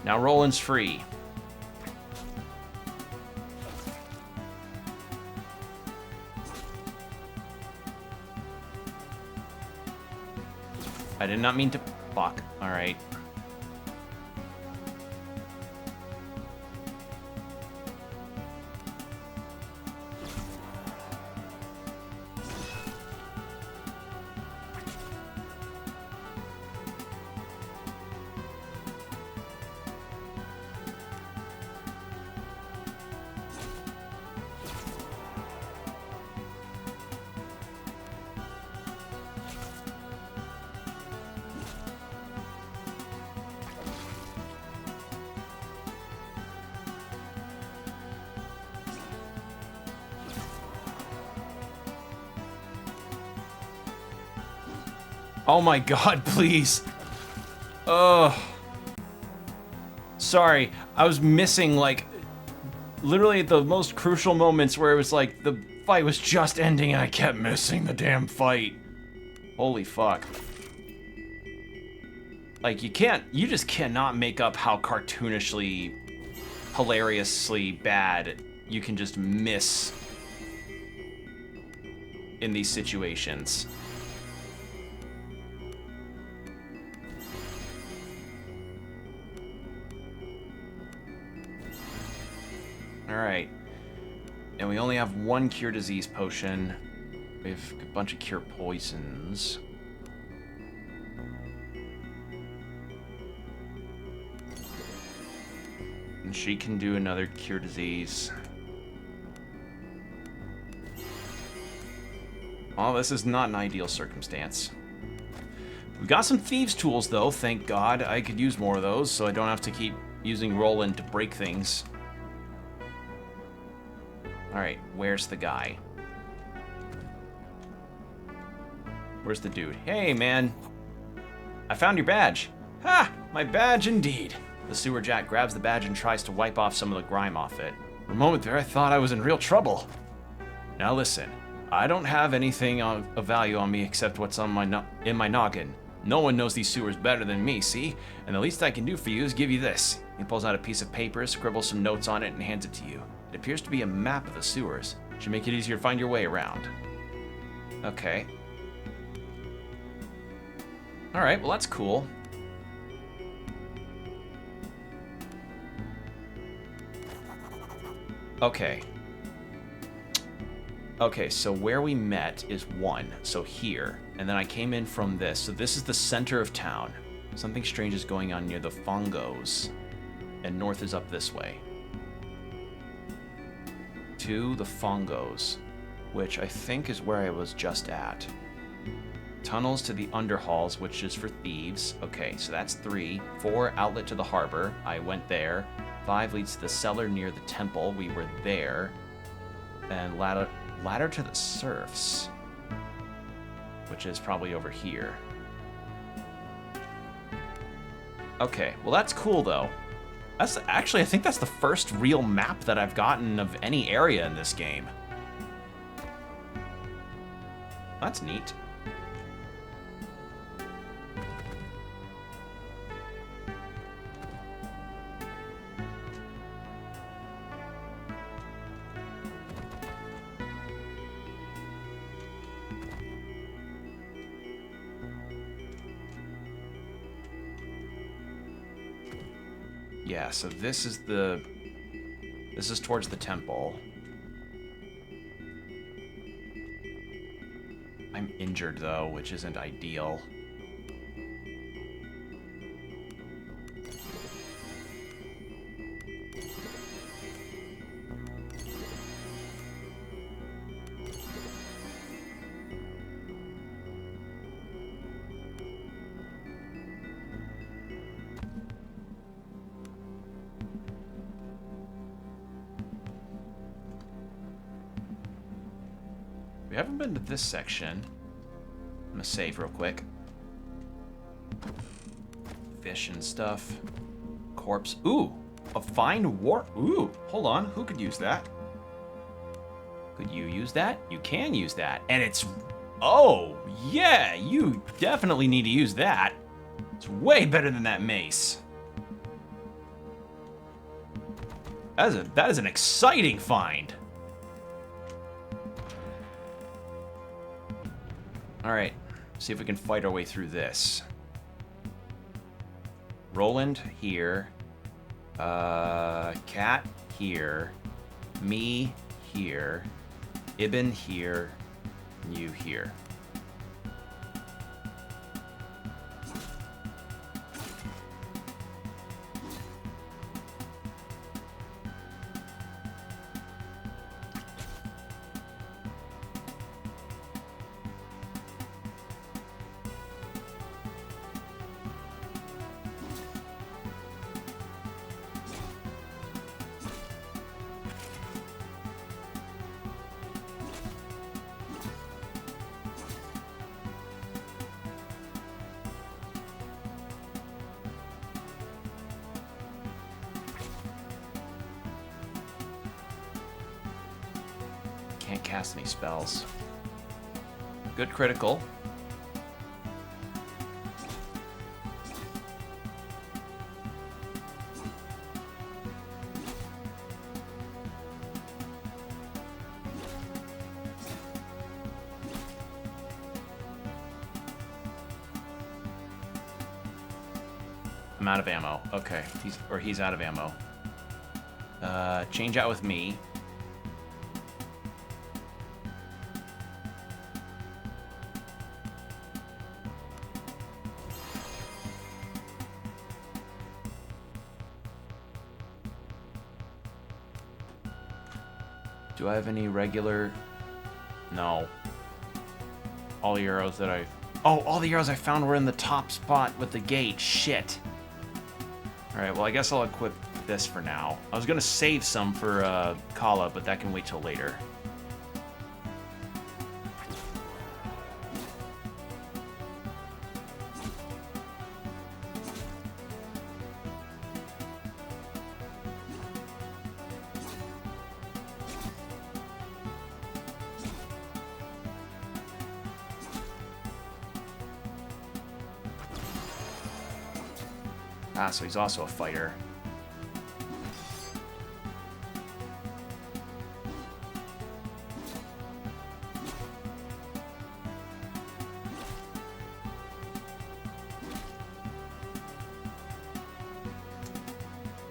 Now Roland's free. I did not mean to... Fuck. Alright. Oh my god, please. Ugh. Sorry, I was missing, like, literally at the most crucial moments where it was like, the fight was just ending and I kept missing the damn fight. Holy fuck. Like, you just cannot make up how cartoonishly, hilariously bad you can just miss in these situations. Alright. And we only have one cure disease potion. We have a bunch of cure poisons. And she can do another cure disease. Oh, this is not an ideal circumstance. We've got some thieves' tools, though, thank God. I could use more of those, so I don't have to keep using Roland to break things. Alright, where's the guy? Where's the dude? Hey, man! I found your badge! Ha! My badge indeed! The sewer jack grabs the badge and tries to wipe off some of the grime off it. For a moment there, I thought I was in real trouble. Now listen, I don't have anything of value on me except what's on in my noggin. No one knows these sewers better than me, see? And the least I can do for you is give you this. He pulls out a piece of paper, scribbles some notes on it, and hands it to you. It appears to be a map of the sewers. Should make it easier to find your way around. Okay. Alright, well that's cool. Okay. Okay, so where we met is 1, so here. And then I came in from this, so this is the center of town. Something strange is going on near the Fongos. And north is up this way. To the Fongos, which I think is where I was just at. Tunnels to the underhalls, which is for thieves. Okay, so that's 3. 4, outlet to the harbor. I went there. 5 leads to the cellar near the temple. We were there. And ladder to the serfs, which is probably over here. Okay, well that's cool though. That's actually, I think that's the first real map that I've gotten of any area in this game. That's neat. Yeah, so this is towards the temple. I'm injured, though, which isn't ideal. We haven't been to this section. I'm gonna save real quick. Fish and stuff. Corpse. Ooh, a fine war. Ooh, hold on. Who could use that? Could you use that? You can use that. And it's... Oh, yeah, you definitely need to use that. It's way better than that mace. That is an exciting find. Alright, see if we can fight our way through this. Roland here. Cat here. Me here. Ibn here. You here. Can't cast any spells. Good critical. I'm out of ammo. Okay, he's out of ammo. Change out with me. Do I have any regular? No. All the arrows that all the arrows I found were in the top spot with the gate. Shit. Alright, well, I guess I'll equip this for now. I was gonna save some for Kala, but that can wait till later. Ah, so he's also a fighter.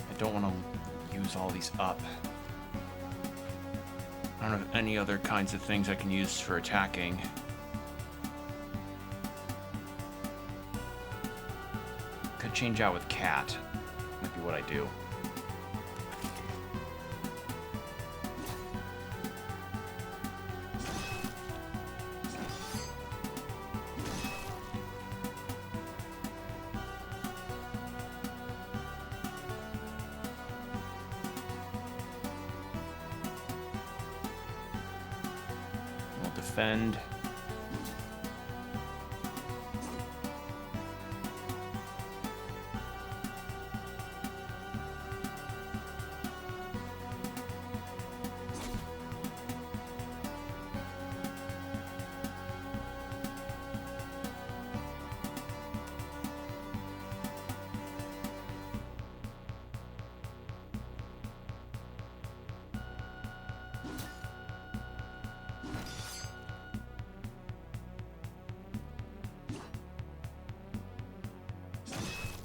I don't want to use all these up. I don't have any other kinds of things I can use for attacking. Change out with cat. Might be what I do. We'll defend.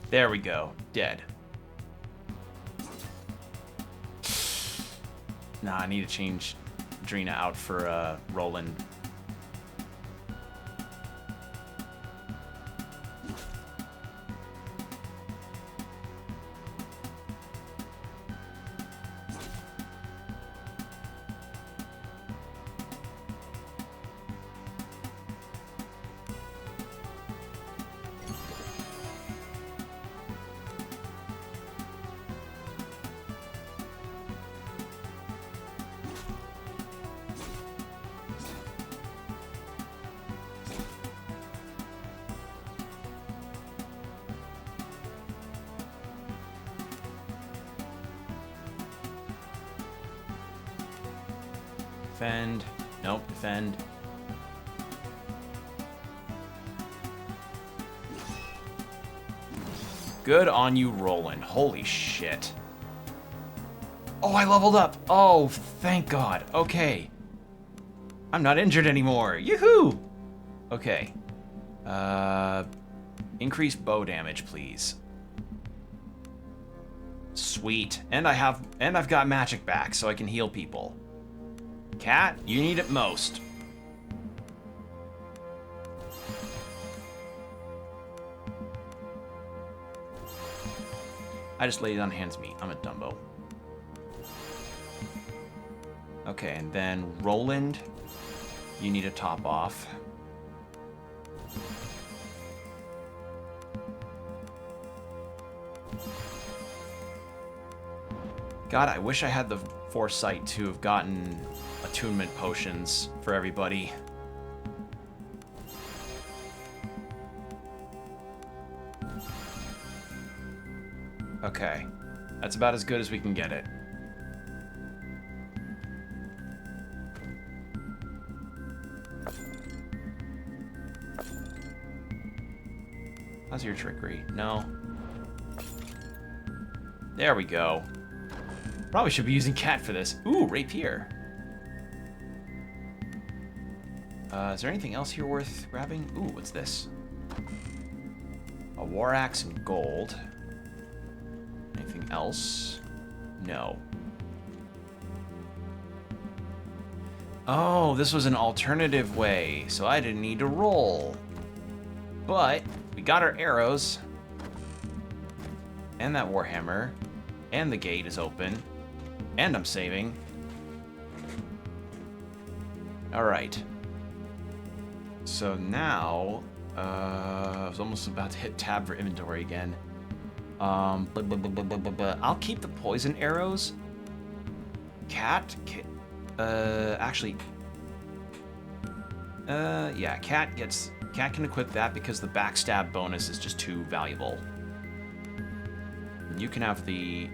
There we go. Dead. Nah, I need to change Drina out for Roland. Defend. Nope, defend. Good on you, Roland. Holy shit. Oh, I leveled up. Oh, thank God. Okay. I'm not injured anymore. Yoo-hoo! Okay. Increase bow damage, please. Sweet. And I've got magic back, so I can heal people. Cat, you need it most. I just laid it on Hand's meat. I'm a Dumbo. Okay, and then Roland, you need a top off. God, I wish I had the foresight to have gotten attunement potions for everybody. Okay, that's about as good as we can get it. How's your trickery? No. There we go. Probably should be using Cat for this. Ooh, rapier. Is there anything else here worth grabbing? Ooh, what's this? A war axe and gold. Anything else? No. Oh, this was an alternative way, so I didn't need to roll. But we got our arrows. And that warhammer. And the gate is open. And I'm saving. Alright. So now, I was almost about to hit tab for inventory again. I'll keep the poison arrows. Cat, actually, yeah, Cat can equip that because the backstab bonus is just too valuable. You can have the,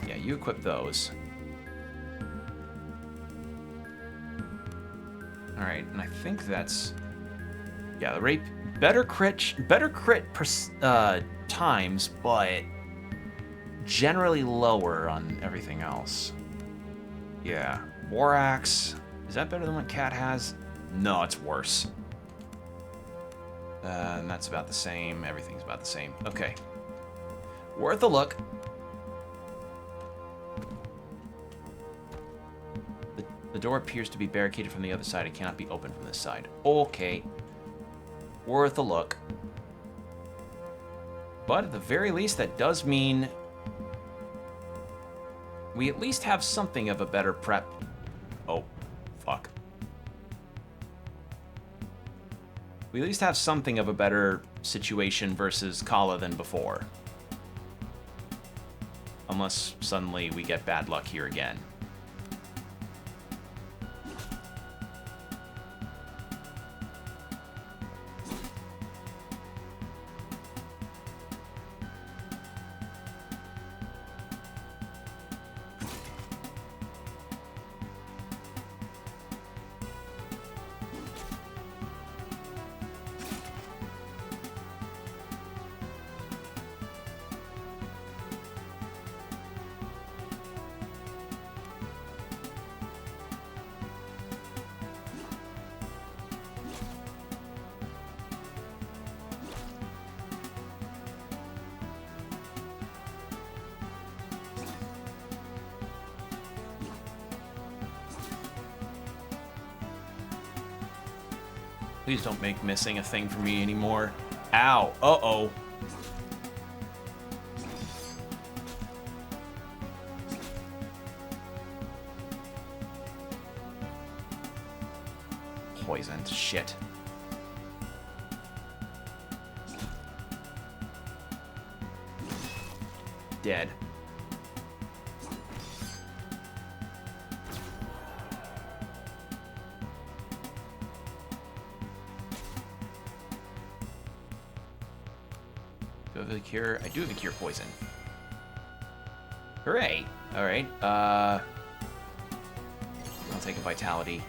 yeah, you equip those. All right, and I think that's, yeah, the rape, better crit times, but generally lower on everything else. Yeah, war axe, is that better than what Cat has? No, it's worse. And that's about the same. Everything's about the same. Okay, worth a look. The door appears to be barricaded from the other side. It cannot be opened from this side. Okay. Worth a look. But at the very least, that does mean we at least have something of a better prep. Oh, fuck. We at least have something of a better situation versus Kala than before. Unless suddenly we get bad luck here again. Please don't make missing a thing for me anymore. Ow. Uh-oh. Poisoned. Shit. Dead. Do I have a cure? I do have a cure poison. Hooray! Alright, I'll take a vitality.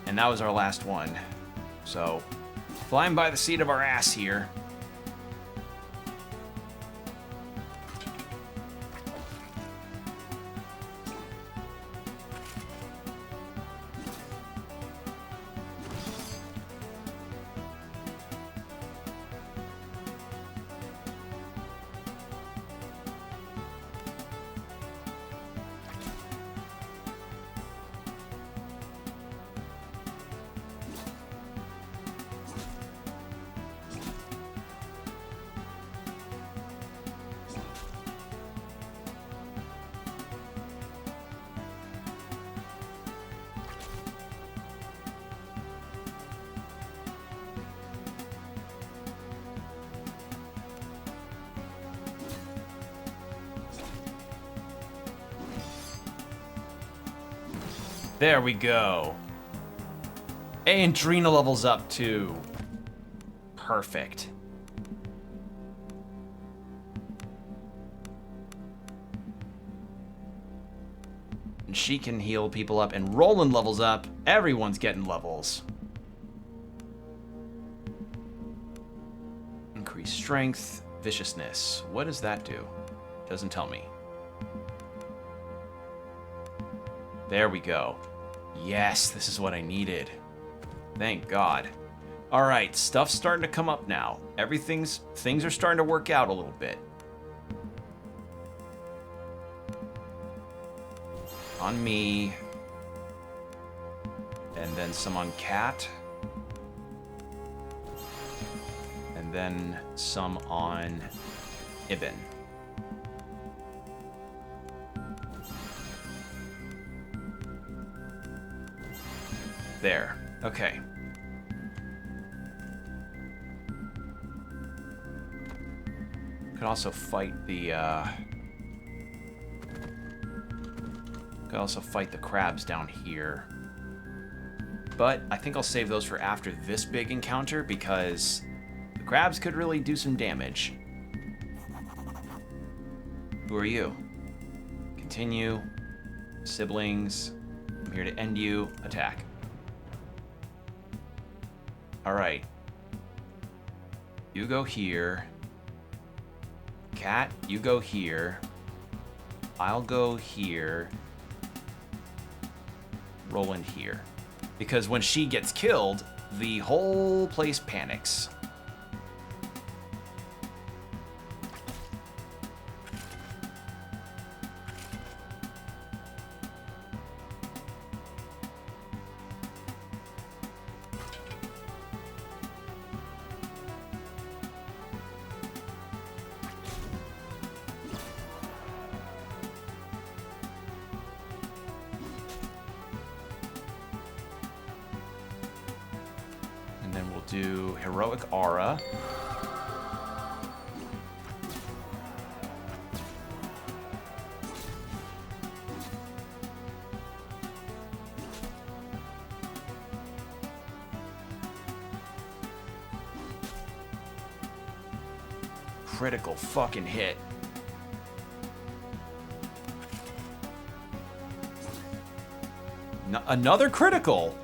And that was our last one. So, flying by the seat of our ass here. There we go. And Drina levels up too. Perfect. And she can heal people up, and Roland levels up. Everyone's getting levels. Increase strength, viciousness. What does that do? Doesn't tell me. There we go. Yes, this is what I needed. Thank God. All right, stuff's starting to come up now. Things are starting to work out a little bit. On me. And then some on Cat. And then some on Ibn. There. Okay. Could also fight the crabs down here. But I think I'll save those for after this big encounter because the crabs could really do some damage. Who are you? Continue. Siblings. I'm here to end you. Attack. Alright. You go here. Cat, you go here. I'll go here. Roland here. Because when she gets killed, the whole place panics. Do Heroic Aura. Critical fucking hit. Another critical.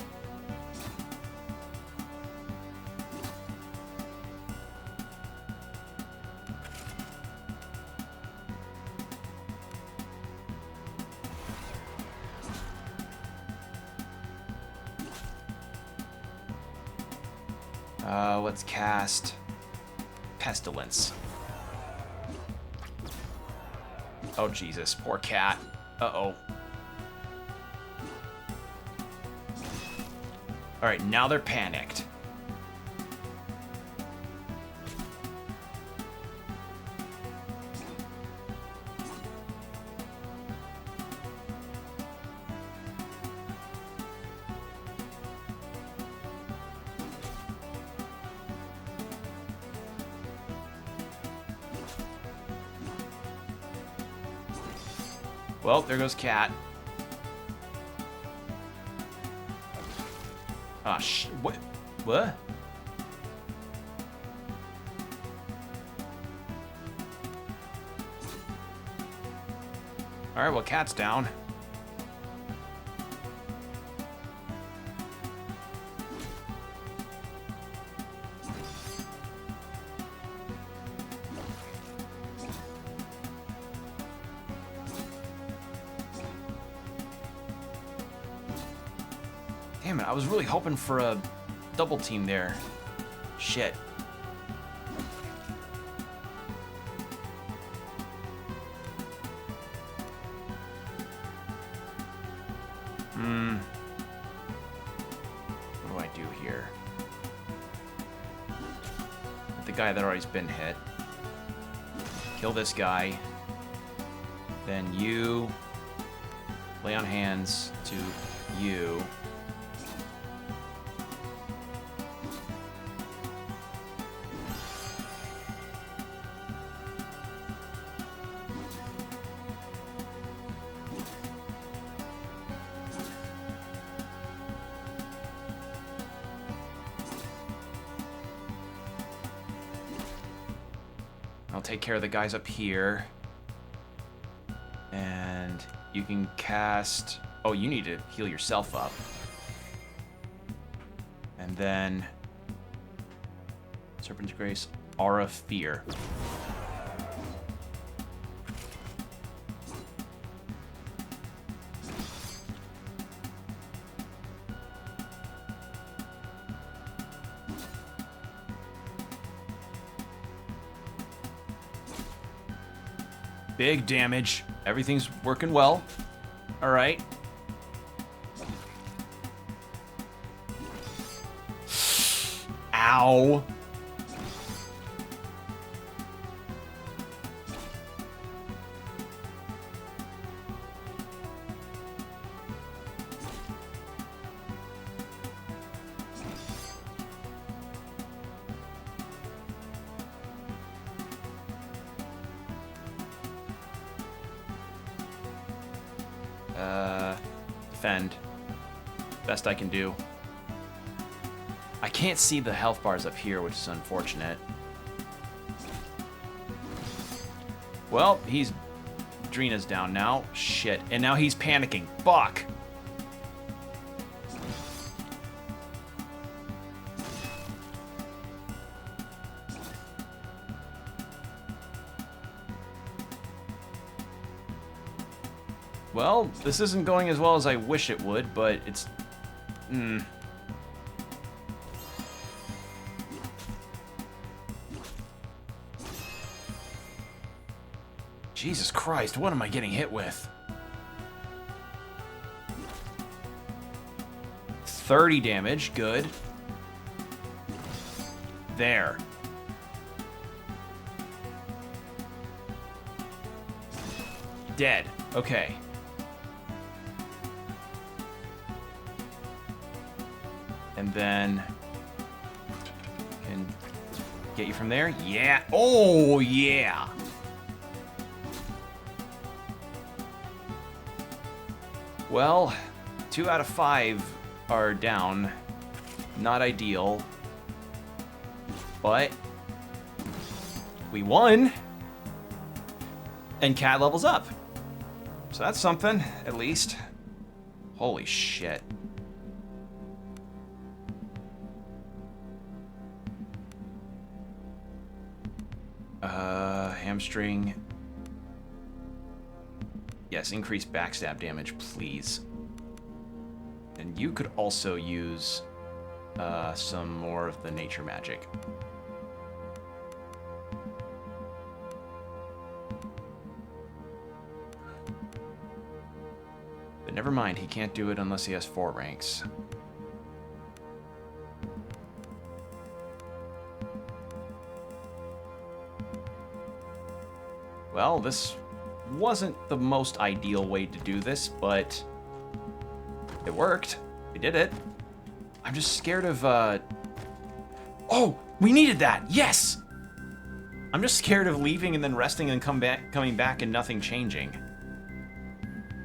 Let's cast Pestilence. Oh, Jesus. Poor cat. Uh-oh. Alright, now they're panicked. Well, there goes Cat. Ah, what? What? Alright, well, Cat's down. Damn it, I was really hoping for a double team there. Shit. What do I do here? The guy that already's been hit. Kill this guy. Then you lay on hands to you. I'll take care of the guys up here. And you can cast... Oh, you need to heal yourself up. And then... Serpent's Grace, Aura of Fear. Big damage. Everything's working well. All right. Ow. Defend. Best I can do. I can't see the health bars up here, which is unfortunate. Well, Drina's down now. Shit. And now he's panicking. Fuck. Well, this isn't going as well as I wish it would, but it's... Jesus Christ, what am I getting hit with? 30 damage, good. There. Dead. Okay. And then can get you from there. Yeah. Oh, yeah. Well, 2 out of 5 are down. Not ideal. But we won. And Cat levels up. So that's something, at least. Holy shit. Hamstring. Yes, increase backstab damage, please. And you could also use some more of the nature magic. But never mind, he can't do it unless he has 4 ranks. Well, this wasn't the most ideal way to do this, but it worked. We did it. I'm just scared of, Oh, we needed that. Yes. I'm just scared of leaving and then resting and coming back and nothing changing.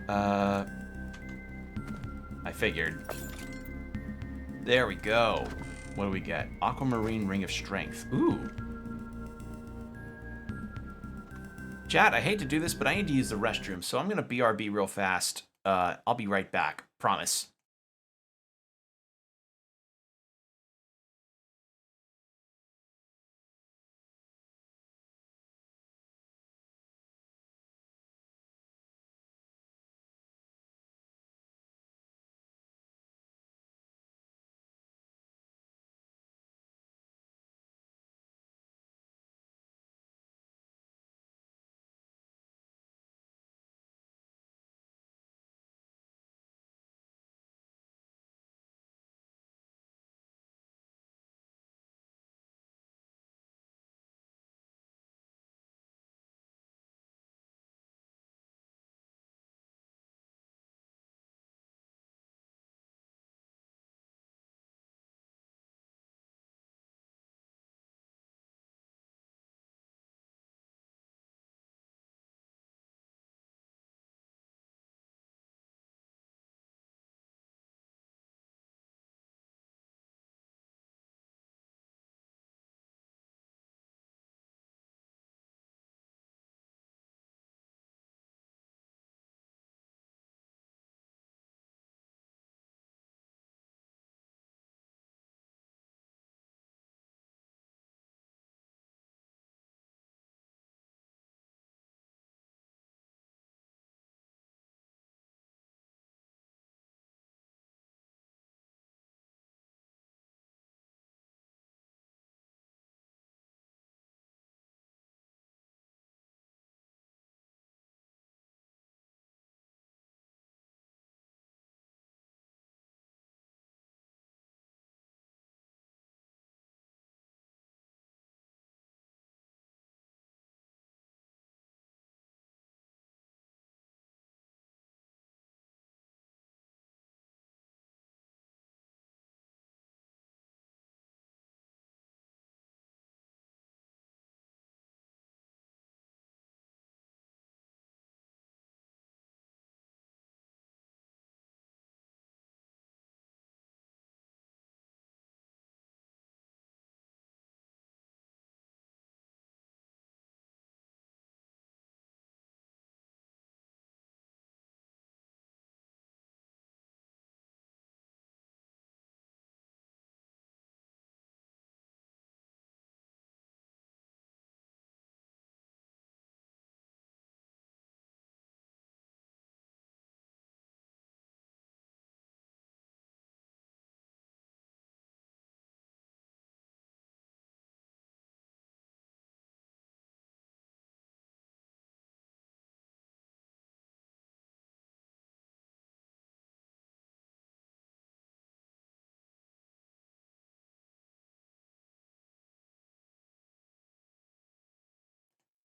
I figured. There we go. What do we get? Aquamarine Ring of Strength. Ooh. Chat, I hate to do this, but I need to use the restroom, so I'm gonna BRB real fast. I'll be right back. Promise.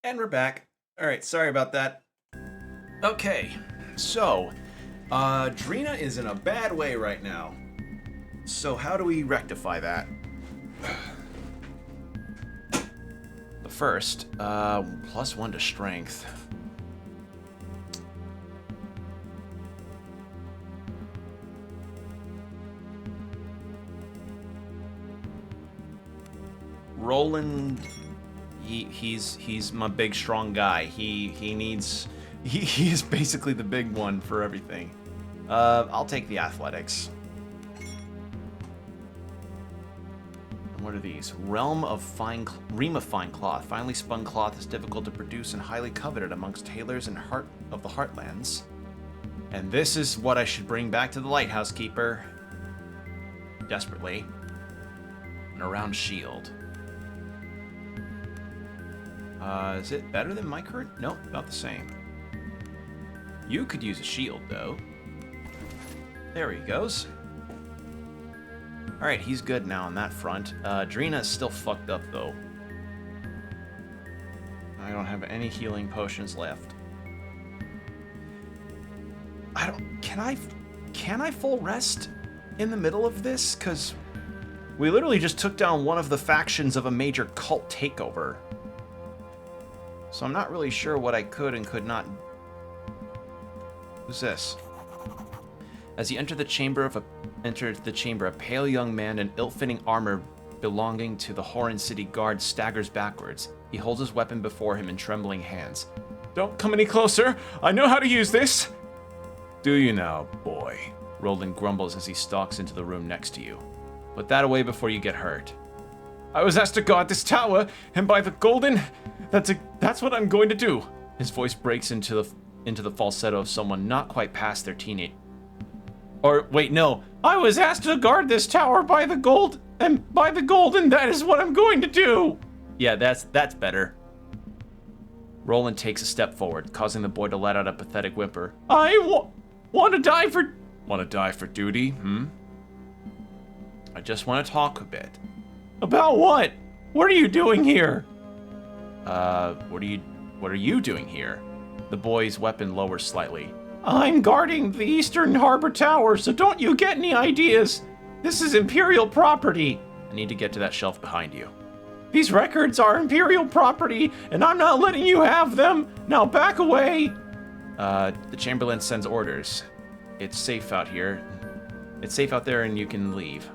And we're back. All right, sorry about that. Okay, so, Drina is in a bad way right now. So how do we rectify that? The first, +1 to strength. Roland, he's my big strong guy. He is basically the big one for everything. I'll take the athletics. And what are these? Ream of fine cloth. Finely spun cloth is difficult to produce and highly coveted amongst tailors and of the heartlands. And this is what I should bring back to the lighthouse keeper. Desperately. An around shield. Is it better than my current? Nope, about the same. You could use a shield, though. There he goes. Alright, he's good now on that front. Drina is still fucked up, though. I don't have any healing potions left. Can I full rest in the middle of this? Because we literally just took down one of the factions of a major cult takeover. So I'm not really sure what I could and could not. Who's this? As you enter the chamber, a pale young man in ill-fitting armor belonging to the Horan City Guard staggers backwards. He holds his weapon before him in trembling hands. Don't come any closer. I know how to use this. Do you now, boy? Roland grumbles as he stalks into the room next to you. Put that away before you get hurt. I was asked to guard this tower, and by the golden, that's what I'm going to do. His voice breaks into the falsetto of someone not quite past their teenage. Or wait, no. I was asked to guard this tower by the gold, and by the golden, that is what I'm going to do. Yeah, that's better. Roland takes a step forward, causing the boy to let out a pathetic whimper. I want to die for... Want to die for duty, I just want to talk a bit. About what? What are you doing here? What are you doing here? The boy's weapon lowers slightly. I'm guarding the Eastern Harbor Tower, so don't you get any ideas. This is Imperial property. I need to get to that shelf behind you. These records are Imperial property, and I'm not letting you have them. Now back away. The Chamberlain sends orders. It's safe out here. It's safe out there and you can leave.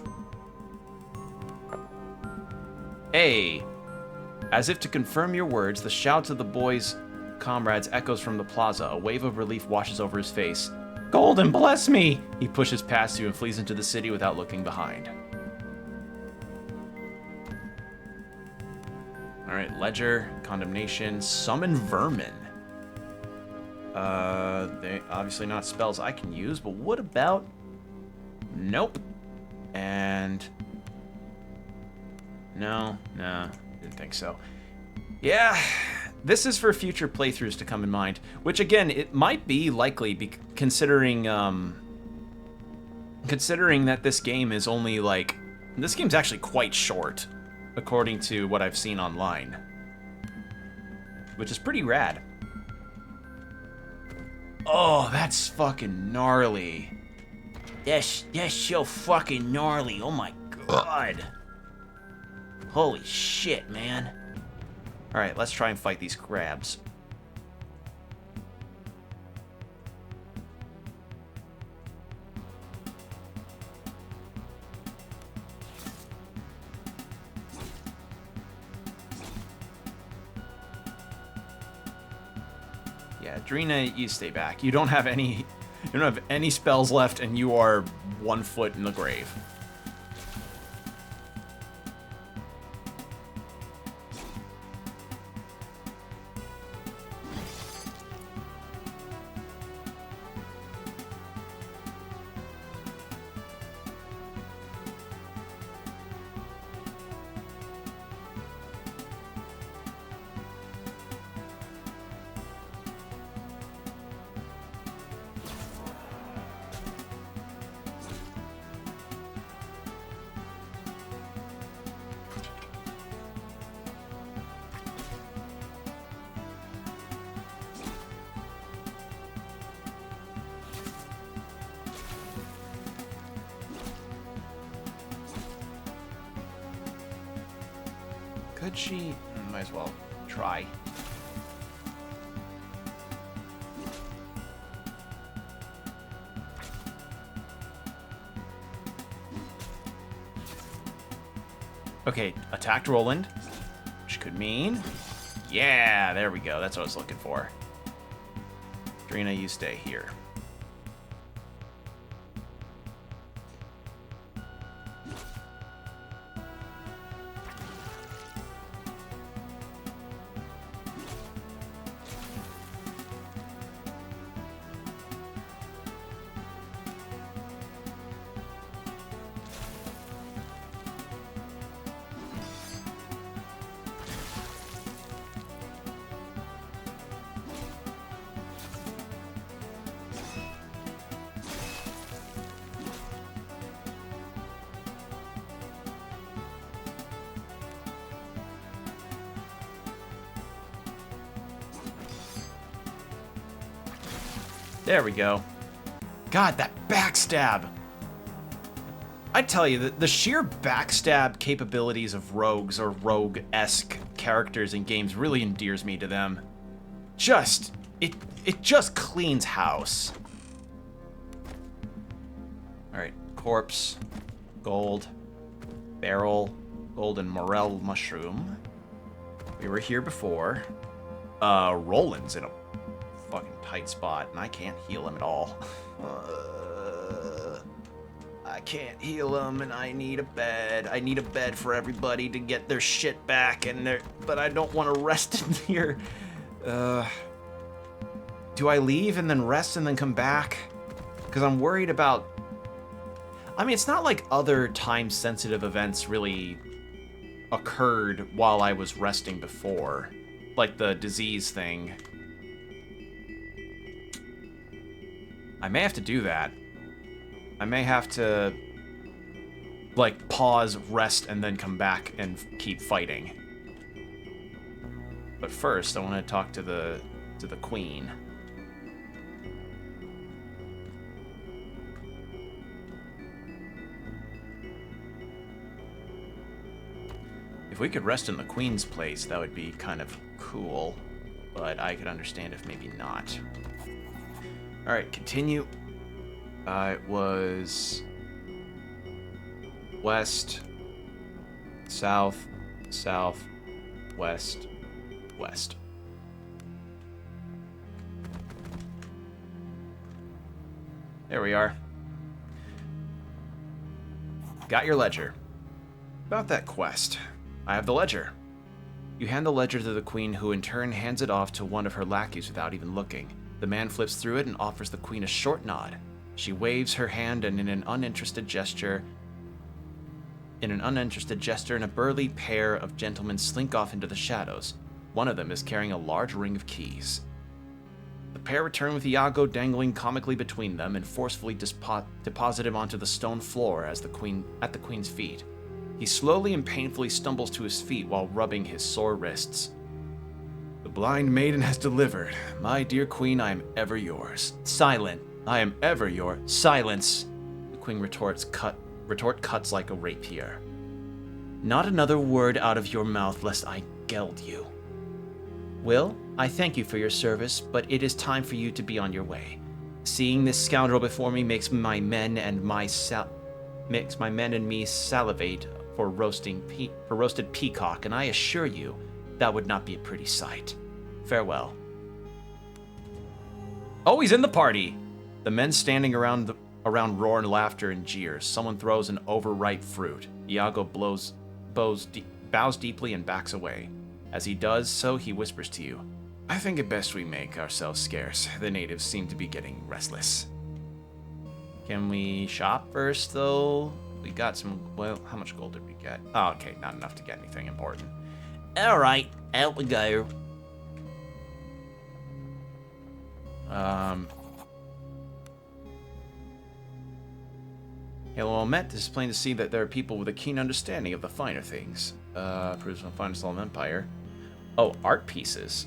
Hey! As if to confirm your words, the shouts of the boy's comrades echoes from the plaza. A wave of relief washes over his face. Golden, bless me! He pushes past you and flees into the city without looking behind. Alright, Ledger, Condemnation, Summon Vermin. They obviously not spells I can use, but what about... Nope. And... No, didn't think so. Yeah, this is for future playthroughs to come in mind, which again, it might be likely, considering that this game is only like... This game's actually quite short, according to what I've seen online. Which is pretty rad. Oh, that's fucking gnarly. That's so fucking gnarly. Oh my god. Holy shit, man. Alright, let's try and fight these crabs. Yeah, Drina, you stay back. You don't have any spells left and you are 1 foot in the grave. Could she? Might as well try. Okay, attacked Roland, which could mean... Yeah, there we go. That's what I was looking for. Drina, you stay here. There we go. God, that backstab. I tell you, the sheer backstab capabilities of rogues or rogue-esque characters in games really endears me to them. It just cleans house. Alright, corpse, gold, barrel, golden morel mushroom. We were here before. Roland's in a fucking tight spot, and I can't heal him at all. I can't heal him, and I need a bed. I need a bed for everybody to get their shit back, but I don't want to rest in here. Do I leave and then rest and then come back? Because I'm worried about... I mean, it's not like other time-sensitive events really occurred while I was resting before. Like the disease thing. I may have to do that. I may have to, like, pause, rest, and then come back and keep fighting. But first, I want to talk to the queen. If we could rest in the queen's place, that would be kind of cool. But I could understand if maybe not. Alright, continue. It was west, south, south, west, west. There we are. Got your ledger. About that quest. I have the ledger. You hand the ledger to the queen, who in turn hands it off to one of her lackeys without even looking. The man flips through it and offers the queen a short nod. She waves her hand, and in an uninterested gesture, and a burly pair of gentlemen slink off into the shadows. One of them is carrying a large ring of keys. The pair return with Iago dangling comically between them and forcefully deposit him onto the stone floor at the queen's feet. He slowly and painfully stumbles to his feet while rubbing his sore wrists. The blind maiden has delivered. My dear queen, I am ever yours. Silent. I am ever your... Silence. The queen retort cuts like a rapier. Not another word out of your mouth, lest I geld you. Will, I thank you for your service, but it is time for you to be on your way. Seeing this scoundrel before me makes my men and me salivate for roasted peacock, and I assure you that would not be a pretty sight. Farewell. Oh, he's in the party! The men standing around roar in laughter and jeers. Someone throws an overripe fruit. Iago bows deeply and backs away. As he does so, he whispers to you, I think it best we make ourselves scarce. The natives seem to be getting restless. Can we shop first, though? We got some... Well, how much gold did we get? Oh, okay, not enough to get anything important. Alright, out we go. Hello, Met. It is plain to see that there are people with a keen understanding of the finer things. Proves from the finest Solemn Empire. Oh, art pieces.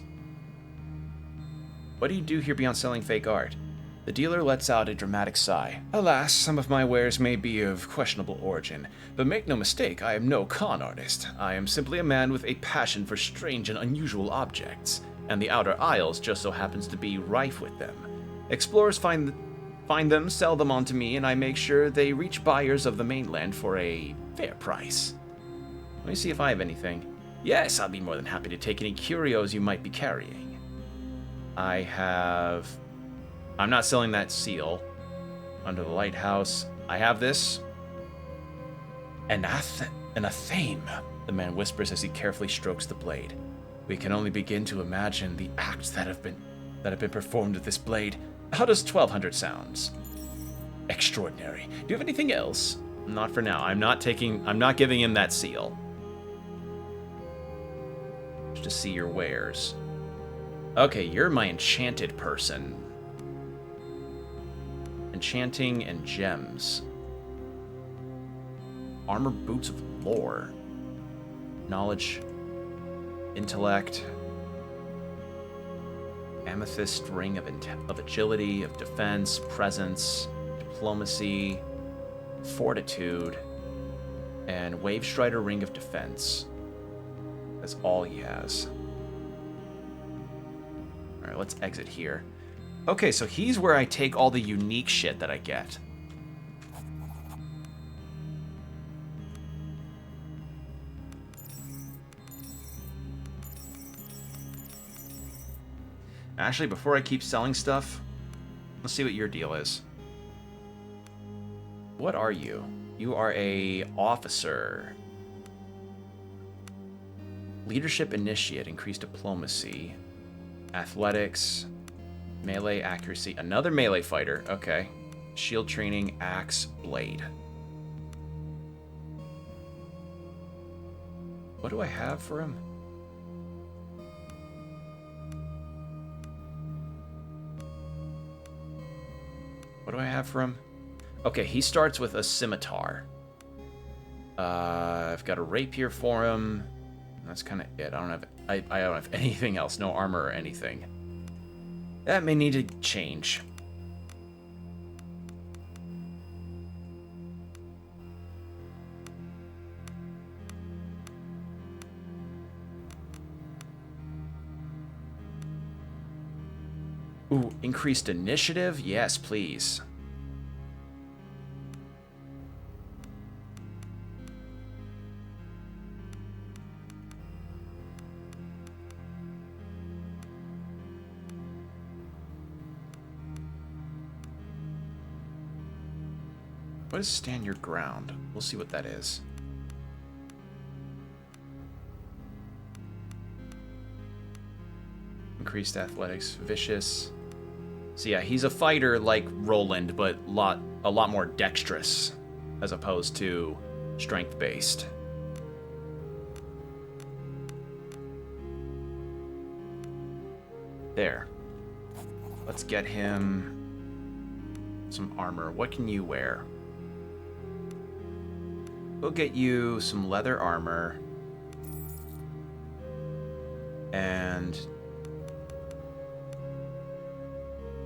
What do you do here beyond selling fake art? The dealer lets out a dramatic sigh. Alas, some of my wares may be of questionable origin, but make no mistake, I am no con artist. I am simply a man with a passion for strange and unusual objects, and the Outer Isles just so happens to be rife with them. Explorers find them, sell them on to me, and I make sure they reach buyers of the mainland for a fair price. Let me see if I have anything. Yes, I'll be more than happy to take any curios you might be carrying. I have... I'm not selling that seal. Under the lighthouse. I have this. An athame, the man whispers as he carefully strokes the blade. We can only begin to imagine the acts that have been performed with this blade. How does 1200 sounds? Extraordinary. Do you have anything else? Not for now. I'm not giving him that seal. Just to see your wares. Okay, you're my enchanted person. Enchanting and gems. Armor boots of lore. Knowledge. Intellect. Amethyst ring of agility, of defense, presence, diplomacy, fortitude, and Wave Strider ring of defense. That's all he has. All right, let's exit here. Okay, so he's where I take all the unique shit that I get. Actually, before I keep selling stuff, let's see what your deal is. What are you? You are a officer. Leadership initiate, increased diplomacy, athletics, melee accuracy, another melee fighter, okay. Shield training, axe, blade. What do I have for him? What do I have for him? Okay, he starts with a scimitar. I've got a rapier for him. That's kind of it. I don't have anything else. No armor or anything. That may need to change. Ooh, increased initiative? Yes, please. What is stand your ground? We'll see what that is. Increased athletics, vicious. So yeah, he's a fighter like Roland, but a lot more dexterous as opposed to strength-based. There. Let's get him some armor. What can you wear? We'll get you some leather armor and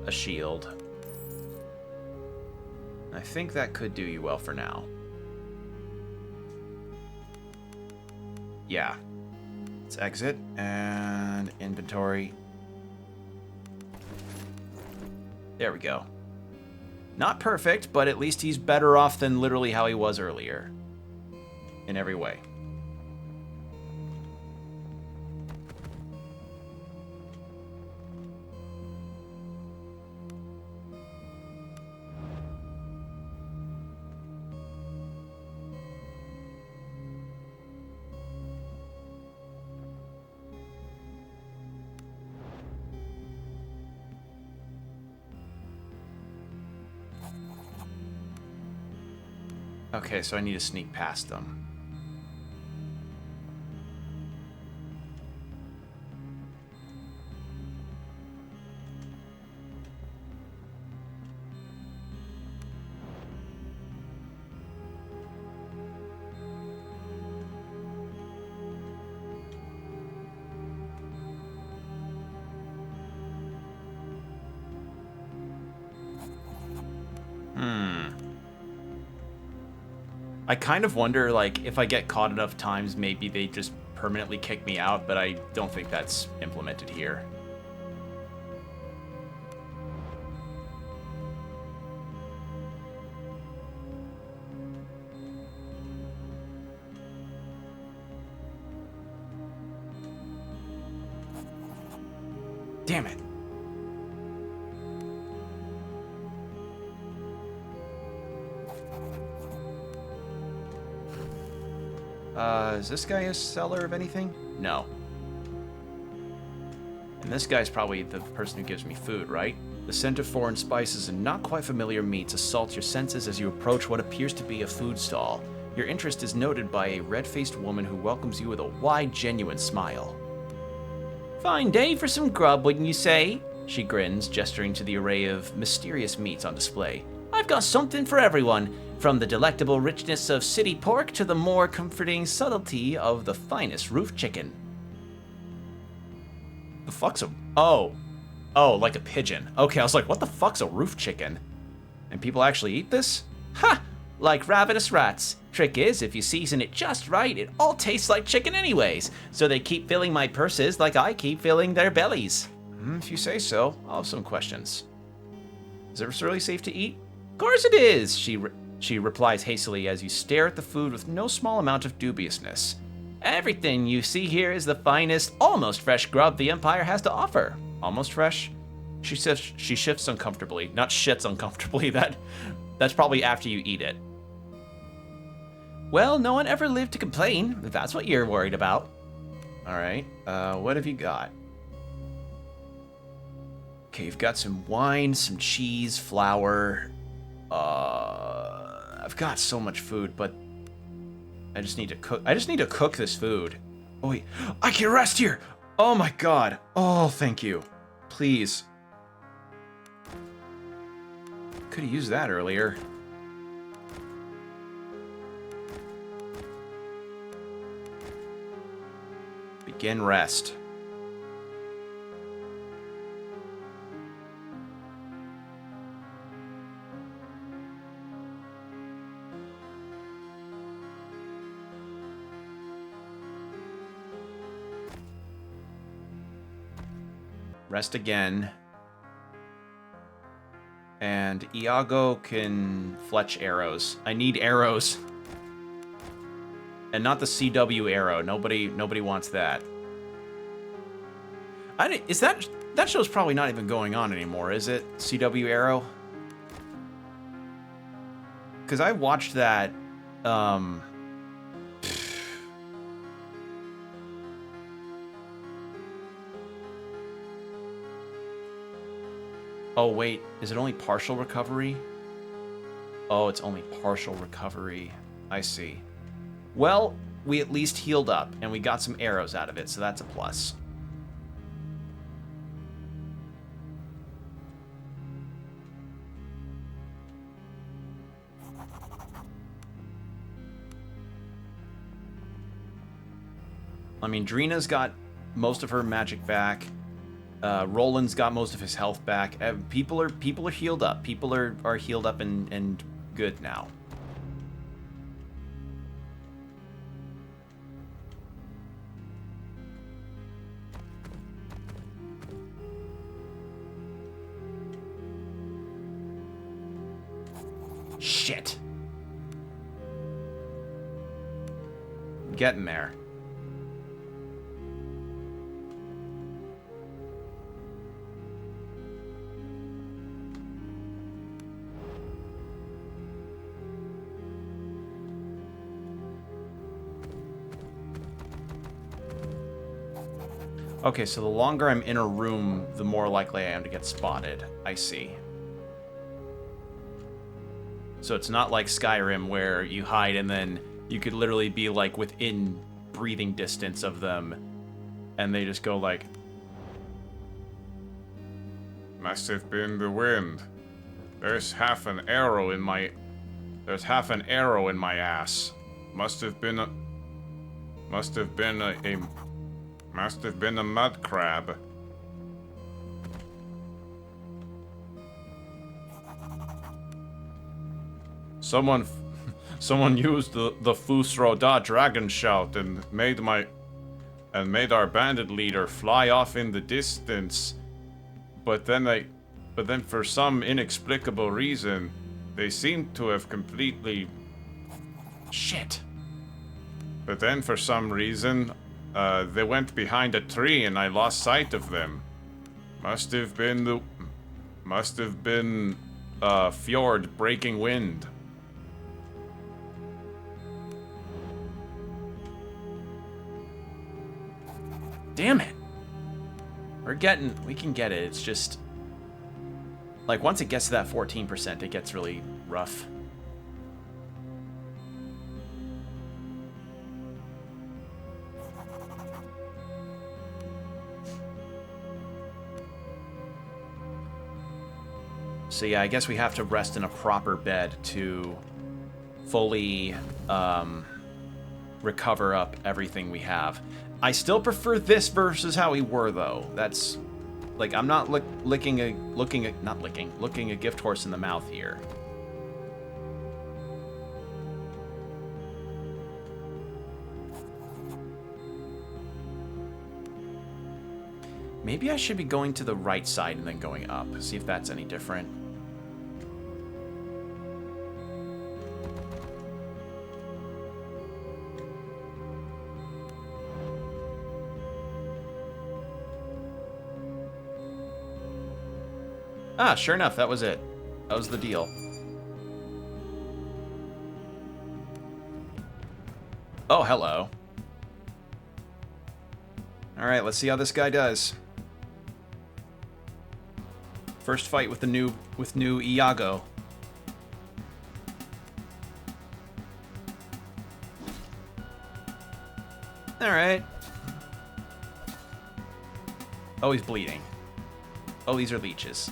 a shield. I think that could do you well for now. Yeah. Let's exit and inventory. There we go. Not perfect, but at least he's better off than literally how he was earlier. In every way. Okay, so I need to sneak past them. I kind of wonder, like, if I get caught enough times, maybe they just permanently kick me out, but I don't think that's implemented here. Damn it. Is this guy a seller of anything? No. And this guy's probably the person who gives me food, right? The scent of foreign spices and not quite familiar meats assaults your senses as you approach what appears to be a food stall. Your interest is noted by a red-faced woman who welcomes you with a wide, genuine smile. Fine day for some grub, wouldn't you say? She grins, gesturing to the array of mysterious meats on display. I've got something for everyone. From the delectable richness of city pork to the more comforting subtlety of the finest roof chicken. The fuck's a... Oh. Oh, like a pigeon. Okay, I was like, what the fuck's a roof chicken? And people actually eat this? Ha! Like ravenous rats. Trick is, if you season it just right, it all tastes like chicken anyways. So they keep filling my purses like I keep filling their bellies. If you say so. I'll have some questions. Is it really safe to eat? Of course it is, she replies hastily as you stare at the food with no small amount of dubiousness. Everything you see here is the finest, almost fresh grub the Empire has to offer. Almost fresh? She says she shifts uncomfortably. Not shits uncomfortably. That's probably after you eat it. Well, no one ever lived to complain, if that's what you're worried about. Alright, what have you got? Okay, you've got some wine, some cheese, flour. I've got so much food, but I just need to cook this food. Oh wait, I can rest here! Oh my god. Oh, thank you. Please. Could have used that earlier. Begin rest. Rest again. And Iago can fletch arrows. I need arrows. And not the CW arrow. Nobody wants that. That show's probably not even going on anymore, is it? CW arrow? Because I watched that, Oh, wait. Is it only partial recovery? Oh, it's only partial recovery. I see. Well, we at least healed up, and we got some arrows out of it, so that's a plus. I mean, Drina's got most of her magic back. Roland's got most of his health back. People are healed up. People are healed up and good now. Shit. Getting there. Okay, so the longer I'm in a room, the more likely I am to get spotted. I see. So it's not like Skyrim where you hide and then you could literally be like within breathing distance of them and they just go like, Must have been the wind. There's half an arrow in my ass. Must have been a mud crab. Someone used the Fusroda dragon shout and made our bandit leader fly off in the distance. But then for some inexplicable reason, they seem to have completely... Shit. But then for some reason, they went behind a tree and I lost sight of them. Must have been Fjord breaking wind. Damn it. We can get it. It's just like once it gets to that 14%, it gets really rough. So yeah, I guess we have to rest in a proper bed to fully recover up everything we have. I still prefer this versus how we were, though. That's Like, I'm not looking a gift horse in the mouth here. Maybe I should be going to the right side and then going up. See if that's any different. Ah, sure enough, that was it. That was the deal. Oh, hello. Alright, let's see how this guy does. First fight with new Iago. Alright. Oh, he's bleeding. Oh, these are leeches.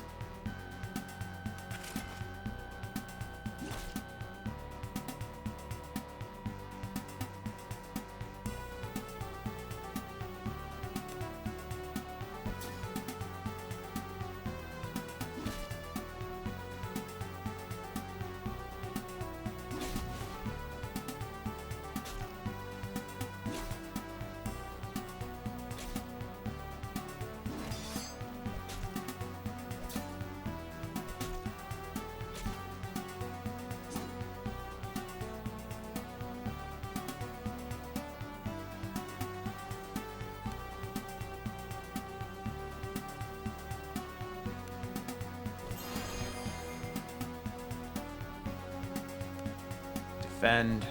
Defend.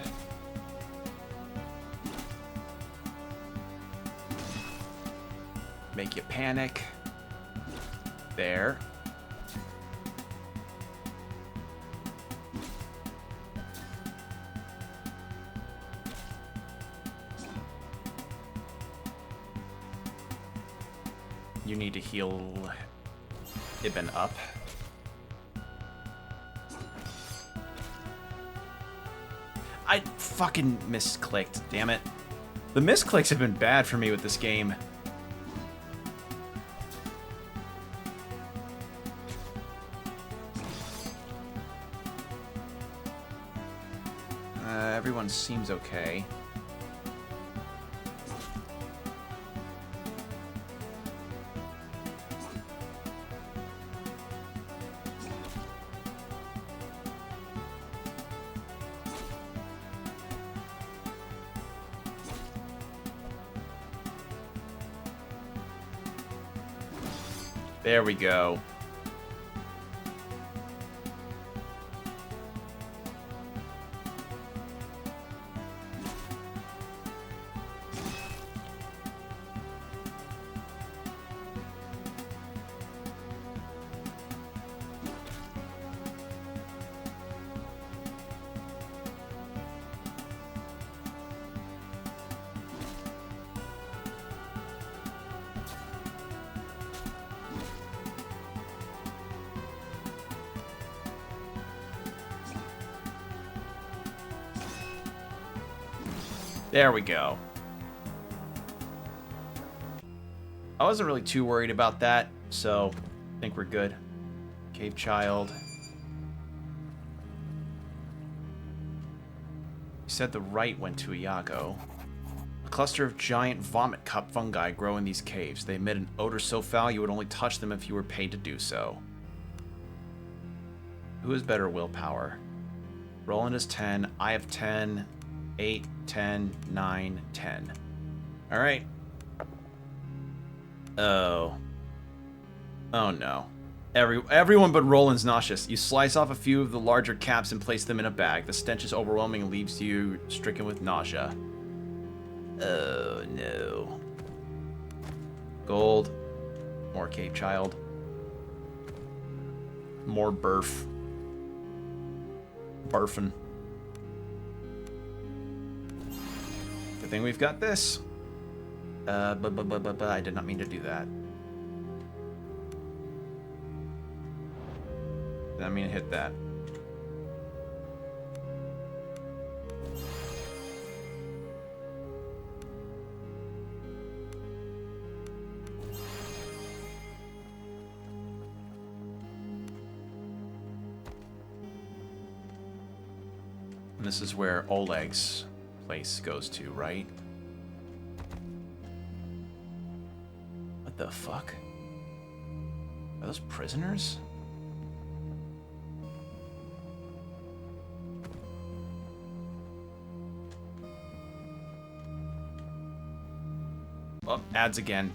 Make you panic. There. You need to heal Ibn up. I fucking misclicked, damn it. The misclicks have been bad for me with this game. Everyone seems okay. There we go. There we go. I wasn't really too worried about that, so I think we're good. Cave Child. You said the right went to Iago. A cluster of giant vomit cup fungi grow in these caves. They emit an odor so foul you would only touch them if you were paid to do so. Who has better willpower? Roland is 10, I have 10, 8, 10, 9, 10. Alright. Oh. Oh no. Everyone but Roland's nauseous. You slice off a few of the larger caps and place them in a bag. The stench is overwhelming and leaves you stricken with nausea. Oh no. Gold. More Cave Child. More burf. Barfin'. Good thing we've got this. I did not mean to do that. Did not mean to hit that. this is where Oleg's place goes to, right? What the fuck? Are those prisoners? Oh, ads again.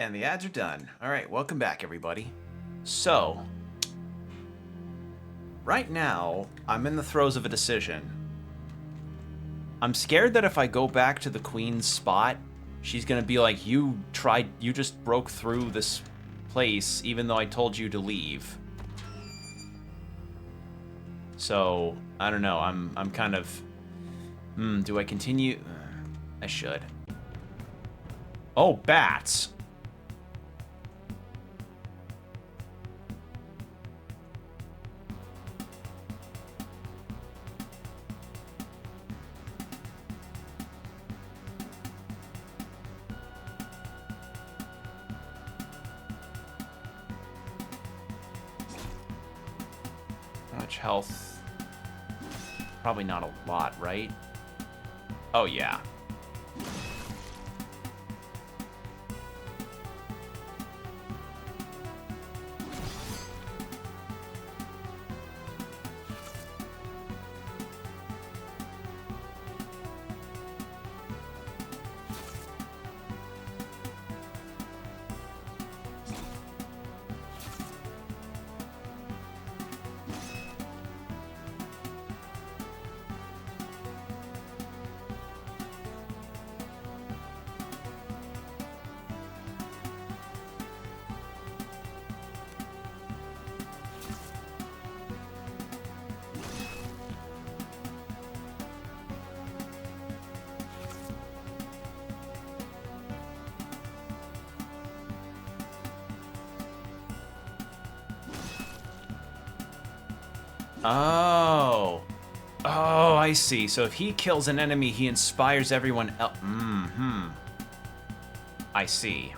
And the ads are done. All right, welcome back, everybody. So, right now, I'm in the throes of a decision. I'm scared that if I go back to the queen's spot, she's gonna be like, you just broke through this place even though I told you to leave. So, I don't know, I'm kind of, do I continue? I should. Oh, bats! Much health? Probably not a lot, right? Oh, yeah. Oh. Oh, I see. So if he kills an enemy, he inspires everyone else. Mm-hmm. I see.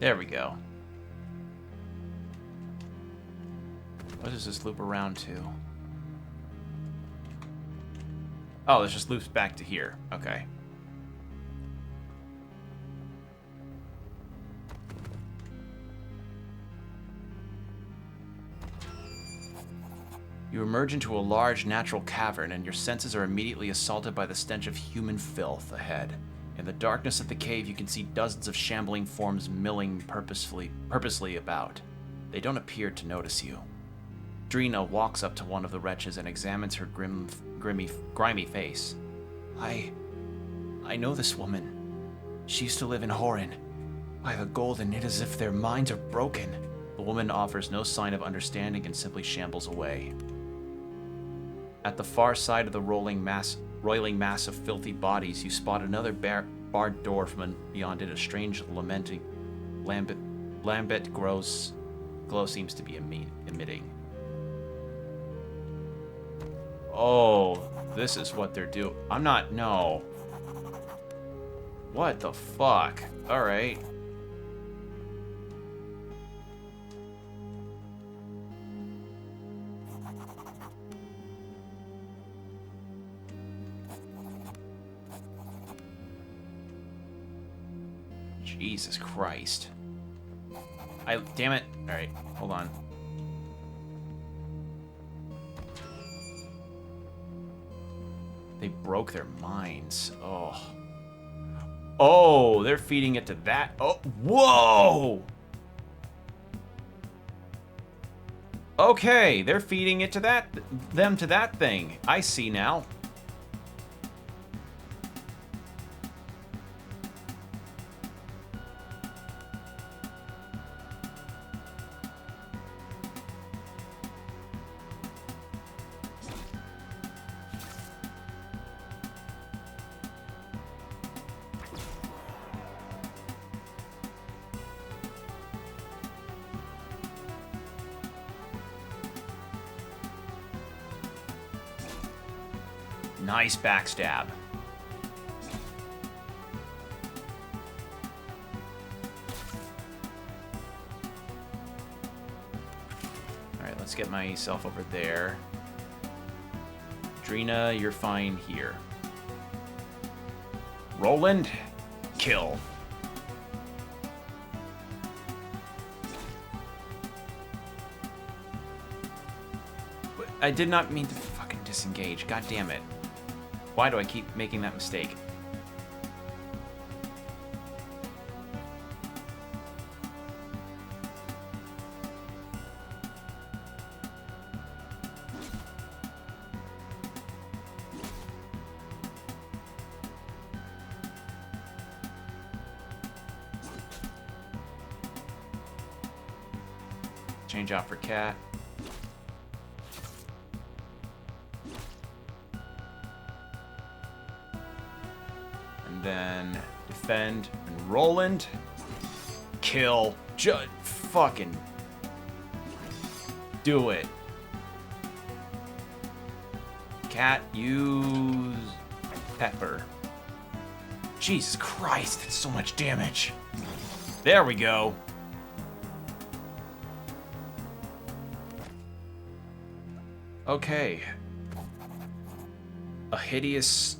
There we go. What does this loop around to? Oh, this just loops back to here. Okay. You emerge into a large natural cavern, and your senses are immediately assaulted by the stench of human filth ahead. In the darkness of the cave, you can see dozens of shambling forms milling purposely about. They don't appear to notice you. Drina walks up to one of the wretches and examines her grimy face. I know this woman. She used to live in Horin. By the golden, it is as if their minds are broken. The woman offers no sign of understanding and simply shambles away. At the far side of the roiling mass of filthy bodies, you spot another barred door from beyond it. A strange, lambent glow seems to be emitting. Oh, this is what they're doing. No. What the fuck? Alright. Jesus Christ. Damn it. Alright, hold on. They broke their minds. Oh. Oh, they're feeding it to that. Oh, whoa! Okay, they're feeding it to them to that thing. I see now. Nice backstab. Alright, let's get myself over there. Drina, you're fine here. Roland, kill. I did not mean to fucking disengage. God damn it. Why do I keep making that mistake? Change out for cat. Then defend and Roland. Kill. Just fucking do it. Cat, use pepper. Jesus Christ, that's so much damage. There we go. Okay. A hideous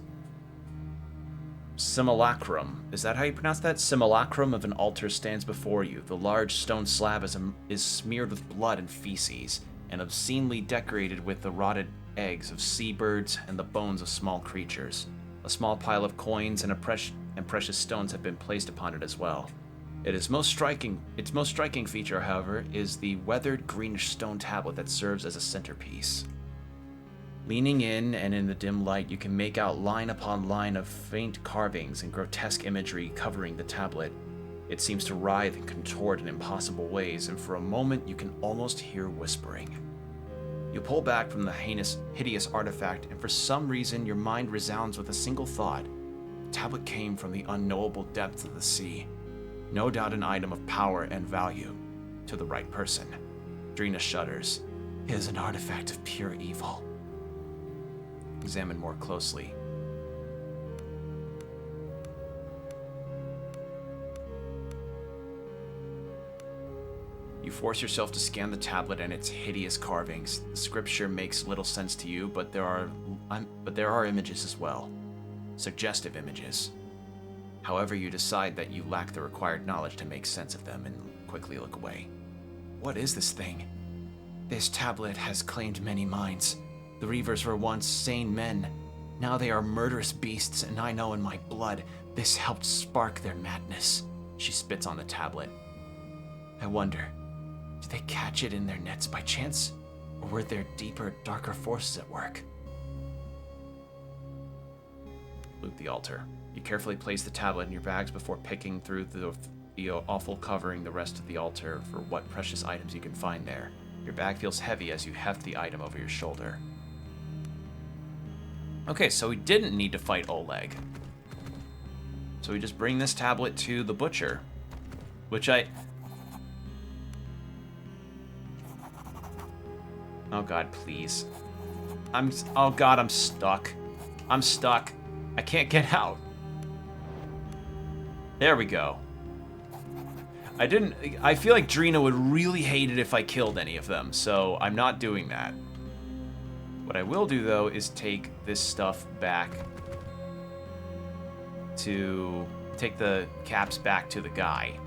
simulacrum. Is that how you pronounce that? Simulacrum of an altar stands before you. The large stone slab is smeared with blood and feces, and obscenely decorated with the rotted eggs of seabirds and the bones of small creatures. A small pile of coins and precious stones have been placed upon it as well. Its most striking feature, however, is the weathered greenish stone tablet that serves as a centerpiece. Leaning in and in the dim light, you can make out line upon line of faint carvings and grotesque imagery covering the tablet. It seems to writhe and contort in impossible ways, and for a moment you can almost hear whispering. You pull back from the hideous artifact, and for some reason your mind resounds with a single thought. The tablet came from the unknowable depths of the sea. No doubt an item of power and value to the right person. Drina shudders. It is an artifact of pure evil. Examine more closely. You force yourself to scan the tablet and its hideous carvings. The scripture makes little sense to you, but there are images as well. Suggestive images. However, you decide that you lack the required knowledge to make sense of them and quickly look away. What is this thing? This tablet has claimed many minds. The Reavers were once sane men. Now they are murderous beasts, and I know in my blood this helped spark their madness. She spits on the tablet. I wonder, did they catch it in their nets by chance? Or were there deeper, darker forces at work? Loot the altar. You carefully place the tablet in your bags before picking through the awful covering the rest of the altar for what precious items you can find there. Your bag feels heavy as you heft the item over your shoulder. Okay, so we didn't need to fight Oleg. So we just bring this tablet to the butcher, which Oh god, please. Oh god, I'm stuck. I'm stuck. I can't get out. There we go. I feel like Drina would really hate it if I killed any of them, so I'm not doing that. What I will do, though, is take this stuff back to... take the caps back to the guy.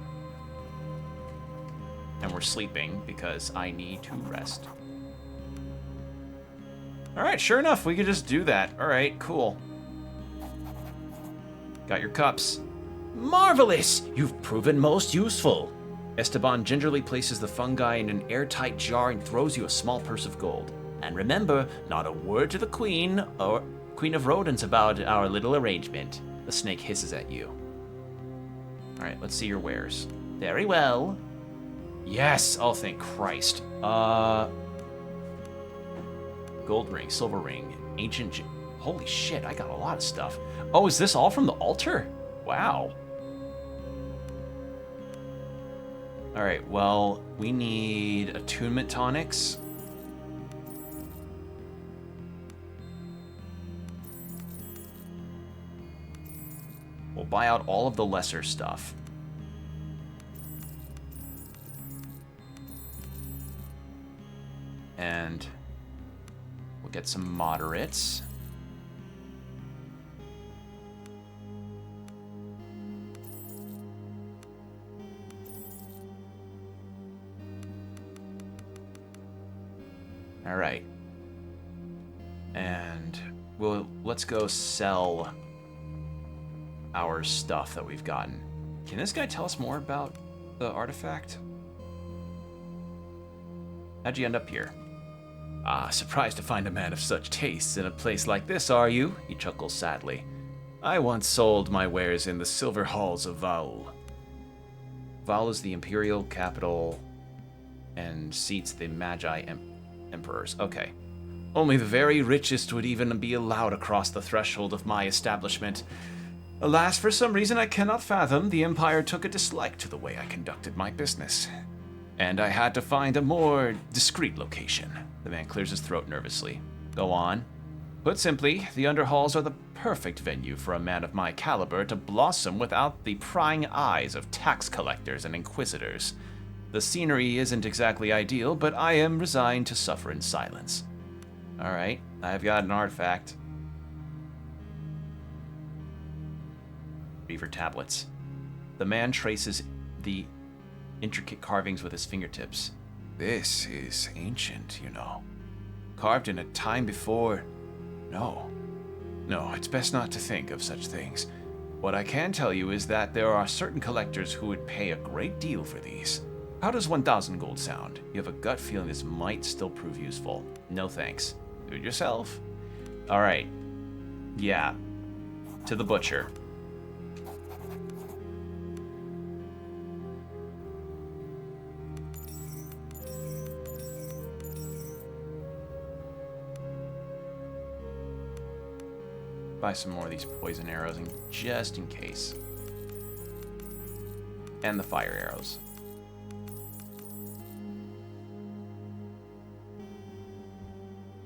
And we're sleeping because I need to rest. Alright, sure enough, we could just do that. Alright, cool. Got your cups. Marvelous! You've proven most useful. Esteban gingerly places the fungi in an airtight jar and throws you a small purse of gold. And remember, not a word to the Queen or Queen of Rodents about our little arrangement. The snake hisses at you. Alright, let's see your wares. Very well. Yes! Oh, thank Christ. Gold ring, silver ring, ancient... Holy shit, I got a lot of stuff. Oh, is this all from the altar? Wow. Alright, well, we need attunement tonics. We'll buy out all of the lesser stuff. And we'll get some moderates. All right. And let's go sell our stuff that we've gotten. Can this guy tell us more about the artifact? How'd you end up here? Ah, surprised to find a man of such tastes in a place like this, are you? He chuckles sadly. I once sold my wares in the silver halls of Vaul. Vaul is the imperial capital and seats the Magi emperors. Okay. Only the very richest would even be allowed across the threshold of my establishment. Alas, for some reason I cannot fathom, the Empire took a dislike to the way I conducted my business. And I had to find a more discreet location. The man clears his throat nervously. Go on. Put simply, the underhalls are the perfect venue for a man of my caliber to blossom without the prying eyes of tax collectors and inquisitors. The scenery isn't exactly ideal, but I am resigned to suffer in silence. Alright, I've got an artifact. Beaver tablets. The man traces the intricate carvings with his fingertips. This is ancient, you know. Carved in a time before... No, it's best not to think of such things. What I can tell you is that there are certain collectors who would pay a great deal for these. How does 1,000 gold sound? You have a gut feeling this might still prove useful. No thanks. Do it yourself. All right. Yeah. To the butcher. Buy some more of these poison arrows, just in case. And the fire arrows.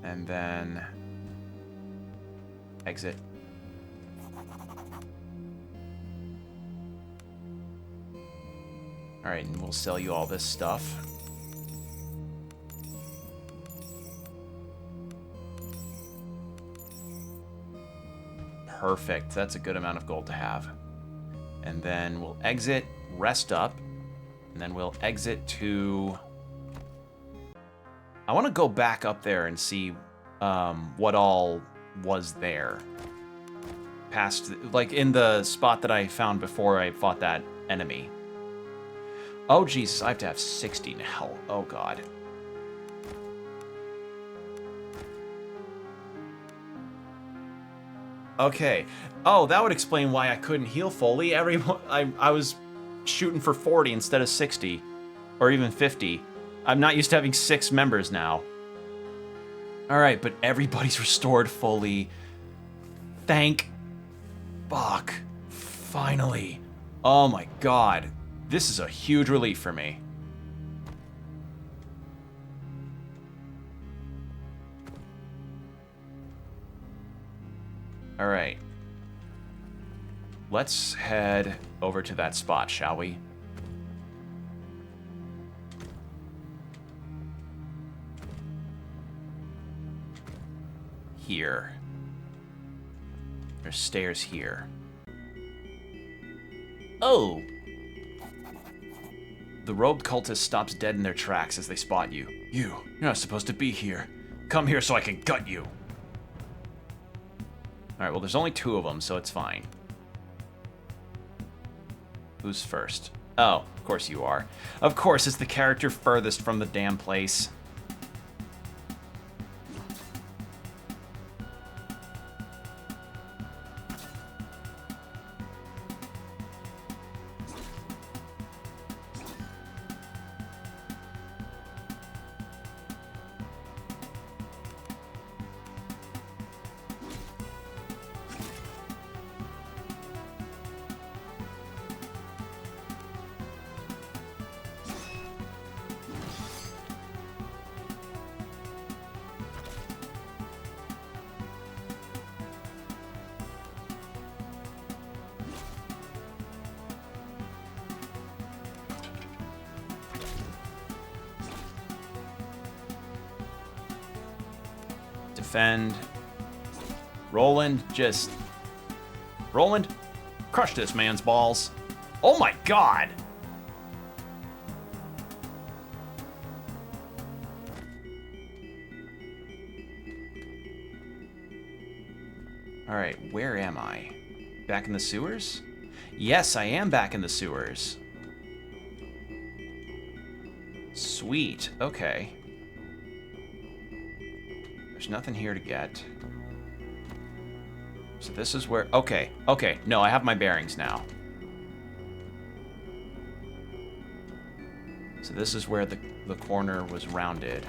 And then exit. All right, and we'll sell you all this stuff. Perfect. That's a good amount of gold to have. And then we'll exit, rest up, and then we'll exit to... I want to go back up there and see what all was there. Past, like, in the spot that I found before I fought that enemy. Oh, Jesus, I have to have 60 now. Oh, God. Okay. Oh, that would explain why I couldn't heal fully. I was shooting for 40 instead of 60. Or even 50. I'm not used to having 6 members now. Alright, but everybody's restored fully. Thank fuck. Finally. Oh my god. This is a huge relief for me. Alright. Let's head over to that spot, shall we? Here. There's stairs here. Oh! The robed cultist stops dead in their tracks as they spot you. You're not supposed to be here. Come here so I can gut you. Alright, well there's only 2 of them, so it's fine. Who's first? Oh, of course you are. Of course, it's the character furthest from the damn place. Defend. Roland, just... Roland, crush this man's balls. Oh my god! Alright, where am I? Back in the sewers? Yes, I am back in the sewers. Sweet, okay. There's nothing here to get. So this is where... Okay, no, I have my bearings now. So this is where the corner was rounded.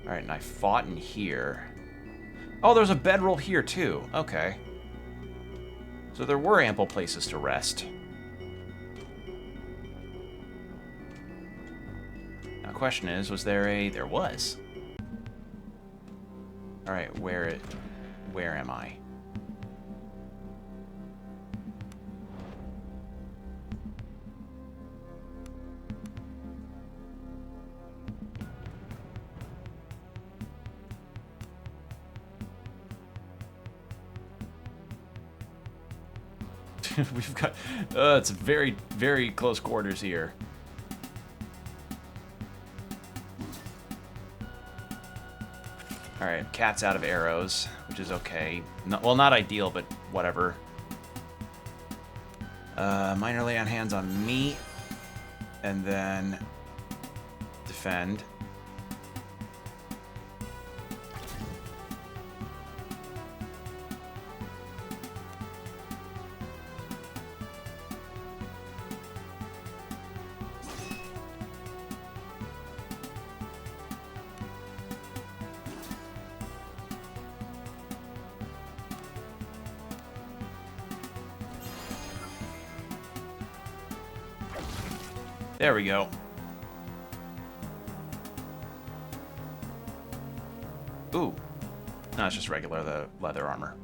Alright, and I fought in here. Oh, there's a bedroll here too. Okay. So there were ample places to rest. Now, the question is, was there a... There was. Alright, where am I? We've got... it's very, very close quarters here. Alright, cat's out of arrows, which is okay. Well, not ideal, but whatever. Minor lay on hands on me. And then... defend. There we go. Ooh. No, it's just regular the leather armor.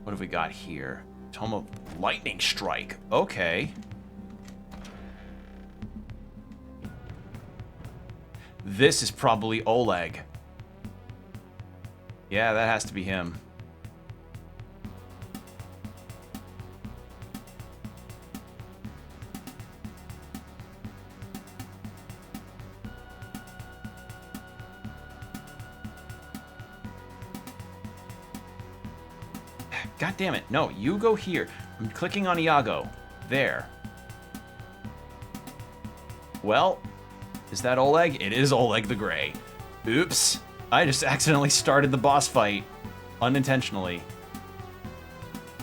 What have we got here? Tome of Lightning Strike. Okay. This is probably Oleg. Yeah, that has to be him. God damn it. No, you go here. I'm clicking on Iago. There. Well, is that Oleg? It is Oleg the Grey. Oops. I just accidentally started the boss fight. Unintentionally.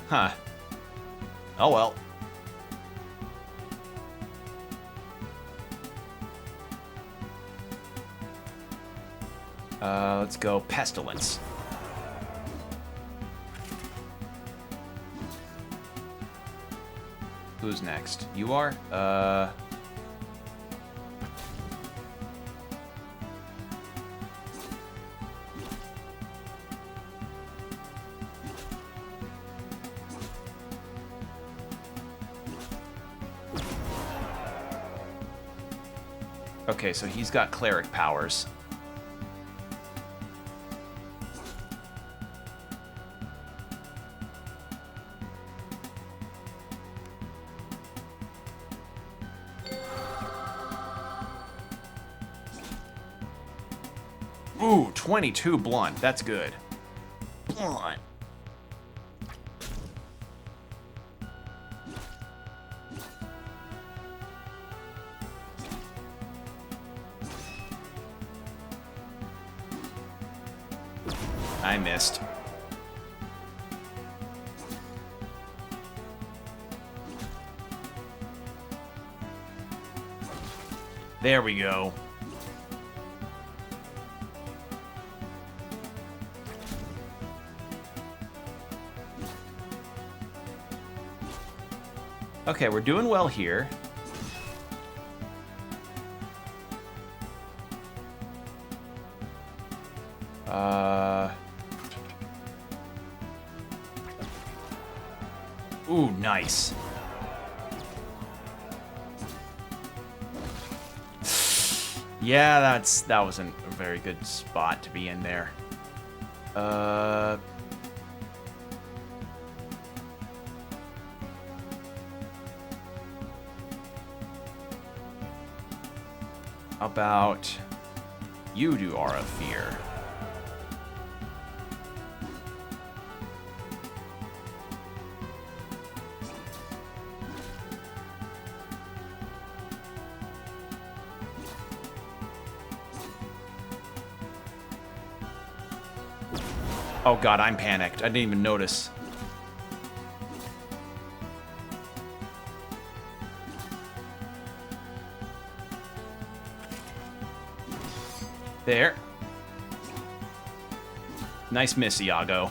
Huh. Oh well. Let's go Pestilence. Who's next? You are? Okay, so he's got cleric powers. Ooh, 22 blunt. That's good. Blunt. I missed. There we go. Okay, we're doing well here. Ooh, nice. Yeah, that wasn't a very good spot to be in there. About you do Aura of Fear. Oh god, I'm panicked. I didn't even notice. There. Nice miss, Iago.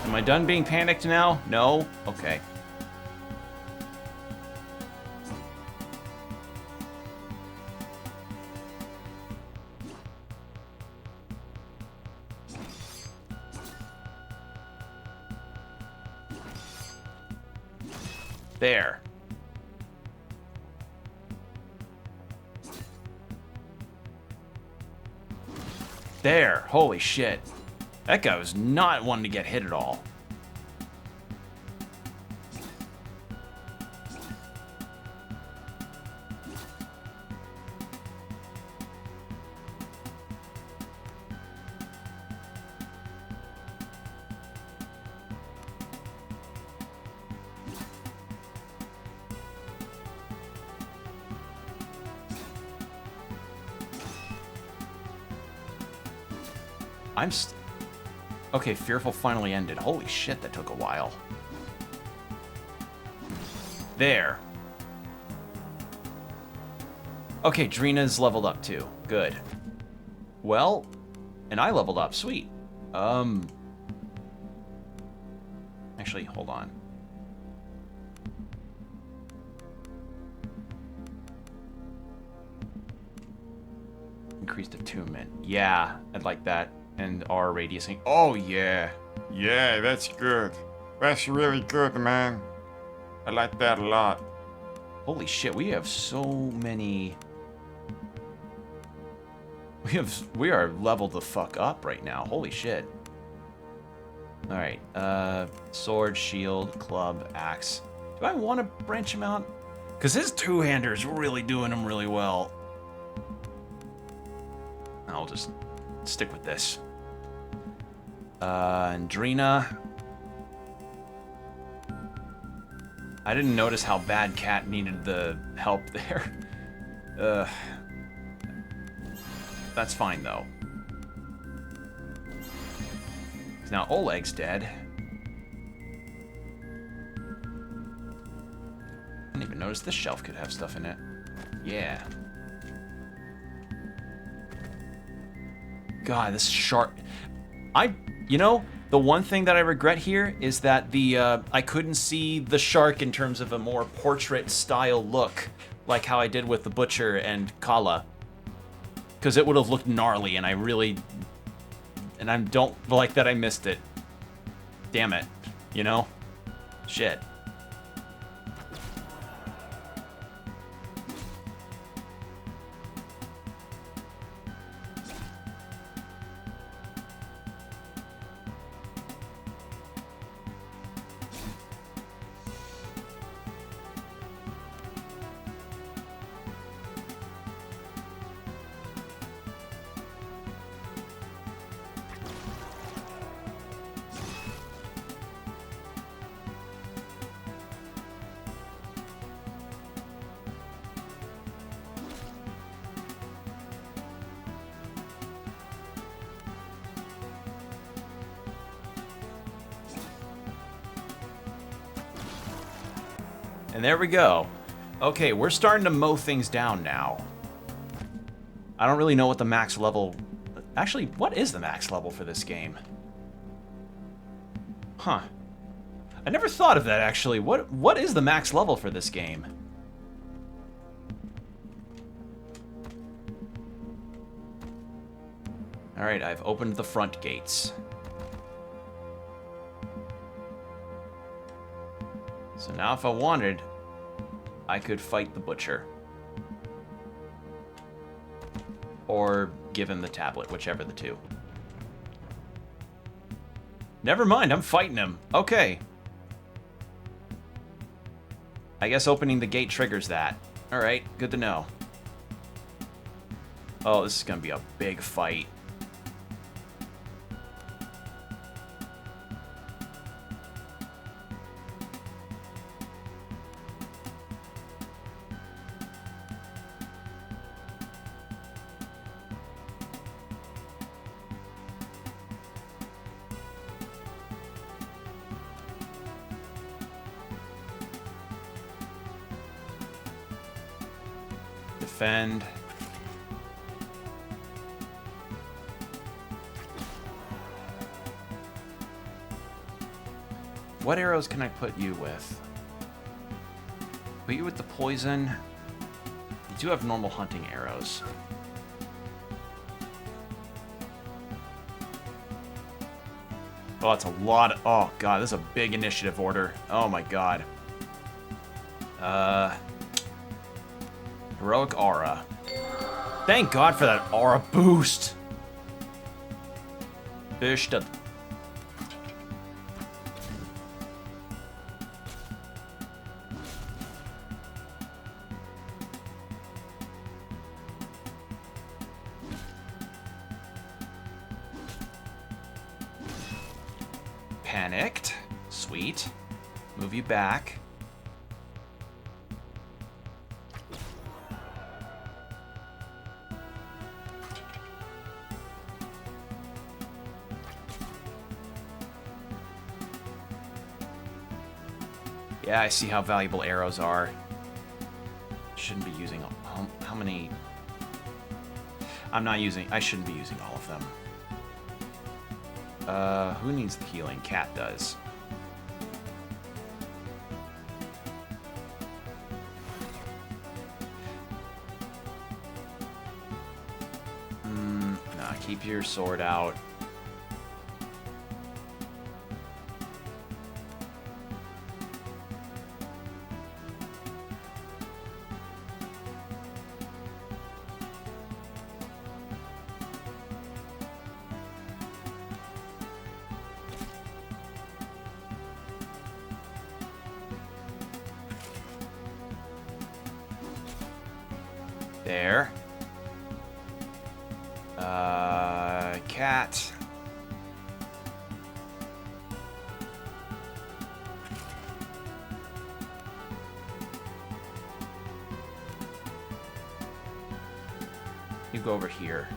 Am I done being panicked now? No? Okay. There. There. Holy shit. That guy was not one to get hit at all. Okay, Fearful finally ended. Holy shit, that took a while. There. Okay, Drina's leveled up too. Good. Well, and I leveled up. Sweet. Actually, hold on. Increased attunement. Yeah, I'd like that. And R radiusing. Oh, yeah. Yeah, that's good. That's really good, man. I like that a lot. Holy shit, we have so many... We are leveled the fuck up right now. Holy shit. Alright, sword, shield, club, axe. Do I want to branch him out? Because his two-hander's really doing him really well. I'll just stick with this. Andrina. I didn't notice how bad Cat needed the help there. That's fine, though. Now Oleg's dead. I didn't even notice this shelf could have stuff in it. Yeah. God, this shark... You know, the one thing that I regret here is that I couldn't see the shark in terms of a more portrait-style look, like how I did with the Butcher and Kala. Because it would have looked gnarly, and I really... And I don't like that I missed it. Damn it. You know? Shit. And there we go. Okay, we're starting to mow things down now. I don't really know what the max level... Actually, what is the max level for this game? Huh. I never thought of that, actually. What is the max level for this game? Alright, I've opened the front gates. So now if I wanted, I could fight the Butcher. Or give him the tablet, whichever the two. Never mind, I'm fighting him. Okay. I guess opening the gate triggers that. Alright, good to know. Oh, this is gonna be a big fight. Defend. What arrows can I put you with? Put you with the poison. You do have normal hunting arrows. Oh, that's a lot of... Oh, God, this is a big initiative order. Oh, my God. Heroic Aura. Thank God for that Aura boost. Boost. Panicked. Sweet. Move you back. Yeah, I see how valuable arrows are. Shouldn't be using how many... I shouldn't be using all of them. Who needs the healing? Cat does. Keep your sword out. There. Cat. You go over here.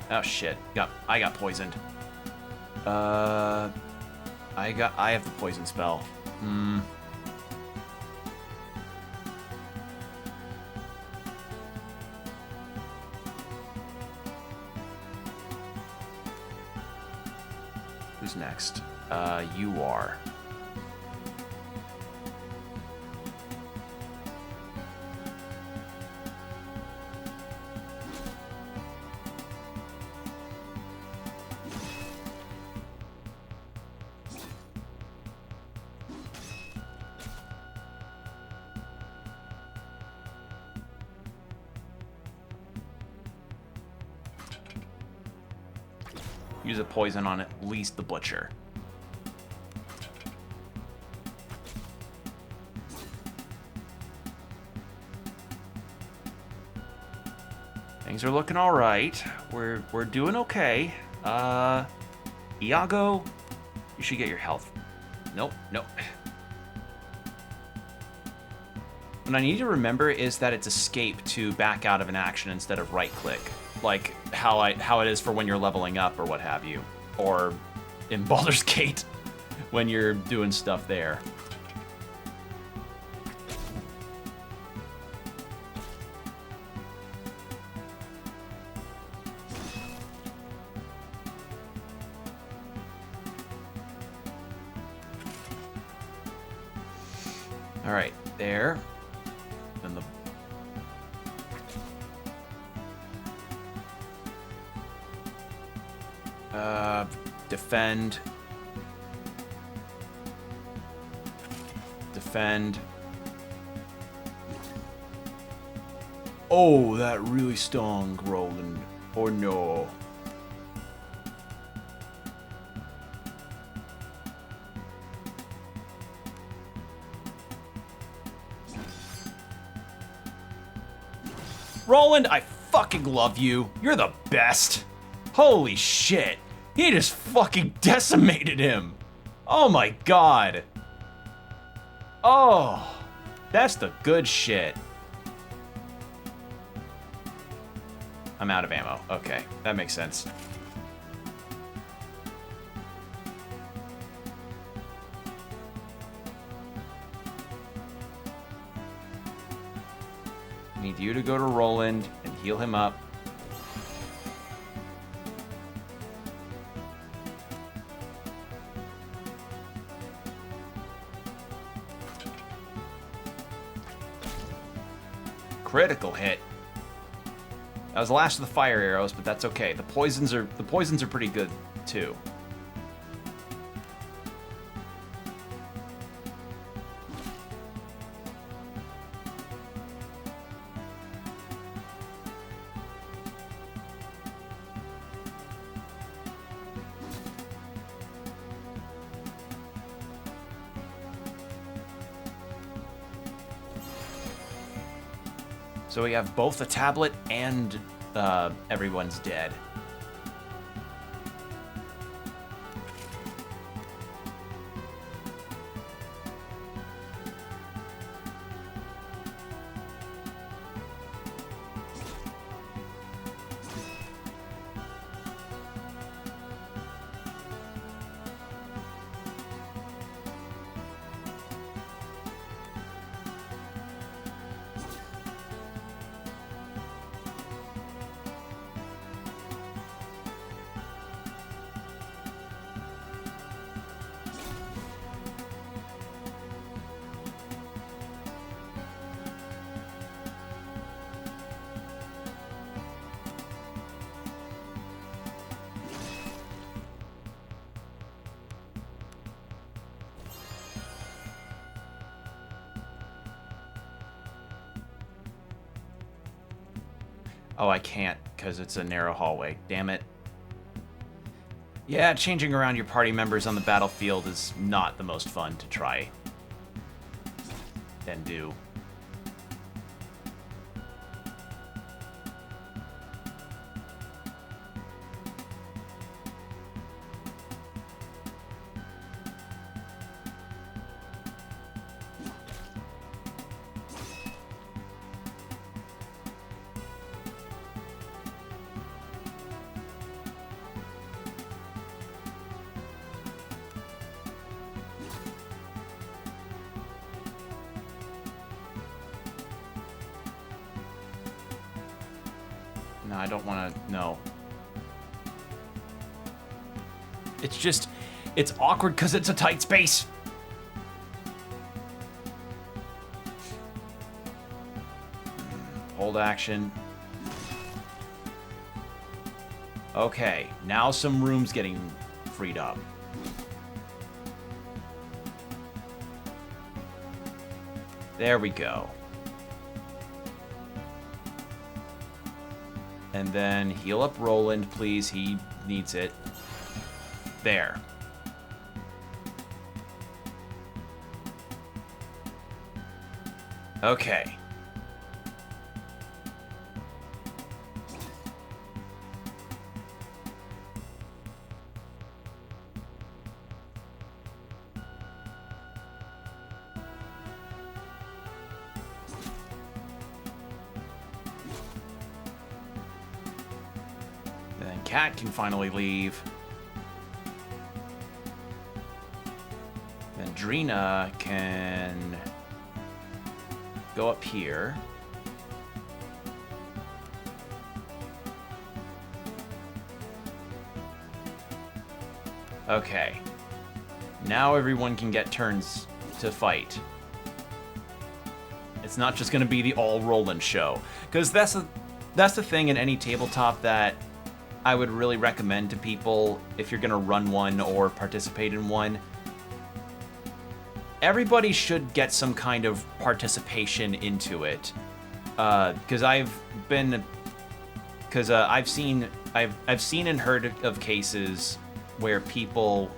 Oh shit. I got poisoned. I have the poison spell. Who's next? You are. Use a poison on at least the butcher. Things are looking all right. We're doing okay. Iago, you should get your health. Nope. What I need to remember is that it's escape to back out of an action instead of right click. Like how it is for when you're leveling up or what have you. Or in Baldur's Gate when you're doing stuff there. All right, there. Then the defend. Oh, that really stung, Roland. Oh no. Roland, I fucking love you. You're the best. Holy shit. He just fucking decimated him. Oh my god. Oh, that's the good shit. I'm out of ammo. Okay, that makes sense. Need you to go to Roland and heal him up. Critical hit. That was the last of the fire arrows, but that's okay. The poisons are pretty good too. So we have both the tablet and everyone's dead. Oh, I can't because it's a narrow hallway. Damn it. Yeah, changing around your party members on the battlefield is not the most fun to try and do. No, I don't want to. No. It's just, it's awkward because it's a tight space. Hold action. Okay, now some room's getting freed up. There we go. And then heal up Roland, please. He needs it. There. Okay. Then Cat can finally leave. Then Drina can go up here. Okay. Now everyone can get turns to fight. It's not just going to be the all Roland show. Because that's the thing in any tabletop that I would really recommend to people if you're going to run one or participate in one. Everybody should get some kind of participation into it. Because I've seen and heard of cases where people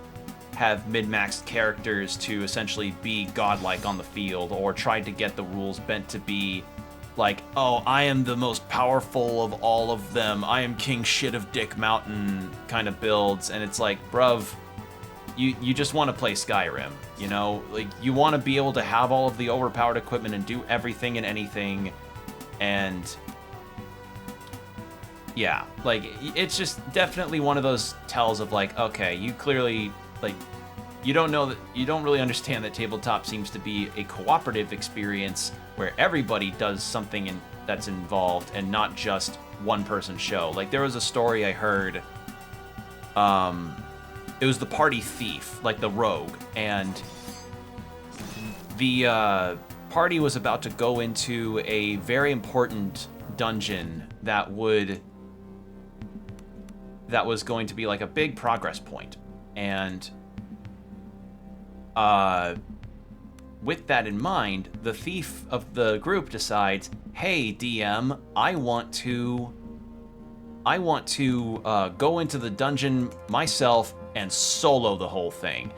have min-maxed characters to essentially be godlike on the field, or tried to get the rules bent to be like, oh, I am the most powerful of all of them, I am King Shit of Dick Mountain kind of builds, and it's like, bruv, you just want to play Skyrim, you know? Like, you want to be able to have all of the overpowered equipment and do everything and anything, and yeah, like, it's just definitely one of those tells of like, okay, you clearly, like, you don't really understand that tabletop seems to be a cooperative experience where everybody does something that's involved and not just one person show. Like, there was a story I heard, it was the party thief, like the rogue, and the party was about to go into a very important dungeon that was going to be like a big progress point. And with that in mind, the thief of the group decides, hey, DM, I want to go into the dungeon myself and solo the whole thing.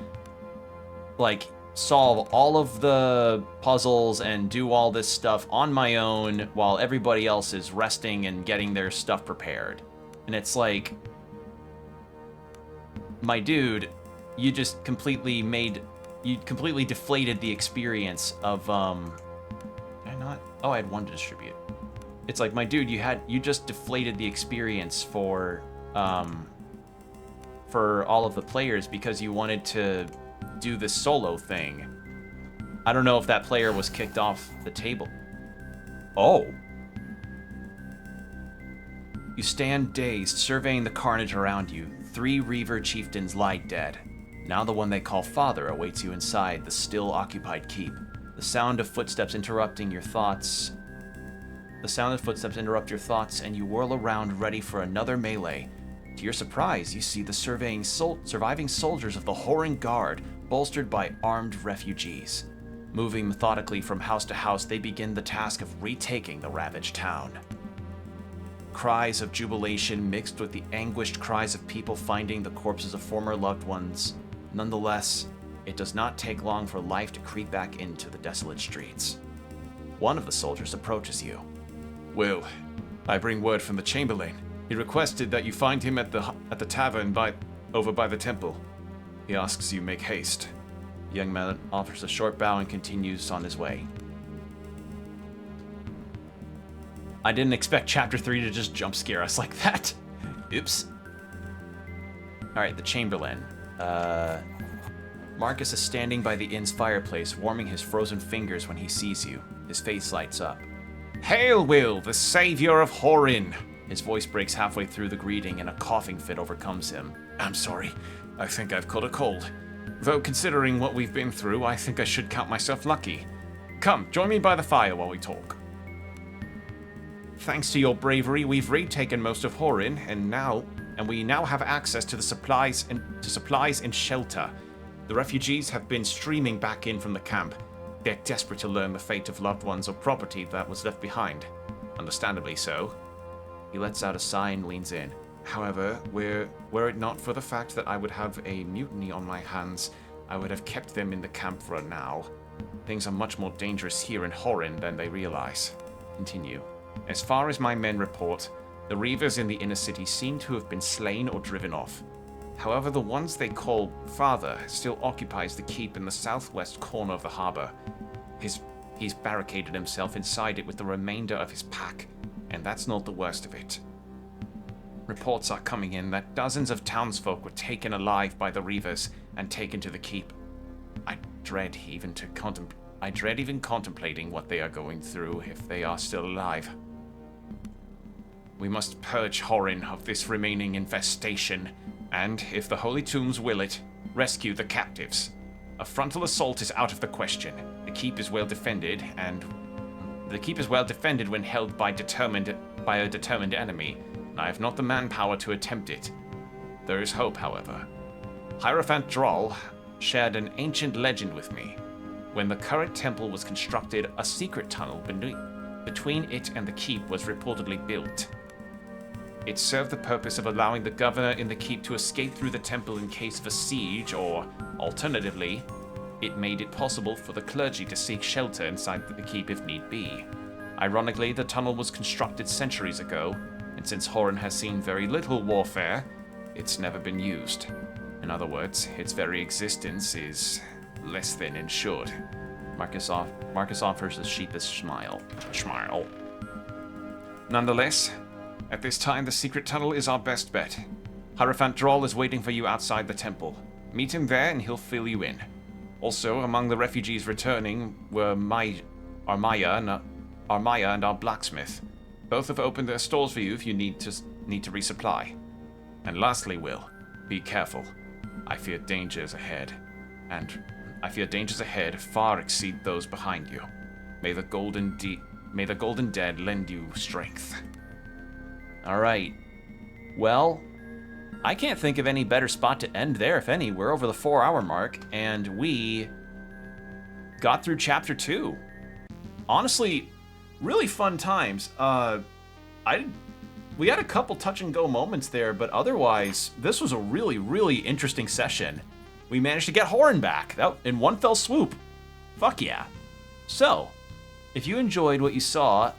Like, solve all of the puzzles and do all this stuff on my own while everybody else is resting and getting their stuff prepared. And it's like, my dude, you just completely deflated the experience of, did I not? Oh, I had one to distribute. It's like, my dude, you just deflated the experience for all of the players because you wanted to do this solo thing. I don't know if that player was kicked off the table. Oh. You stand dazed, surveying the carnage around you. 3 Reaver chieftains lie dead. Now the one they call father awaits you inside the still occupied keep. The sound of footsteps interrupt your thoughts, and you whirl around ready for another melee. To your surprise, you see the surviving soldiers of the Whoring Guard, bolstered by armed refugees. Moving methodically from house to house, they begin the task of retaking the ravaged town. cries of jubilation mixed with the anguished cries of people finding the corpses of former loved ones. Nonetheless, it does not take long for life to creep back into the desolate streets. One of the soldiers approaches you. Will, I bring word from the Chamberlain. He requested that you find him at the tavern over by the temple. He asks you make haste. The young man offers a short bow and continues on his way. I didn't expect Chapter 3 to just jump scare us like that. Oops. Alright, the Chamberlain. Marcus is standing by the inn's fireplace, warming his frozen fingers when he sees you. His face lights up. Hail, Will, the savior of Horin! His voice breaks halfway through the greeting and a coughing fit overcomes him. I'm sorry. I think I've caught a cold. Though considering what we've been through, I think I should count myself lucky. Come, join me by the fire while we talk. Thanks to your bravery, we've retaken most of Horin, and we now have access to the supplies and shelter. The refugees have been streaming back in from the camp. They're desperate to learn the fate of loved ones or property that was left behind. Understandably so. He lets out a sigh and leans in. However, were it not for the fact that I would have a mutiny on my hands, I would have kept them in the camp for now. Things are much more dangerous here in Horin than they realize. Continue. As far as my men report, the Reavers in the inner city seem to have been slain or driven off. However, the ones they call Father still occupies the keep in the southwest corner of the harbor. He's barricaded himself inside it with the remainder of his pack, and that's not the worst of it. Reports are coming in that dozens of townsfolk were taken alive by the Reavers and taken to the keep. I dread even contemplating what they are going through if they are still alive. We must purge Horin of this remaining infestation, and, if the Holy Tombs will it, rescue the captives. A frontal assault is out of the question. The keep is well defended when held by a determined enemy, and I have not the manpower to attempt it. There is hope, however. Hierophant Droll shared an ancient legend with me. When the current temple was constructed, a secret tunnel between it and the keep was reportedly built. It served the purpose of allowing the governor in the keep to escape through the temple in case of a siege, or, alternatively, it made it possible for the clergy to seek shelter inside the keep if need be. Ironically, the tunnel was constructed centuries ago, and since Horin has seen very little warfare, it's never been used. In other words, its very existence is less than ensured. Marcus offers a sheepish smile. Nonetheless, at this time, the secret tunnel is our best bet. Hierophant Droll is waiting for you outside the temple. Meet him there and he'll fill you in. Also, among the refugees returning were Maya and our blacksmith. Both have opened their stores for you if you need to resupply. And lastly, Will, be careful. I fear dangers ahead. And I fear dangers ahead far exceed those behind you. May the golden dead lend you strength. All right. Well, I can't think of any better spot to end there, if any. We're over the 4-hour mark, and we got through Chapter 2. Honestly, really fun times. We had a couple touch-and-go moments there, but otherwise, this was a really, really interesting session. We managed to get Horin back in one fell swoop. Fuck yeah. So, if you enjoyed what you saw,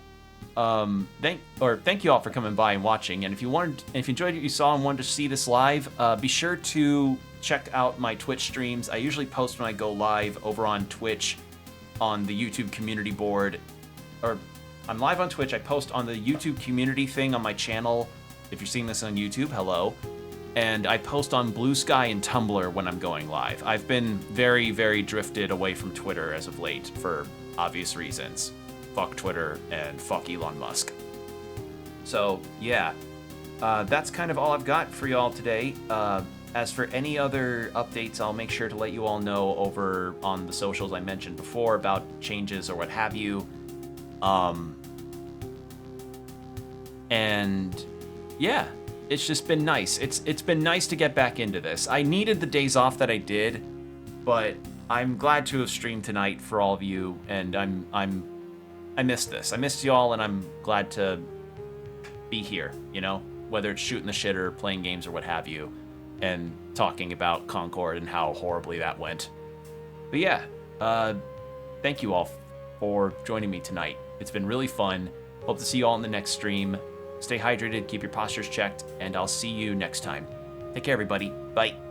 thank you all for coming by and watching. And if you enjoyed what you saw and wanted to see this live, be sure to check out my Twitch streams. I usually post when I go live over on Twitch on the YouTube community board, or I'm live on Twitch. I post on the YouTube community thing on my channel. If you're seeing this on YouTube, hello. And I post on Blue Sky and Tumblr when I'm going live. I've been very, very drifted away from Twitter as of late for obvious reasons. Fuck Twitter and fuck Elon Musk. So, yeah. That's kind of all I've got for y'all today. As for any other updates, I'll make sure to let you all know over on the socials I mentioned before about changes or what have you. And yeah, it's just been nice. It's been nice to get back into this. I needed the days off that I did, but I'm glad to have streamed tonight for all of you, and I missed this. I missed y'all, and I'm glad to be here, whether it's shooting the shit or playing games or what have you, and talking about Concord and how horribly that went. But yeah, thank you all for joining me tonight. It's been really fun. Hope to see you all in the next stream. Stay hydrated, keep your postures checked, and I'll see you next time. Take care, everybody. Bye.